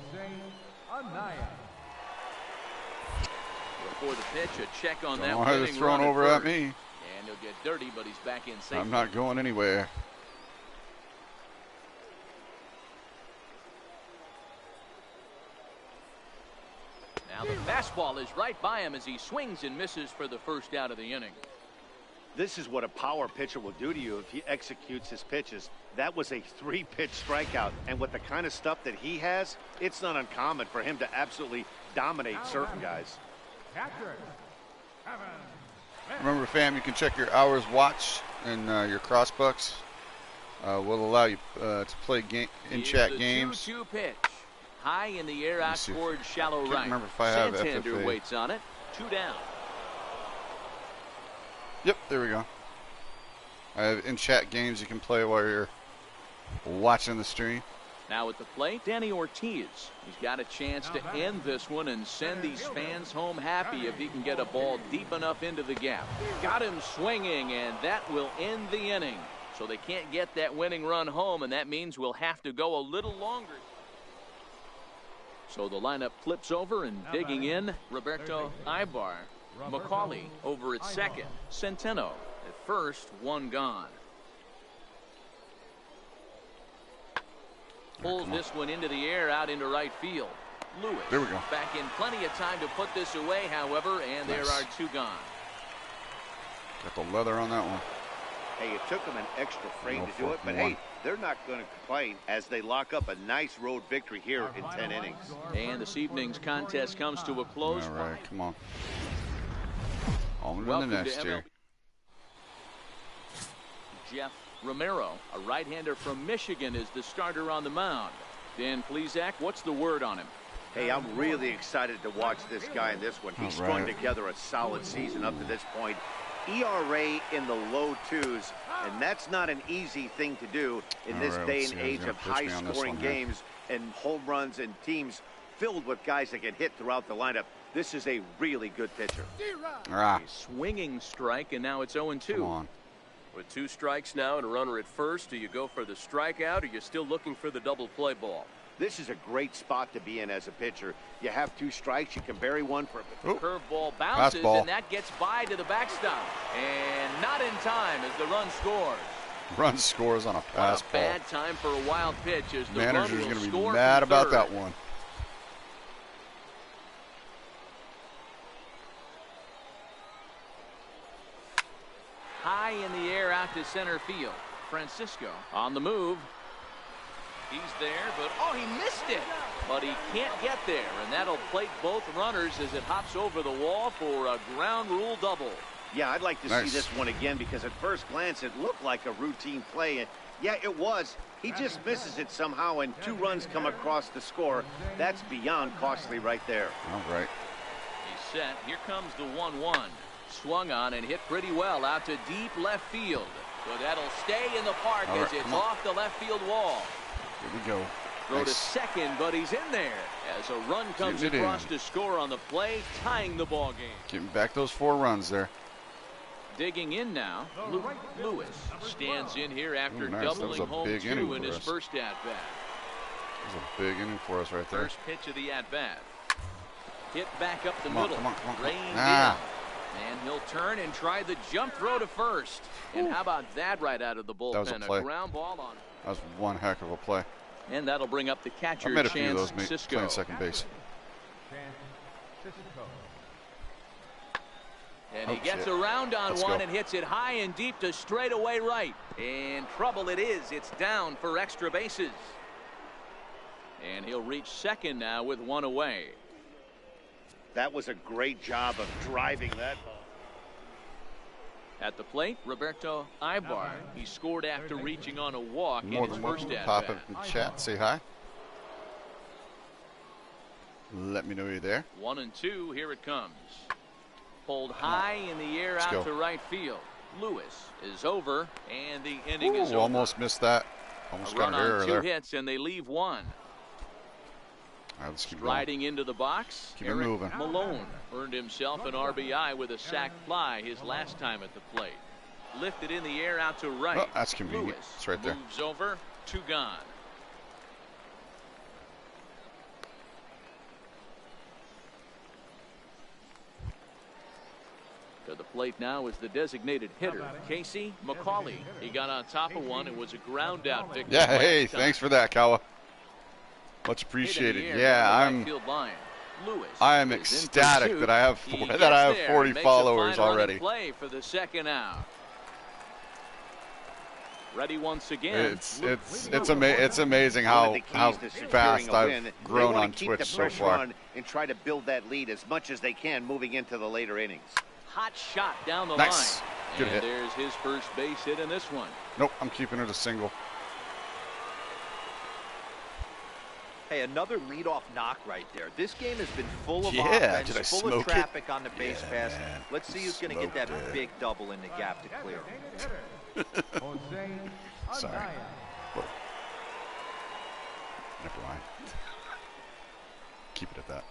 Before the pitch, a check on that. Don't know how it's thrown over at me. And he'll get dirty, but he's back in safely. I'm not going anywhere. Now the fastball is right by him as he swings and misses for the first out of the inning. This is what a power pitcher will do to you if he executes his pitches. That was a 3-pitch strikeout, and with the kind of stuff that he has, it's not uncommon for him to absolutely dominate certain guys. Remember, fam, you can check your hours watch and your crossbucks. Will allow you to play in-chat games. 2-2 pitch. High in the air out towards shallow right. Can't remember if I have Santander FFA. waits on it. 2 down. Yep, there we go. I have in-chat games you can play while you're watching the stream. Now at the plate, Danny Ortiz. He's got a chance to end this one and send these fans home happy if he can get a ball deep enough into the gap. Got him swinging, and that will end the inning. So they can't get that winning run home, and that means we'll have to go a little longer. So the lineup flips over, and digging in, Roberto Ibar. McCauley over at second. Centeno at first, 1 gone. Pulls this one into the air out into right field. Lewis there we go. Back in plenty of time to put this away, however, and there are 2 gone. Got the leather on that one. Hey, it took them an extra frame to do it, but hey, they're not going to complain as they lock up a nice road victory here in 10 innings. And this evening's contest comes to a close. All right, come on. On to the Welcome next to here. Jeff Romero, a right-hander from Michigan, is the starter on the mound. Dan Plesac, what's the word on him? Hey, I'm really excited to watch this guy in this one. He's strung together a solid season up to this point. ERA in the low 2s, and that's not an easy thing to do in this day and age of high-scoring games and home runs and teams filled with guys that can hit throughout the lineup. This is a really good pitcher. A swinging strike, and now it's 0-2. Come on. With 2 strikes now and a runner at first, do you go for the strikeout or are you still looking for the double play ball? This is a great spot to be in as a pitcher. You have 2 strikes, you can bury one for a curveball bounces, fastball. And that gets by to the backstop. And not in time as the run scores. Run scores on a fastball. A bad time for a wild pitch as the Manager's going to be mad about that one. High in the air out to center field. Francisco on the move. He's there, but he missed it. But he can't get there, and that'll plate both runners as it hops over the wall for a ground rule double. Yeah, I'd like to see this one again because at first glance it looked like a routine play, Yeah, it was. He just misses it somehow, and 2 runs come across the score. That's beyond costly right there. All right. He's set. Here comes the 1-1. Swung on and hit pretty well out to deep left field. So that'll stay in the park as it's off the left field wall. Here we go. Throw to second, but he's in there as a run comes across to score on the play, tying the ball game. Getting back those 4 runs there. Digging in now, Lewis stands in here after nice. doubling home 2 in his first at-bat. That was a big inning for us right there. First pitch of the at-bat. Hit back up the middle. Come on. Reined in. And he'll turn and try the jump throw to first. And how about that right out of the bullpen? That was a play. Ground ball on. That was one heck of a play. And that'll bring up the catcher, I met a few of Chance those Cisco. playing second base. And he gets around on one and hits it high and deep to straightaway right. And trouble it is. It's down for extra bases. And he'll reach second now with 1 away. That was a great job of driving that ball. At the plate, Roberto Ibar. He scored after reaching on a walk More in his than first welcome. at Pop bat. it in chat. Say hi. Let me know you're there. 1-2. Here it comes. Pulled high in the air out to right field. Lewis is over, and the inning is over. Almost missed that. Almost got an error on 2 there. hits, and they leave 1. All right, let's keep Riding into the box, Keep it Eric moving. Malone earned himself an RBI with a sac fly his last time at the plate. Lifted in the air out to right. Oh, that's convenient. Lewis It's right there. moves over, 2 gone. To the plate now is the designated hitter, Casey McCauley. He got on top of one. It was a ground out victory. Yeah, hey, thanks for that, Kawa. Much appreciated. Yeah, I am ecstatic that I have 40 followers already. Play for the second out. Ready once again. It's amazing how fast I've grown on Twitch so far. And try to build that lead as much as they can moving into the later innings. Hot shot down the Nice. line. Good and hit. There's his first base hit in this one. Nope, I'm keeping it a single. Hey, another leadoff knock right there. This game has been full of Yeah, offense, did I full smoke of traffic on the base pass. man. Let's see who's going to get that big double in the gap to clear. Sorry. Whoa. Never mind. Keep it at that.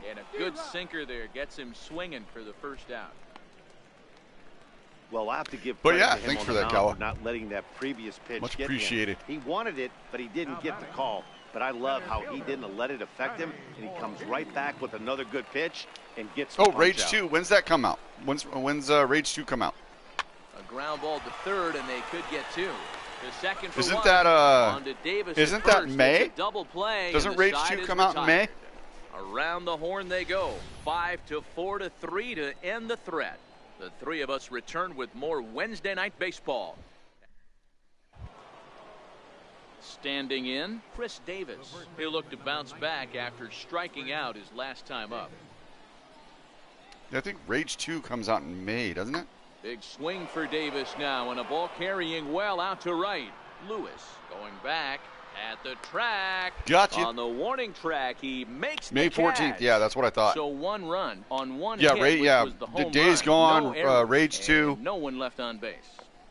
And a good sinker there gets him swinging for the first out. Well, I have to give But credit yeah, to him thanks on for the that, mound Kawa. for not letting that previous pitch Much get to him. appreciated. He wanted it, but he didn't get the call. But I love how he didn't let it affect him, and he comes right back with another good pitch and gets the punch Rage out. 2. When's that come out? When's Rage 2 come out? A ground ball to third, and they could get 2. The second for Isn't one. that On to Davis isn't at that first. May? It's a double play. Doesn't and the Rage side 2 is come out in May? retired. Around the horn they go. 5-4 to 3 to end the threat. The 3 of us return with more Wednesday night baseball. Standing in, Chris Davis. He'll look to bounce back after striking out his last time up. I think Rage 2 comes out in May, doesn't it? Big swing for Davis now, and a ball carrying well out to right. Lewis going back at the track. Gotcha. On the warning track, he makes May the 14th. catch. Yeah, that's what I thought. So 1 run on 1 Yeah, hit, which was the the home day's run. gone. No errors, Rage 2. and no one left on base.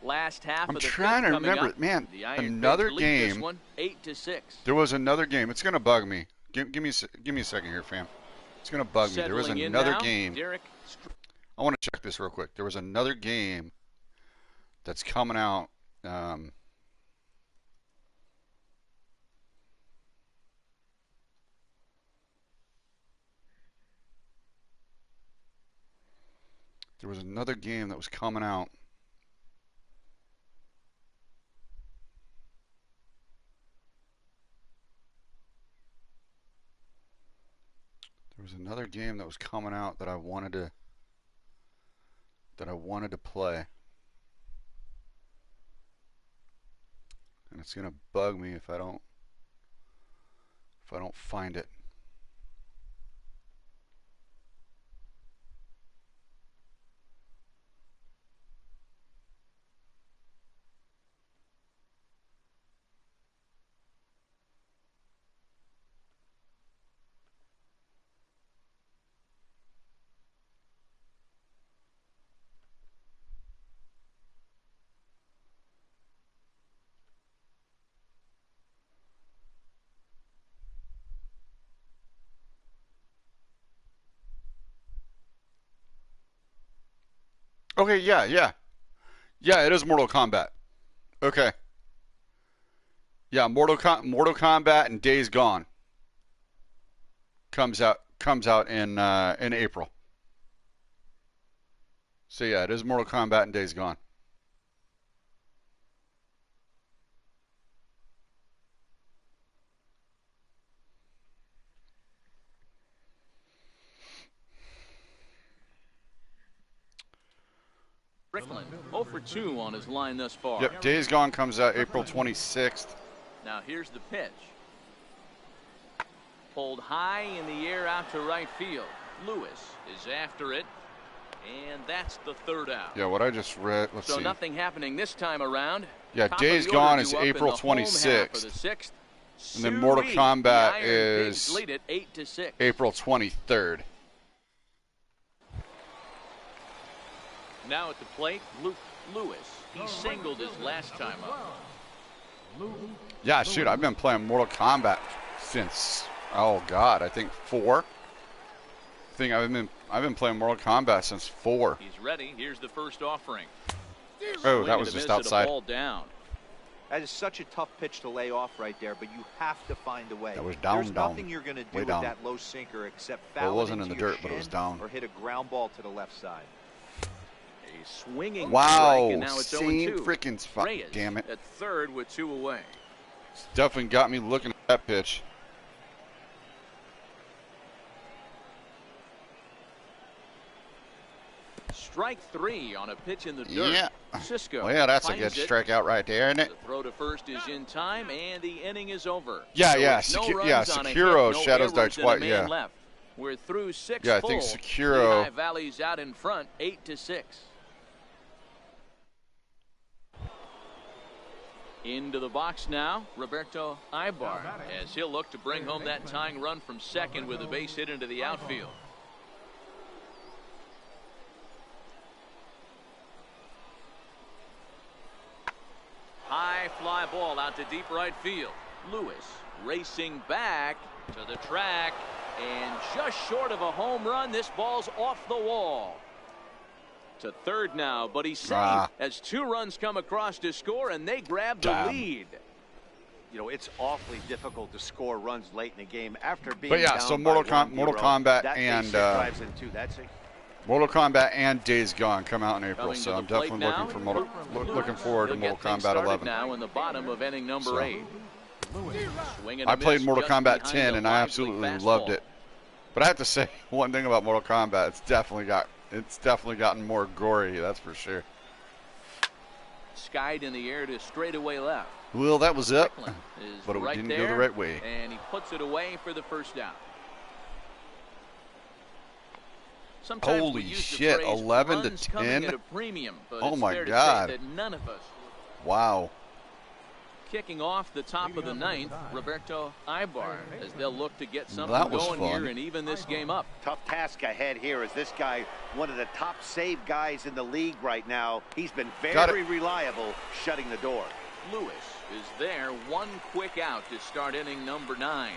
Last half I'm of the trying fifth to coming remember up. it. Man, The Iron another Pigs lead this game. one 8-6. There was another game. It's gonna bug me. Give me a second here, fam. It's gonna bug me. There was Settling in another now, game. Derek. I want to check this real quick. There was another game that's coming out. There was another game that was coming out. There was another game that was coming out that I wanted to play. And it's gonna bug me if I don't find it. Okay, yeah. It is Mortal Kombat. Okay. Yeah, Mortal Kombat and Days Gone comes out in April. So yeah, it is Mortal Kombat and Days Gone. Strickland 0 for 2 on his line thus far. Yep, Days Gone comes out April 26th. Now here's the pitch. Pulled high in the air out to right field. Lewis is after it, and that's the third out. Yeah, what I just read. Let's see. So nothing happening this time around. Yeah, Top Days of the Gone order is due up in April the home half of 26th. the sixth. And then Mortal Sui, Kombat the Iron is Pigs lead it 8-6. April 23rd. Now at the plate, Lewis. He singled his last time up. Yeah, shoot, I've been playing Mortal Kombat since, oh God, I think 4. I think I've been playing Mortal Kombat since 4. He's ready. Here's the first offering. Oh, that was just outside. Ball down. That is such a tough pitch to lay off right there, but you have to find a way. That was down. There's nothing you're going to do with down. that low sinker except Well, foul it wasn't it in into the your dirt, but it was shin down. or hit a ground ball to the left side. A swinging strike, Wow, and now it's same 0-2. freaking spot. Reyes Damn it. at third with 2 away. It's definitely got me looking at that pitch. Strike 3 on a pitch in the dirt. Yeah. Cisco. Well, yeah, that's a good finds it. strikeout right there, isn't it? The throw to first is in time, and the inning is over. Yeah, So yeah, with no yeah, runs on a hit, Sekiro no shadows errors, darts and a white, man yeah. left. We're through 6 Yeah, I full. think Sekiro- Lehigh Valley's out in front, 8-6. Into the box now, Roberto Ibar, as he'll look to bring home that tying run from second with a base hit into the outfield. High fly ball out to deep right field. Lewis racing back to the track, and just short of a home run. This ball's off the wall. To third now, but he's safe as 2 runs come across to score, and they grab the lead. You know, it's awfully difficult to score runs late in the game after being But yeah, down so by Mortal 1-0. Kombat That and base hit drives in two. That's it. Mortal Kombat and Days Gone come out in April, Coming so to I'm the plate definitely now. looking forward to He'll Mortal get things Kombat started 11. now in the bottom of inning number 8. Swing and I a played miss Mortal just Kombat behind 10 the and I wisely absolutely fastball. loved it. But I have to say one thing about Mortal Kombat, it's definitely gotten more gory, that's for sure. Skied in the air to straightaway left. Well, that was up, Strickland is but it right didn't there, go the right way. and he puts it away for the first down. Sometimes Holy we use the shit, phrase 11 to runs coming 10? at a premium, but Oh it's my fair God. to say that none of us. Wow. Kicking off the top of the ninth, Roberto Ibar, as they'll look to get something That was going fun. here and even this game up. Tough task ahead here as this guy, one of the top save guys in the league right now. He's been very reliable shutting the door. Lewis is there, 1 quick out to start inning number 9.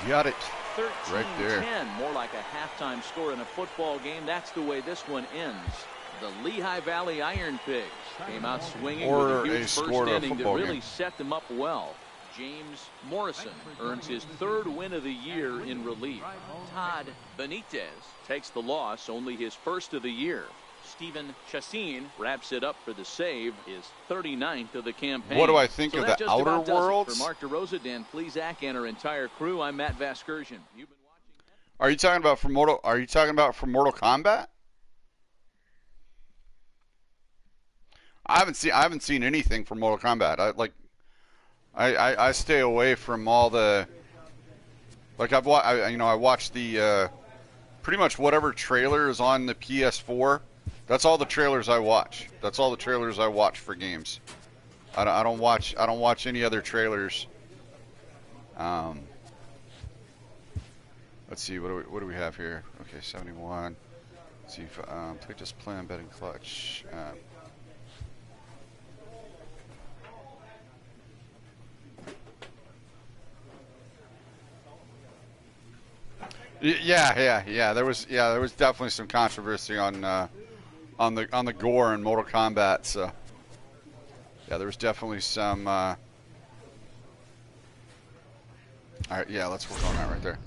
Got it. 13-10, Right there. more like a halftime score in a football game. That's the way this one ends. The Lehigh Valley Iron Pigs came out swinging Or with a a huge score first in a inning that football really game. set them up well. James Morrison earns his 3rd win of the year in relief. Todd Benitez takes the loss, only his 1st of the year. Stephen Chassin wraps it up for the save, his 39th of the campaign. What do I think of that the just Outer about does it. Worlds? For Mark DeRosa, Dan Plesac, and our entire crew, I'm Matt Vasgersian. You've been watching. Are you talking about from Mortal Kombat? I haven't seen anything from Mortal Kombat. I stay away from all the, like I watched the pretty much whatever trailer is on the PS4. That's all the trailers I watch. That's all the trailers I watch for games. I don't watch any other trailers. Let's see, what do we have here? Okay, 71. Let's see if take this plan betting clutch. Yeah. There was definitely some controversy on the gore in Mortal Kombat. So yeah, there was definitely some. All right, yeah, let's work on that right there.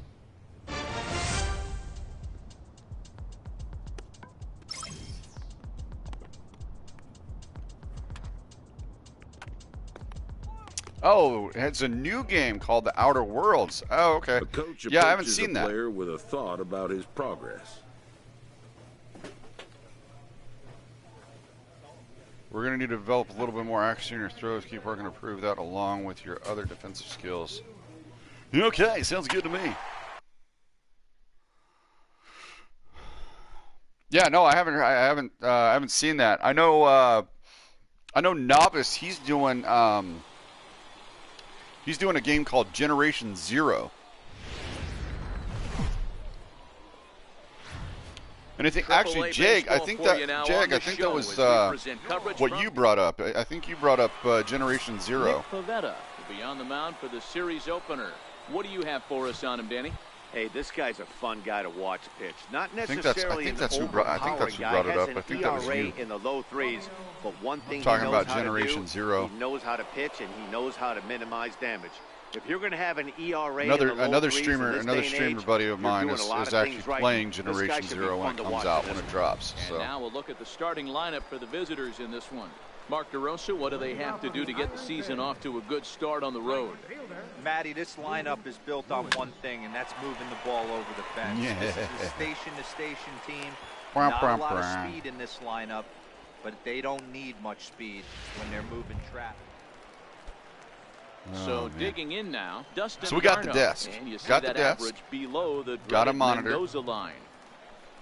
Oh, it's a new game called The Outer Worlds. Oh, okay. A coach Yeah, I haven't approaches seen a that. player with a thought about his progress. We're going to need to develop a little bit more accuracy in your throws. Keep working to improve that along with your other defensive skills. Okay, sounds good to me. Yeah, no, I haven't seen that. I know Novice. He's doing a game called Generation Zero. And I think actually, Jag, I think that was what you brought up. I think you brought up Generation Zero. Nick Pavetta will be on the mound for the series opener. What do you have for us on him, Danny? Hey, this guy's a fun guy to watch pitch. Not I think necessarily that's an who brought it up. I think that was ERA you. in the low threes, but one thing talking he knows about how Generation to do, Zero. he knows how to pitch and he knows how to minimize damage. If you're going to have an ERA Another streamer buddy of mine is actually playing Generation Zero when it comes out, when it drops. And now we'll look at the starting lineup for the visitors in this one. Mark DeRosa, what do they have to do to get the season off to a good start on the road? Matty, this lineup is built on one thing, and that's moving the ball over the fence. Yeah. This is a station-to-station team. Not a lot of speed in this lineup, but they don't need much speed when they're moving traffic. So digging in now, Dustin. So we got the desk. And you see Got that the desk. average below the Got a monitor. Mendoza line.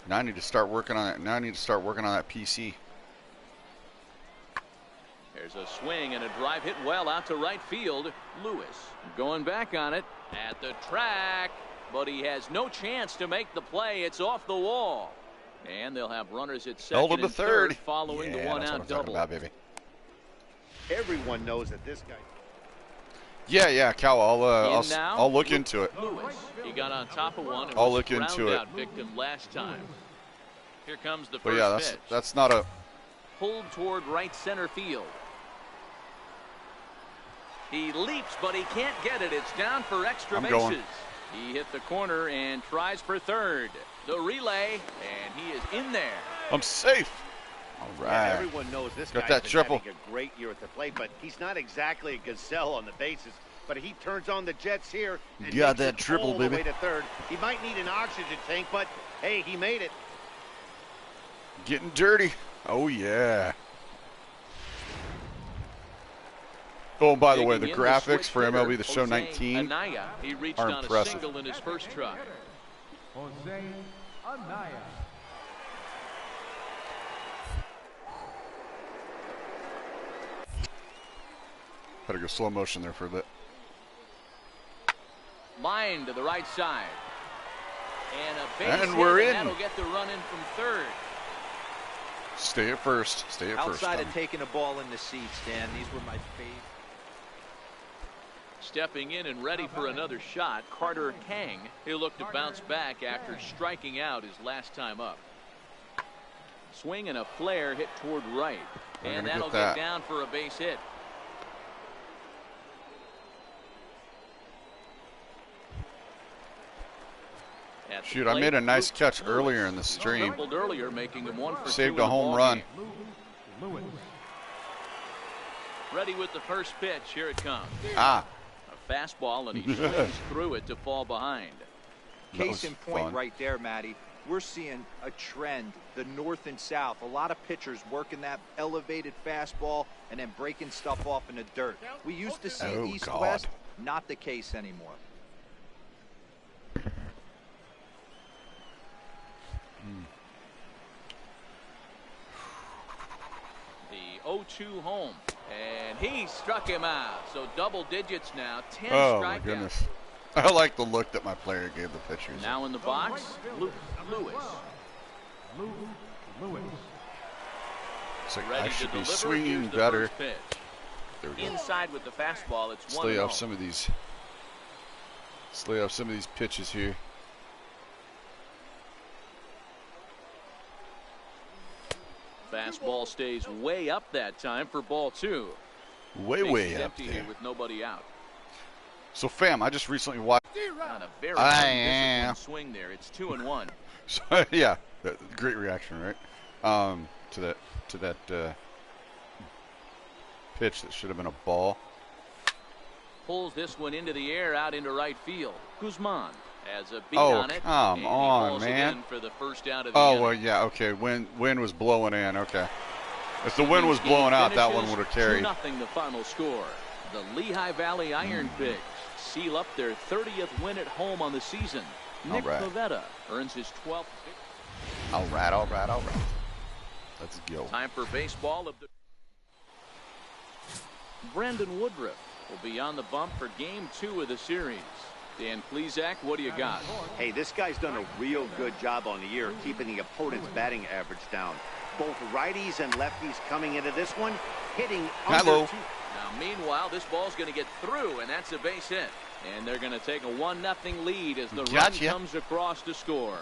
Now I need to start working on it. Now I need to start working on that PC. There's a swing and a drive hit well out to right field. Lewis going back on it at the track, but he has no chance to make the play. It's off the wall. And they'll have runners at second and third following the one-out double. About, baby. Everyone knows that this guy. Yeah, Cal. I'll look into it. Lewis, he got on top of one. I'll look into it. Victim last time. Here comes the But first yeah, pitch. that's not a. Pulled toward right center field. He leaps, but he can't get it. It's down for extra bases. Going. He hit the corner and tries for third. The relay, and he is in there. I'm safe. All right. Yeah, everyone knows this Got guy's that been triple. having a great year at the plate, but he's not exactly a gazelle on the bases. But he turns on the jets here. And Got makes that it triple, all baby. the way to third. He might need an oxygen tank, but hey, he made it. Getting dirty. Oh yeah. Oh, and by the way, the graphics for MLB The Show 19 Anaya. He reached are on impressive. a single in his first try. Jose Anaya. Had to go slow motion there for a bit. Line to the right side. And a base And hit, we're in. That'll get the run in from third. Stay at first. Outside of taking a ball in the seats, Dan, these were my favorite. Stepping in and ready for another shot, Carter Kang. He'll look to bounce back after striking out his last time up. Swing and a flare hit toward right. And that'll get down for a base hit. Shoot, I made a nice catch earlier in the stream. Earlier, making him 1 for 2 Saved a home run. Lewis. Ready with the first pitch. Here it comes. Ah. A fastball, and he swings through it to fall behind. Case in point right there, Matty. We're seeing a trend, the north and south. A lot of pitchers working that elevated fastball and then breaking stuff off in the dirt. We used to see east-west, not the case anymore. The 0-2 home, and he struck him out. So double digits now, 10 Oh strikeouts. my goodness. I like the look that my player gave the pitchers. Now in the box, Lewis. Lewis. It's like Ready I should to be deliver. swinging Here's the better. first pitch. There we go. Inside with the fastball, it's Let's lay 1-0. off some of these. Let's lay off some of these pitches here. Fastball stays way up that time for ball 2. Way up empty there. here with nobody out. So, fam, I just recently watched. On a very undisciplined swing there. It's 2-1. So, yeah, great reaction, right? To that pitch that should have been a ball. Pulls this one into the air, out into right field. Guzman has a beat Oh, on it. come and on, he falls man. in for the first out of the Oh, inning. well, yeah, okay. Wind was blowing in. Okay. If the wind was blowing out, that one would have carried. 2-0 the final score. The Lehigh Valley Iron Pigs seal up their 30th win at home on the season. Nick Pivetta earns his 12th. All right. Let's go. Time for baseball. Brandon Woodruff will be on the bump for game 2 of the series. Dan Plesac, what do you got? Hey, this guy's done a real good job on the year keeping the opponent's batting average down. Both righties and lefties coming into this one, hitting under 2. Now, meanwhile, this ball's going to get through, and that's a base hit. And they're going to take a 1-0 lead as the run comes across to score.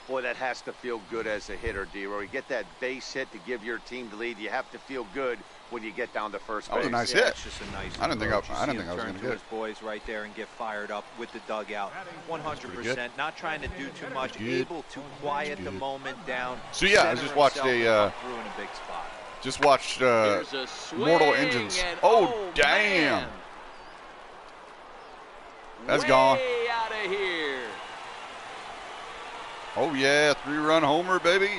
Boy, that has to feel good as a hitter, D-Roy. You get that base hit to give your team the lead. You have to feel good when you get down to first base. That was a nice hit. It's just a nice I didn't think approach. I was going to turn get it. his boys right there and get fired up with the dugout. 100%. Not trying to do too much. Able to quiet the moment down. So yeah, I just watched through in a big spot. Just watched Mortal Engines. Oh, damn. Man. That's gone. Way out of here. Oh, yeah, 3-run homer, baby.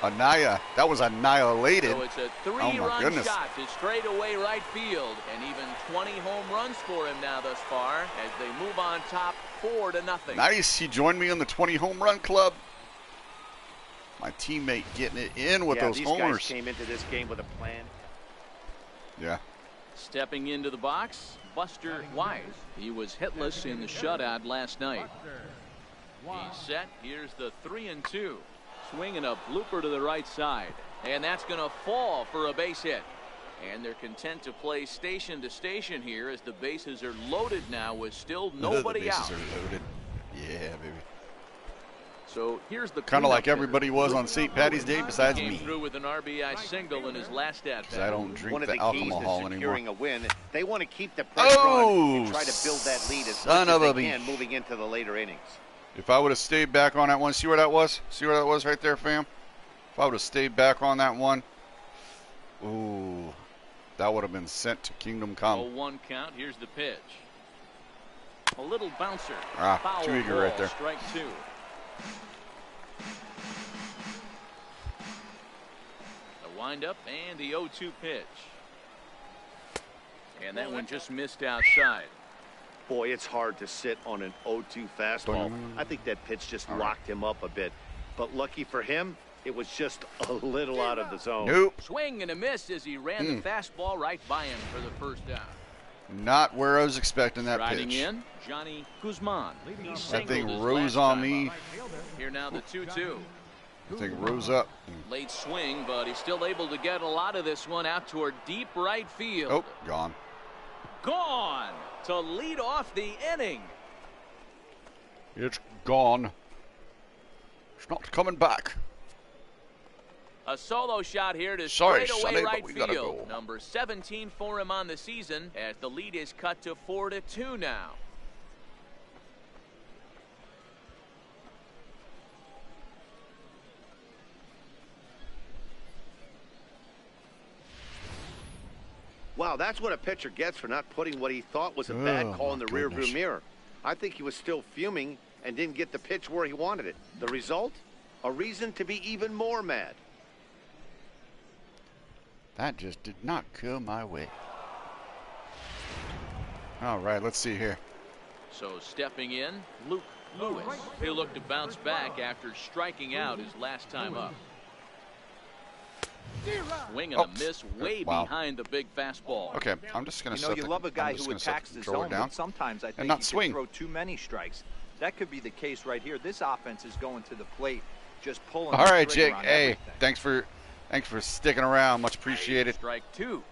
Anaya. That was annihilated. So it's a 3-run shot to straightaway right field, and even 20 home runs for him now thus far as they move on top 4-0. Nice. He joined me on the 20 home run club. My teammate getting it in with those homers. These guys came into this game with a plan. Yeah. Stepping into the box, Buster Wise. He was hitless in the shutout last night. He's set. Here's the 3-2. Swinging a blooper to the right side. And that's going to fall for a base hit. And they're content to play station to station here as the bases are loaded now with still nobody the bases out. are loaded. Yeah, baby. So here's the kind of like everybody was on St. Patty's Day besides came me. Through with an RBI single in his last at bat. I don't drink One of the alcohol keys to anymore. securing a win, they want to keep the pressure on and try to build that lead as much as they can moving into the later innings. If I would have stayed back on that one, see where that was? See where that was right there, fam? If I would have stayed back on that one, ooh, that would have been sent to Kingdom Come. 0-1 count. Here's the pitch. A little bouncer. Ah, too eager right there. Strike 2. The windup and the 0-2 pitch. And that one just missed outside. Boy, it's hard to sit on an 0-2 fastball. I think that pitch just locked him up a bit. But lucky for him, it was just a little out of the zone. Nope. Swing and a miss as he ran the fastball right by him for the first down. Not where I was expecting that Riding pitch. in, Johnny Guzman. That thing rose on me. Here now the 2-2. I think it rose up. Late swing, but he's still able to get a lot of this one out toward deep right field. Oh, gone. Gone to lead off the inning. It's gone. It's not coming back. A solo shot here to Sorry, straightaway Sonny, right but we gotta field. go. Number 17 for him on the season as the lead is cut to 4-2 now. Wow, that's what a pitcher gets for not putting what he thought was a bad call in the rearview mirror. I think he was still fuming and didn't get the pitch where he wanted it. The result? A reason to be even more mad. That just did not come my way. All right, let's see here. So stepping in, Luke Lewis. He'll look to bounce back after striking out his last time up. Swing and a miss way behind the big fastball. Okay, I'm just going to set you love a guy who attacks the zone, but sometimes I think he can throw too many strikes. That could be the case right here. This offense is going to the plate, just pulling. All right, Jake. Hey, thanks for sticking around. Much appreciated. Strike 2.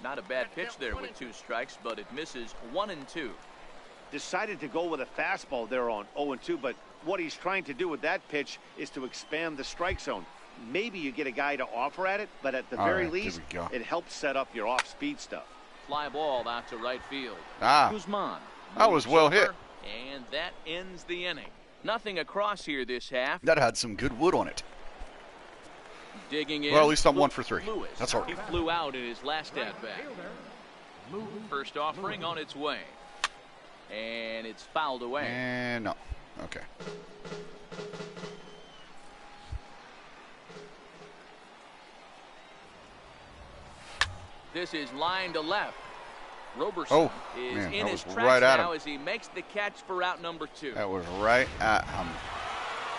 Not a bad pitch there with 2 strikes, but it misses 1 and 2. Decided to go with a fastball there on 0-2, but what he's trying to do with that pitch is to expand the strike zone. Maybe you get a guy to offer at it, but at the very least, it helps set up your off-speed stuff. Fly ball out to right field. Guzman. That was well hit. And that ends the inning. Nothing across here this half. That had some good wood on it. Digging in. Well, at least I'm 1 for 3. Lewis. That's all right. He flew out in his last at-bat. First offering on its way. And it's fouled away. And no. Okay. This is line to left. Roberson is in his tracks right now as he makes the catch for out number 2. That was right at him.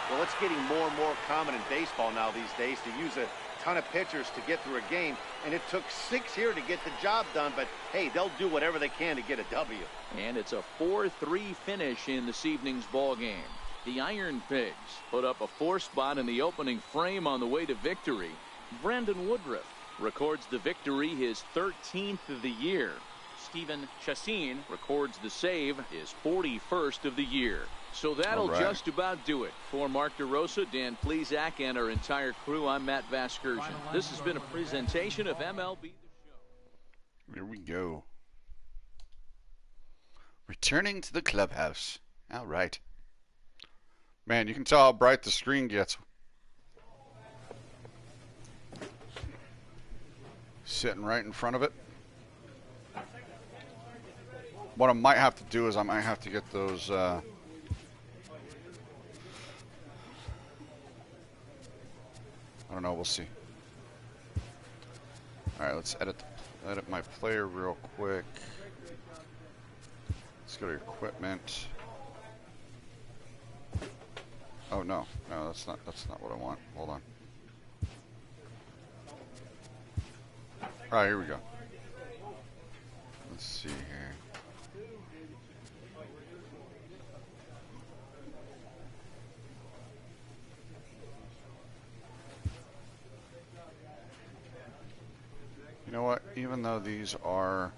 Well, it's getting more and more common in baseball now these days to use a ton of pitchers to get through a game, and it took 6 here to get the job done, but hey, they'll do whatever they can to get a W. And it's a 4-3 finish in this evening's ball game. The Iron Pigs put up a 4 spot in the opening frame on the way to victory. Brandon Woodruff records the victory, his 13th of the year. Steven Chassin records the save, his 41st of the year. So that'll just about do it. For Mark DeRosa, Dan Plesac, and our entire crew, I'm Matt Vasgersian. This has been a presentation of MLB The Show. Here we go. Returning to the clubhouse. All right. Man, you can tell how bright the screen gets. Sitting right in front of it. What I might have to do is I might have to get those I don't know, we'll see. Alright, let's edit my player real quick. Let's go to equipment. Oh no, that's not what I want. Hold on. Alright, here we go. Let's see here. You know what? Even though these are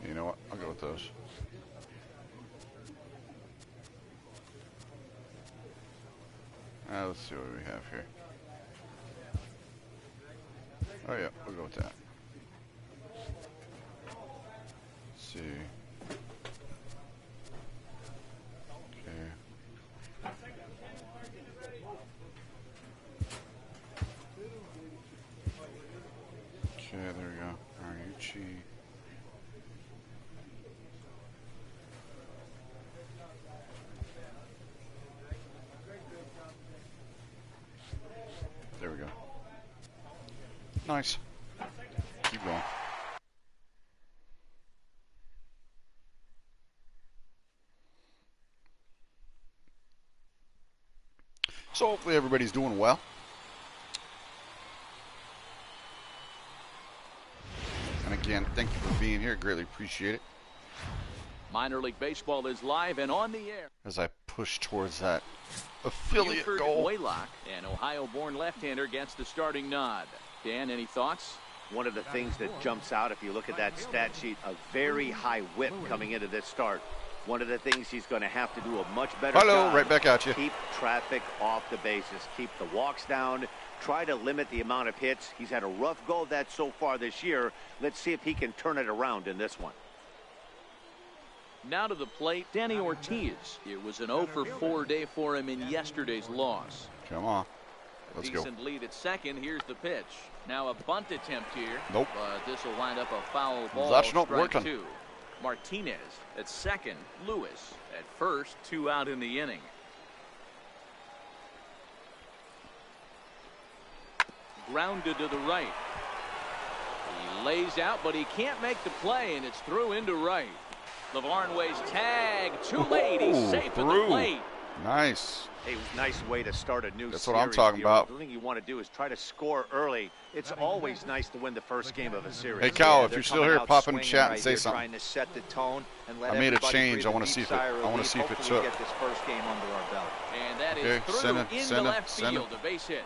you know what? I'll go with those. Let's see what we have here. Oh yeah, we'll go with that. See. Okay. Okay, there we go. Ariucci. There we go. Nice. Keep going. So hopefully everybody's doing well. And again, thank you for being here. Greatly appreciate it. Minor League Baseball is live and on the air. As I push towards that affiliate Buford goal. Waylock, an Ohio-born left-hander, gets the starting nod. Dan, any thoughts? One of the things that jumps out if you look at that stat sheet, a very high whip coming into this start. One of the things he's going to have to do a much better job. Right back at you. Keep traffic off the bases. Keep the walks down. Try to limit the amount of hits. He's had a rough go of that so far this year. Let's see if he can turn it around in this one. Now to the plate, Danny Ortiz. It was an 0 for 4 day for him in yesterday's loss. Come on. Let's go. Decent lead at second. Here's the pitch. Now a bunt attempt here. Nope. But this will wind up a foul ball. That's not strike working. 2. Martinez at second. Lewis at first. 2 out in the inning. Grounded to the right. He lays out, but he can't make the play, and it's through into right. LeVarnway's tag too late. He's safe at the plate. Nice. Hey, nice way to start a new series. That's what I'm talking about. The thing you want to do is try to score early. It's always nice to win the first game of a series. Hey, Cal, Yeah, if you're still here, pop in the chat and say something. Trying to set the tone and let I made a everybody change. breathe I want to a see deep if it. sigh of I want to relief. see if it Hopefully took. we get this first game under our belt. And that is Okay, through send it, into send it, left send field, it. a base hit.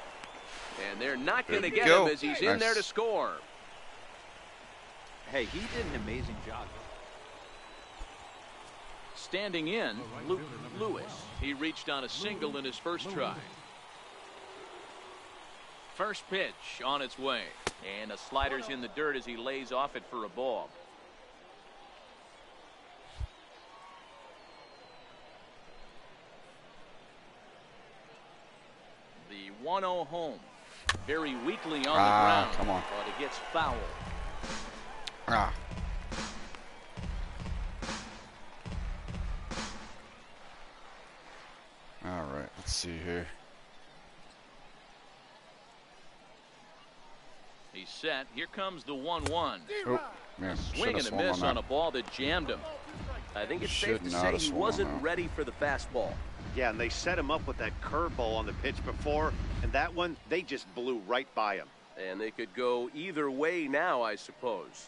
And they're not going to There get you go. him as he's in there to Nice. score. Hey, he did an amazing job. Standing in, Luke Lewis. He reached on a single in his first try. First pitch on its way. And a slider's in the dirt as he lays off it for a ball. The 1-0 home. Very weakly on the ground. Come on. But it gets foul. Ah. All right, let's see here. He's set. Here comes the 1-1. Oh, man, Swing and a miss on a ball that jammed him. I think it's Should safe to not say have he swung wasn't out. ready for the fastball. Yeah, and they set him up with that curveball on the pitch before, and that one, they just blew right by him. And they could go either way now, I suppose.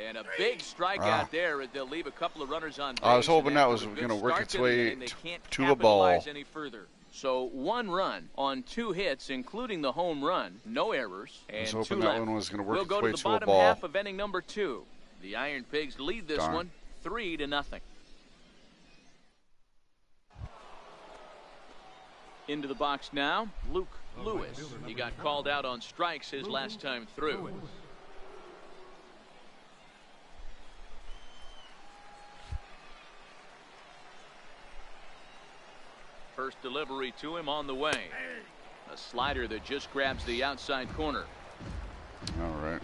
And a big strikeout there. They'll leave a couple of runners on base. I was hoping that after was a good going to work start its to the way inning, they can't to a ball. capitalize any further. So 1 run on 2 hits, including the home run. No errors. And I was 2 hoping that left. one was going to work We'll its go way to the to a bottom ball. half of inning number 2. The Iron Pigs lead this Darn. one 3-0. Into the box now, Luke Lewis. He got called out on strikes his last time through. First delivery to him on the way. A slider that just grabs the outside corner. All right.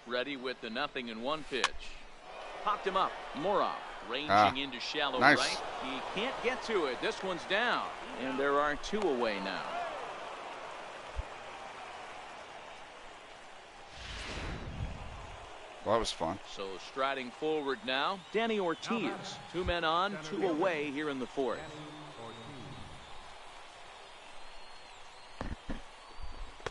Ready with the 0-1 pitch. Popped him up. Morov ranging into shallow nice. right. He can't get to it. This one's down. And there are 2 away now. Well, that was fun. So striding forward now, Danny Ortiz. 2 men on, 2 away here in the 4th.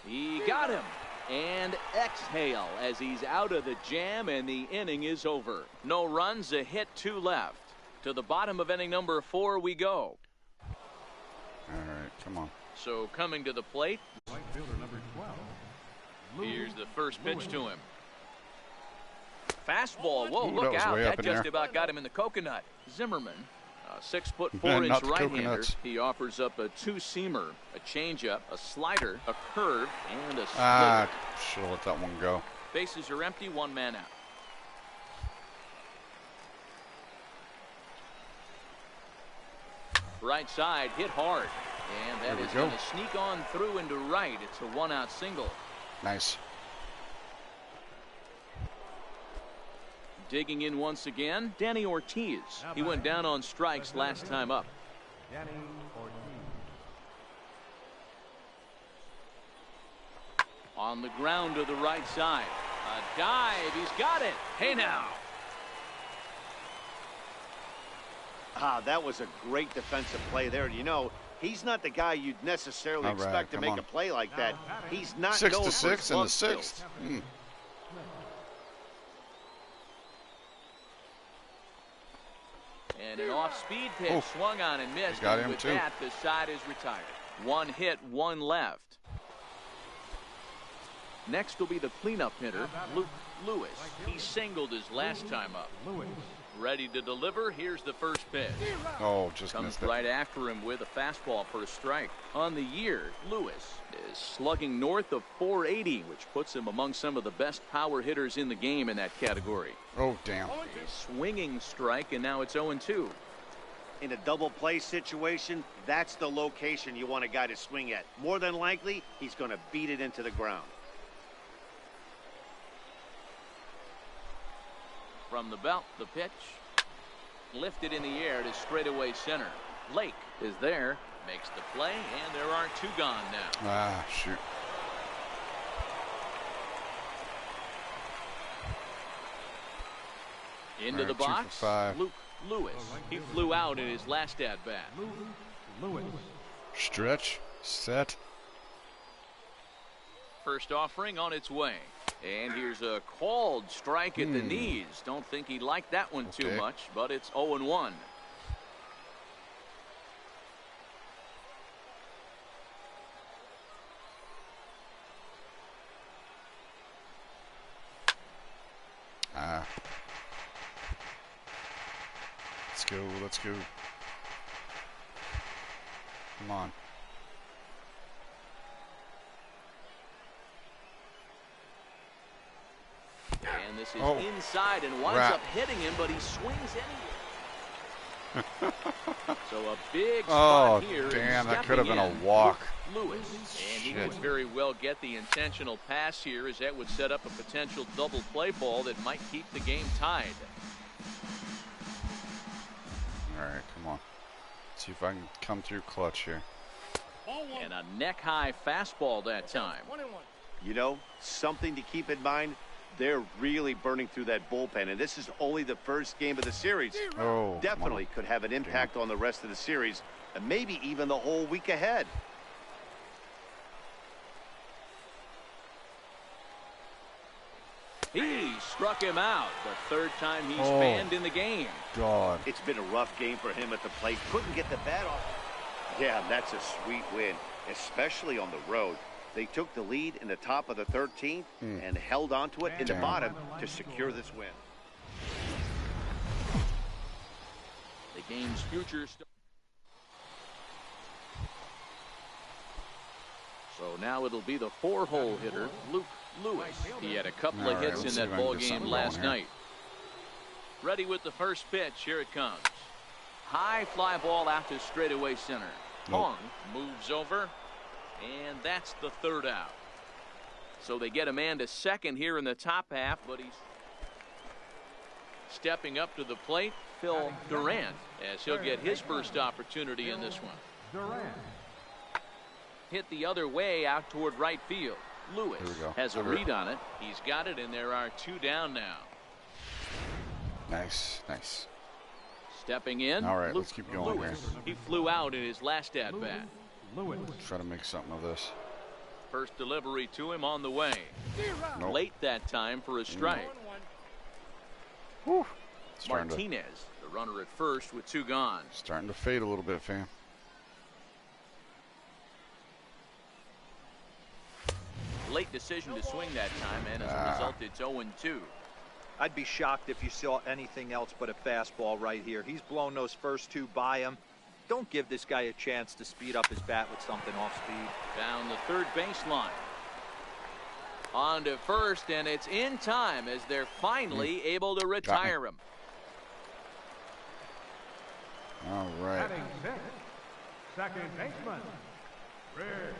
He got him. And exhale as he's out of the jam, and the inning is over. No runs, a hit, 2 left. To the bottom of inning number 4 we go. All right, come on. So coming to the plate, Right fielder number 12. here's the first pitch to him. Fastball. Whoa, Ooh, that look was out. way up That in just there. about got him in the coconut. Zimmerman, a 6'4" Not the right-hander. coconuts. He offers up a 2-seamer, a changeup, a slider, a curve, and a splitter. Ah, should have let that one go. Bases are empty, 1 man out. Right side hit hard, and that There we is go. going to sneak on through into right. It's a 1-out single. Nice. Digging in once again, Danny Ortiz. He went down on strikes last time up. Danny Ortiz. On the ground to the right side. A dive. He's got it. Hey now. Ah, that was a great defensive play there. You know, he's not the guy you'd necessarily All right, expect to come make on. a play like that. He's not 6 known to for his 6 in the glove skills. 6th. Hmm. And an off-speed pitch Oh. swung on and missed. Got And him with too. that, the side is retired. 1 hit, 1 left. Next will be the cleanup hitter, Luke Lewis. He singled his last time up. Lewis. Ready to deliver. Here's the first pitch. Oh, just Comes missed it. right after him with a fastball for a strike. On the year, Lewis is slugging north of 480, which puts him among some of the best power hitters in the game in that category. Oh, damn. A swinging strike, and now it's 0-2. In a double play situation, that's the location you want a guy to swing at. More than likely, he's going to beat it into the ground. From the belt, the pitch. Lifted in the air to straightaway center. Lake is there, makes the play, and there are 2 gone now. Ah, shoot. Into the box, Luke Lewis. He flew out in his last at-bat. Lewis. Stretch, set. First offering on its way. And here's a called strike at the knees. Don't think he liked that one too much, but it's 0-1. Let's go. Come on. And this is inside and winds up hitting him, but he swings anyway. So a big spot here. Damn, that could have been a walk. Lewis. And he could very well get the intentional pass here, as that would set up a potential double play ball that might keep the game tied. All right, come on. Let's see if I can come through clutch here. And a neck-high fastball that time. You know, something to keep in mind, they're really burning through that bullpen, and this is only the first game of the series. Definitely could have an impact on the rest of the series, and maybe even the whole week ahead. He struck him out the third time he's fanned in the game. God. It's been a rough game for him at the plate. Couldn't get the bat off. Yeah, that's a sweet win, especially on the road. They took the lead in the top of the 13th and held on to it in the bottom to secure this win. The game's future. So now it'll be the 4-hole hitter, Luke Lewis. He had a couple of hits in that ball game last night. Ready with the first pitch. Here it comes. High fly ball out to straightaway center. Hong moves over, and that's the third out. So they get a man to second here in the top half, but he's stepping up to the plate, Phil Durant, as he'll get his first opportunity in this one. Durant. Hit the other way out toward right field. Lewis has a read on it. He's got it, and there are 2 down now. Nice, nice. Stepping in. All right, let's keep going here. He flew out in his last at-bat. Try to make something of this. First delivery to him on the way. Late that time for a strike. Martinez, the runner at first with 2 gone. Starting to fade a little bit, fam. Late decision to swing that time, and as a result, it's 0-2. I'd be shocked if you saw anything else but a fastball right here. He's blown those first 2 by him. Don't give this guy a chance to speed up his bat with something off speed. Down the third baseline. On to first, and it's in time as they're finally able to retire him. All right. Batting sixth, second baseman, Rick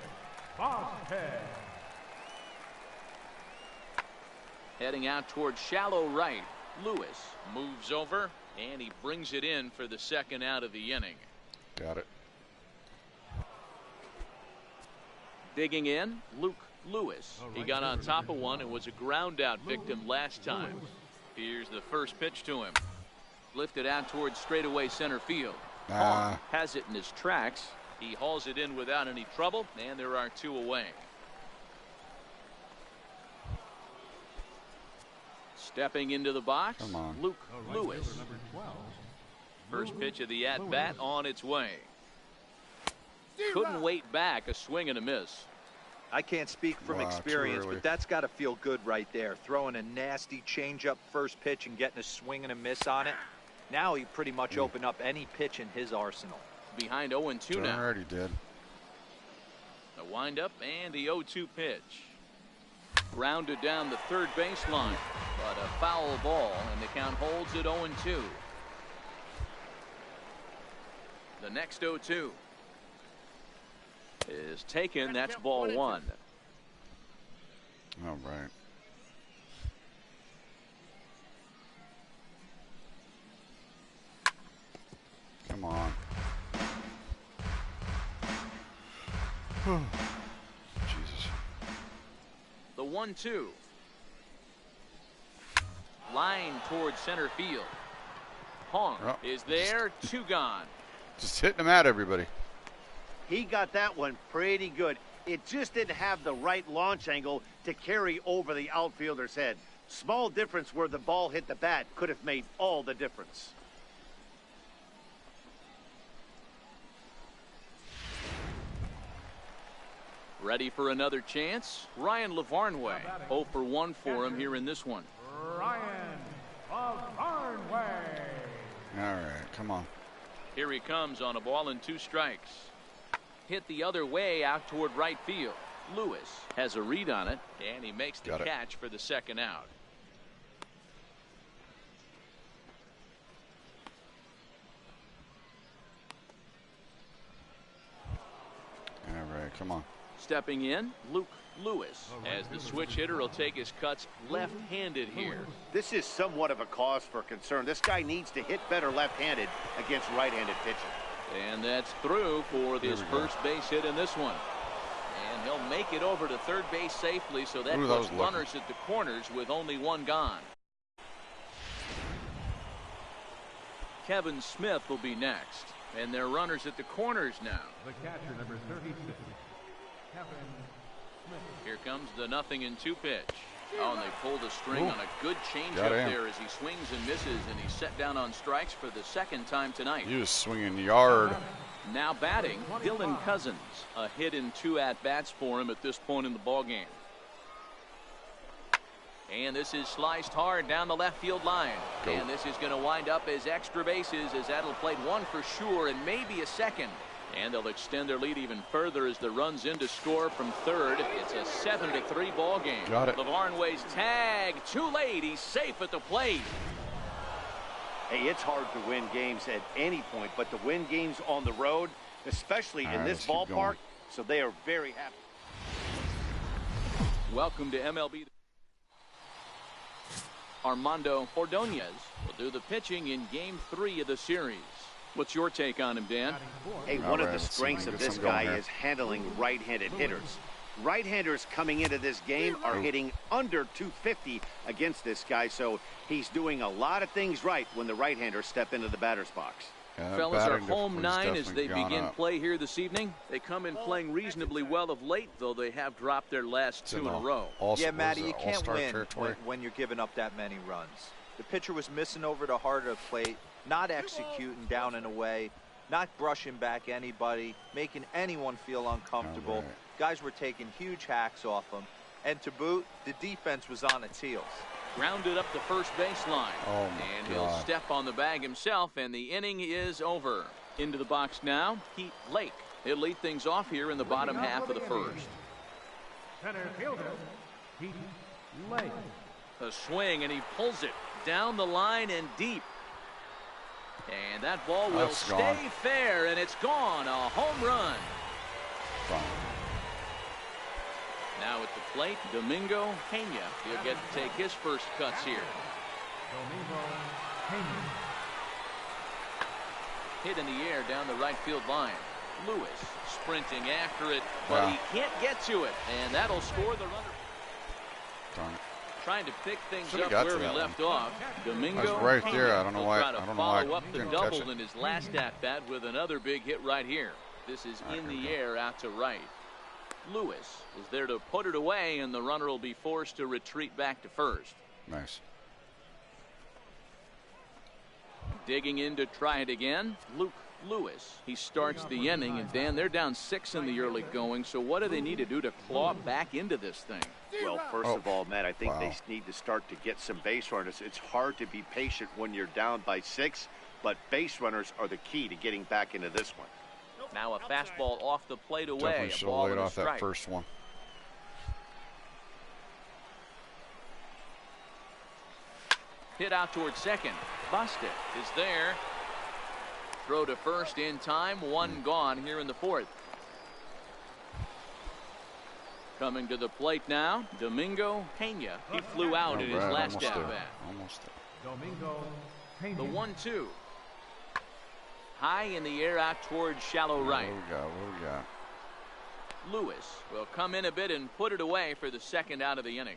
Boshead. Heading out towards shallow right. Lewis moves over, and he brings it in for the second out of the inning. Got it. Digging in, Luke Lewis. He got on top of one and was a ground out victim last time. Here's the first pitch to him. Lifted out towards straightaway center field. Hong has it in his tracks. He hauls it in without any trouble, and there are 2 away. Stepping into the box, Luke Lewis. First pitch of the at-bat on its way. Couldn't wait back, a swing and a miss. I can't speak from experience, but that's got to feel good right there. Throwing a nasty changeup first pitch and getting a swing and a miss on it. Now he pretty much opened up any pitch in his arsenal. Behind 0-2 now. Already did. The windup and the 0-2 pitch. Grounded down the third baseline, but a foul ball, and the count holds at 0-2. The next 0-2 is taken. That's ball 1. All right. Come on. Jesus. The 1-2. Line towards center field. Hong is there. 2 gone. Just hitting them at everybody. He got that one pretty good. It just didn't have the right launch angle to carry over the outfielder's head. Small difference where the ball hit the bat could have made all the difference. Ready for another chance? Ryan Lavarnway. 0 for 1 for him here in this one. Ryan Lavarnway. All right, come on. Here he comes on a ball and 2 strikes. Hit the other way out toward right field. Lewis has a read on it, and he makes the catch for the 2nd out. All right, come on. Stepping in, Luke Lewis, as the switch hitter will take his cuts left-handed here. This is somewhat of a cause for concern. This guy needs to hit better left-handed against right-handed pitching. And that's through for his first base hit in this one. And he'll make it over to third base safely, so that puts runners at the corners with only 1 gone. Kevin Smith will be next. And they're runners at the corners now. The catcher, number 36, Kevin Smith. Here comes the 0-2 pitch. Oh, and they pulled a string on a good changeup there as he swings and misses, and he's set down on strikes for the 2nd time tonight. He was swinging yard. Now batting, Dylan Cousins. A hit in 2 at-bats for him at this point in the ballgame. And this is sliced hard down the left field line. And this is going to wind up as extra bases, as that'll play 1 for sure and maybe a 2nd. And they'll extend their lead even further as the runs in to score from third. It's a 7-3 ball game. Got it. Lavarnway's tag too late. He's safe at the plate. Hey, it's hard to win games at any point, but to win games on the road, especially in this ballpark, so they are very happy. Welcome to MLB. Armando Ordonez will do the pitching in Game 3 of the series. What's your take on him, Dan? Hey, one of the strengths of this guy is handling right-handed hitters. Right-handers coming into this game are hitting under 250 against this guy, so he's doing a lot of things right when the right-handers step into the batter's box. Yeah, Fellas are home 9 as they begin play here this evening. They come in playing reasonably well of late, though they have dropped their last 2 in a row. Yeah, Matty, you can't win when you're giving up that many runs. The pitcher was missing over the heart of the plate, not executing down and away, not brushing back anybody, making anyone feel uncomfortable. Right. Guys were taking huge hacks off him. And to boot, the defense was on its heels. Grounded up the first baseline. Oh and he'll step on the bag himself, and the inning is over. Into the box now, Heath Lake. He'll lead things off here in the bottom half of the first. Center fielder, Heath Lake. A swing, and he pulls it down the line and deep. And that ball will stay fair, and it's gone. A home run. Fine. Now at the plate, Domingo Pena. He'll get to take his first cuts here. Domingo Pena. Hit in the air down the right field line. Lewis sprinting after it, but he can't get to it, and that'll score the runner. Darn it. Trying to pick things up where he left off. Domingo right there. I don't know why. I don't know why. Follow up the double in his last at bat with another big hit right here. This is in the air out to right. Lewis is there to put it away, and the runner will be forced to retreat back to first. Nice. Digging in to try it again, Luke Lewis. He starts the inning, and Dan, they're down 6 in the early going, so what do they need to do to claw back into this thing? Well, first of all, Matt, I think they need to start to get some base runners. It's hard to be patient when you're down by 6, but base runners are the key to getting back into this one. Now a fastball off the plate away. Definitely should have laid off that first one. Hit out towards second. Busted is there. Throw to first in time. 1 gone here in the 4th. Coming to the plate now, Domingo Pena. He flew out in his last at bat. Almost there. Domingo Pena. The 1-2. High in the air out towards shallow right. What we got? Lewis will come in a bit and put it away for the 2nd out of the inning.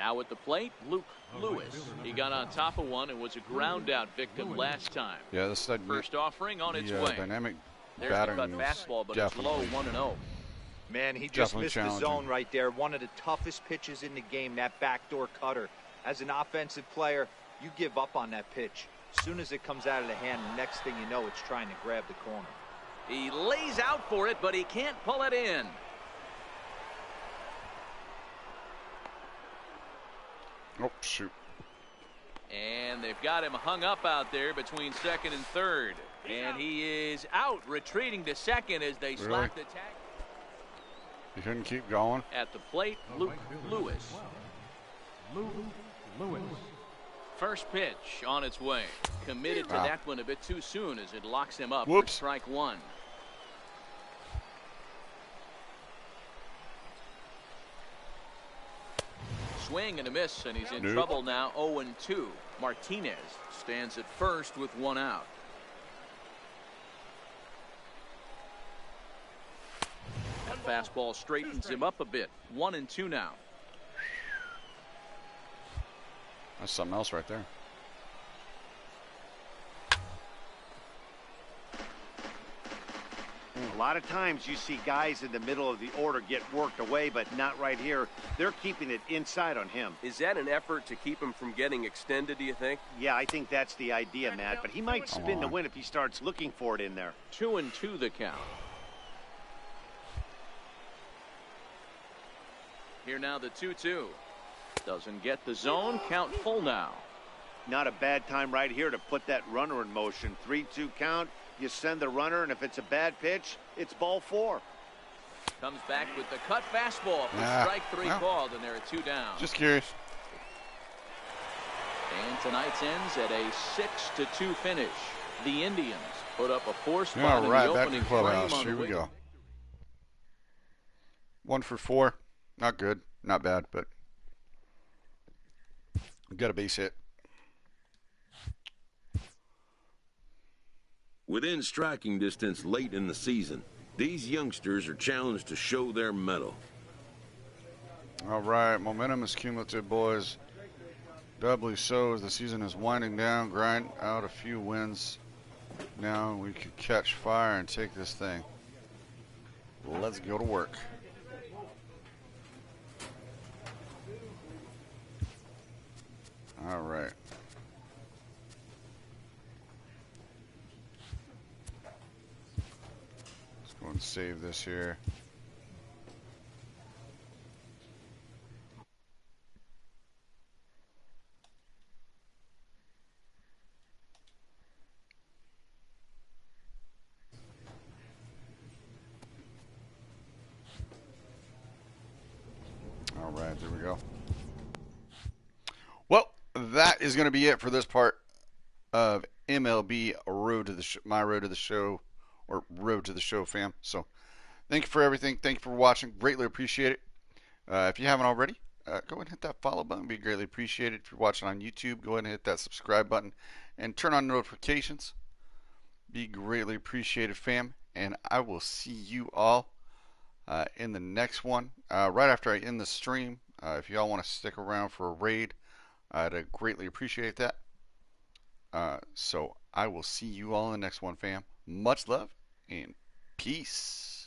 Now at the plate, Luke Lewis. He got on top of one and was a ground out victim last time. Yeah, this first offering on its way. Dynamic There's batting the cut fastball, but it's low, 1-0. Man, he just missed the zone right there. One of the toughest pitches in the game, that backdoor cutter. As an offensive player, you give up on that pitch. As soon as it comes out of the hand, the next thing you know, it's trying to grab the corner. He lays out for it, but he can't pull it in. Oh, shoot. And they've got him hung up out there between second and third. And he is out, retreating to second as they slap the tag. You couldn't keep going. At the plate, Luke Lewis. First pitch on its way. Committed to that one a bit too soon as it locks him up for strike one. Swing and a miss, and he's in trouble now. 0-2. Martinez stands at first with one out. That fastball straightens him up a bit. 1-2 now. That's something else right there. A lot of times you see guys in the middle of the order get worked away, but not right here. They're keeping it inside on him. Is that an effort to keep him from getting extended, do you think? Yeah, I think that's the idea, Matt. But he might spin the win if he starts looking for it in there. 2-2 the count. Here now the 2-2. Doesn't get the zone. Count full now. Not a bad time right here to put that runner in motion. 3-2 count. You send the runner, and if it's a bad pitch, it's ball 4. Comes back with the cut fastball for strike 3 called, and there are 2 down. Just curious. And tonight's ends at a 6-2 finish. The Indians put up a 4 spot in the opening frame. Here we go. 1 for 4. Not good. Not bad, but we got a base hit. Within striking distance late in the season, these youngsters are challenged to show their mettle. All right, momentum is cumulative, boys. Doubly so as the season is winding down. Grind out a few wins. Now we can catch fire and take this thing. Let's go to work. All right. Let's go and save this here. All right, there we go. Well, that is going to be it for this part of MLB Road to the my Road to the Show, or Road to the Show, fam. So, thank you for everything. Thank you for watching. Greatly appreciate it. If you haven't already, go ahead and hit that follow button. Be greatly appreciated. If you're watching on YouTube, go ahead and hit that subscribe button and turn on notifications. Be greatly appreciated, fam. And I will see you all in the next one. Right after I end the stream, if y'all want to stick around for a raid, I'd greatly appreciate that. So I will see you all in the next one, fam. Much love and peace.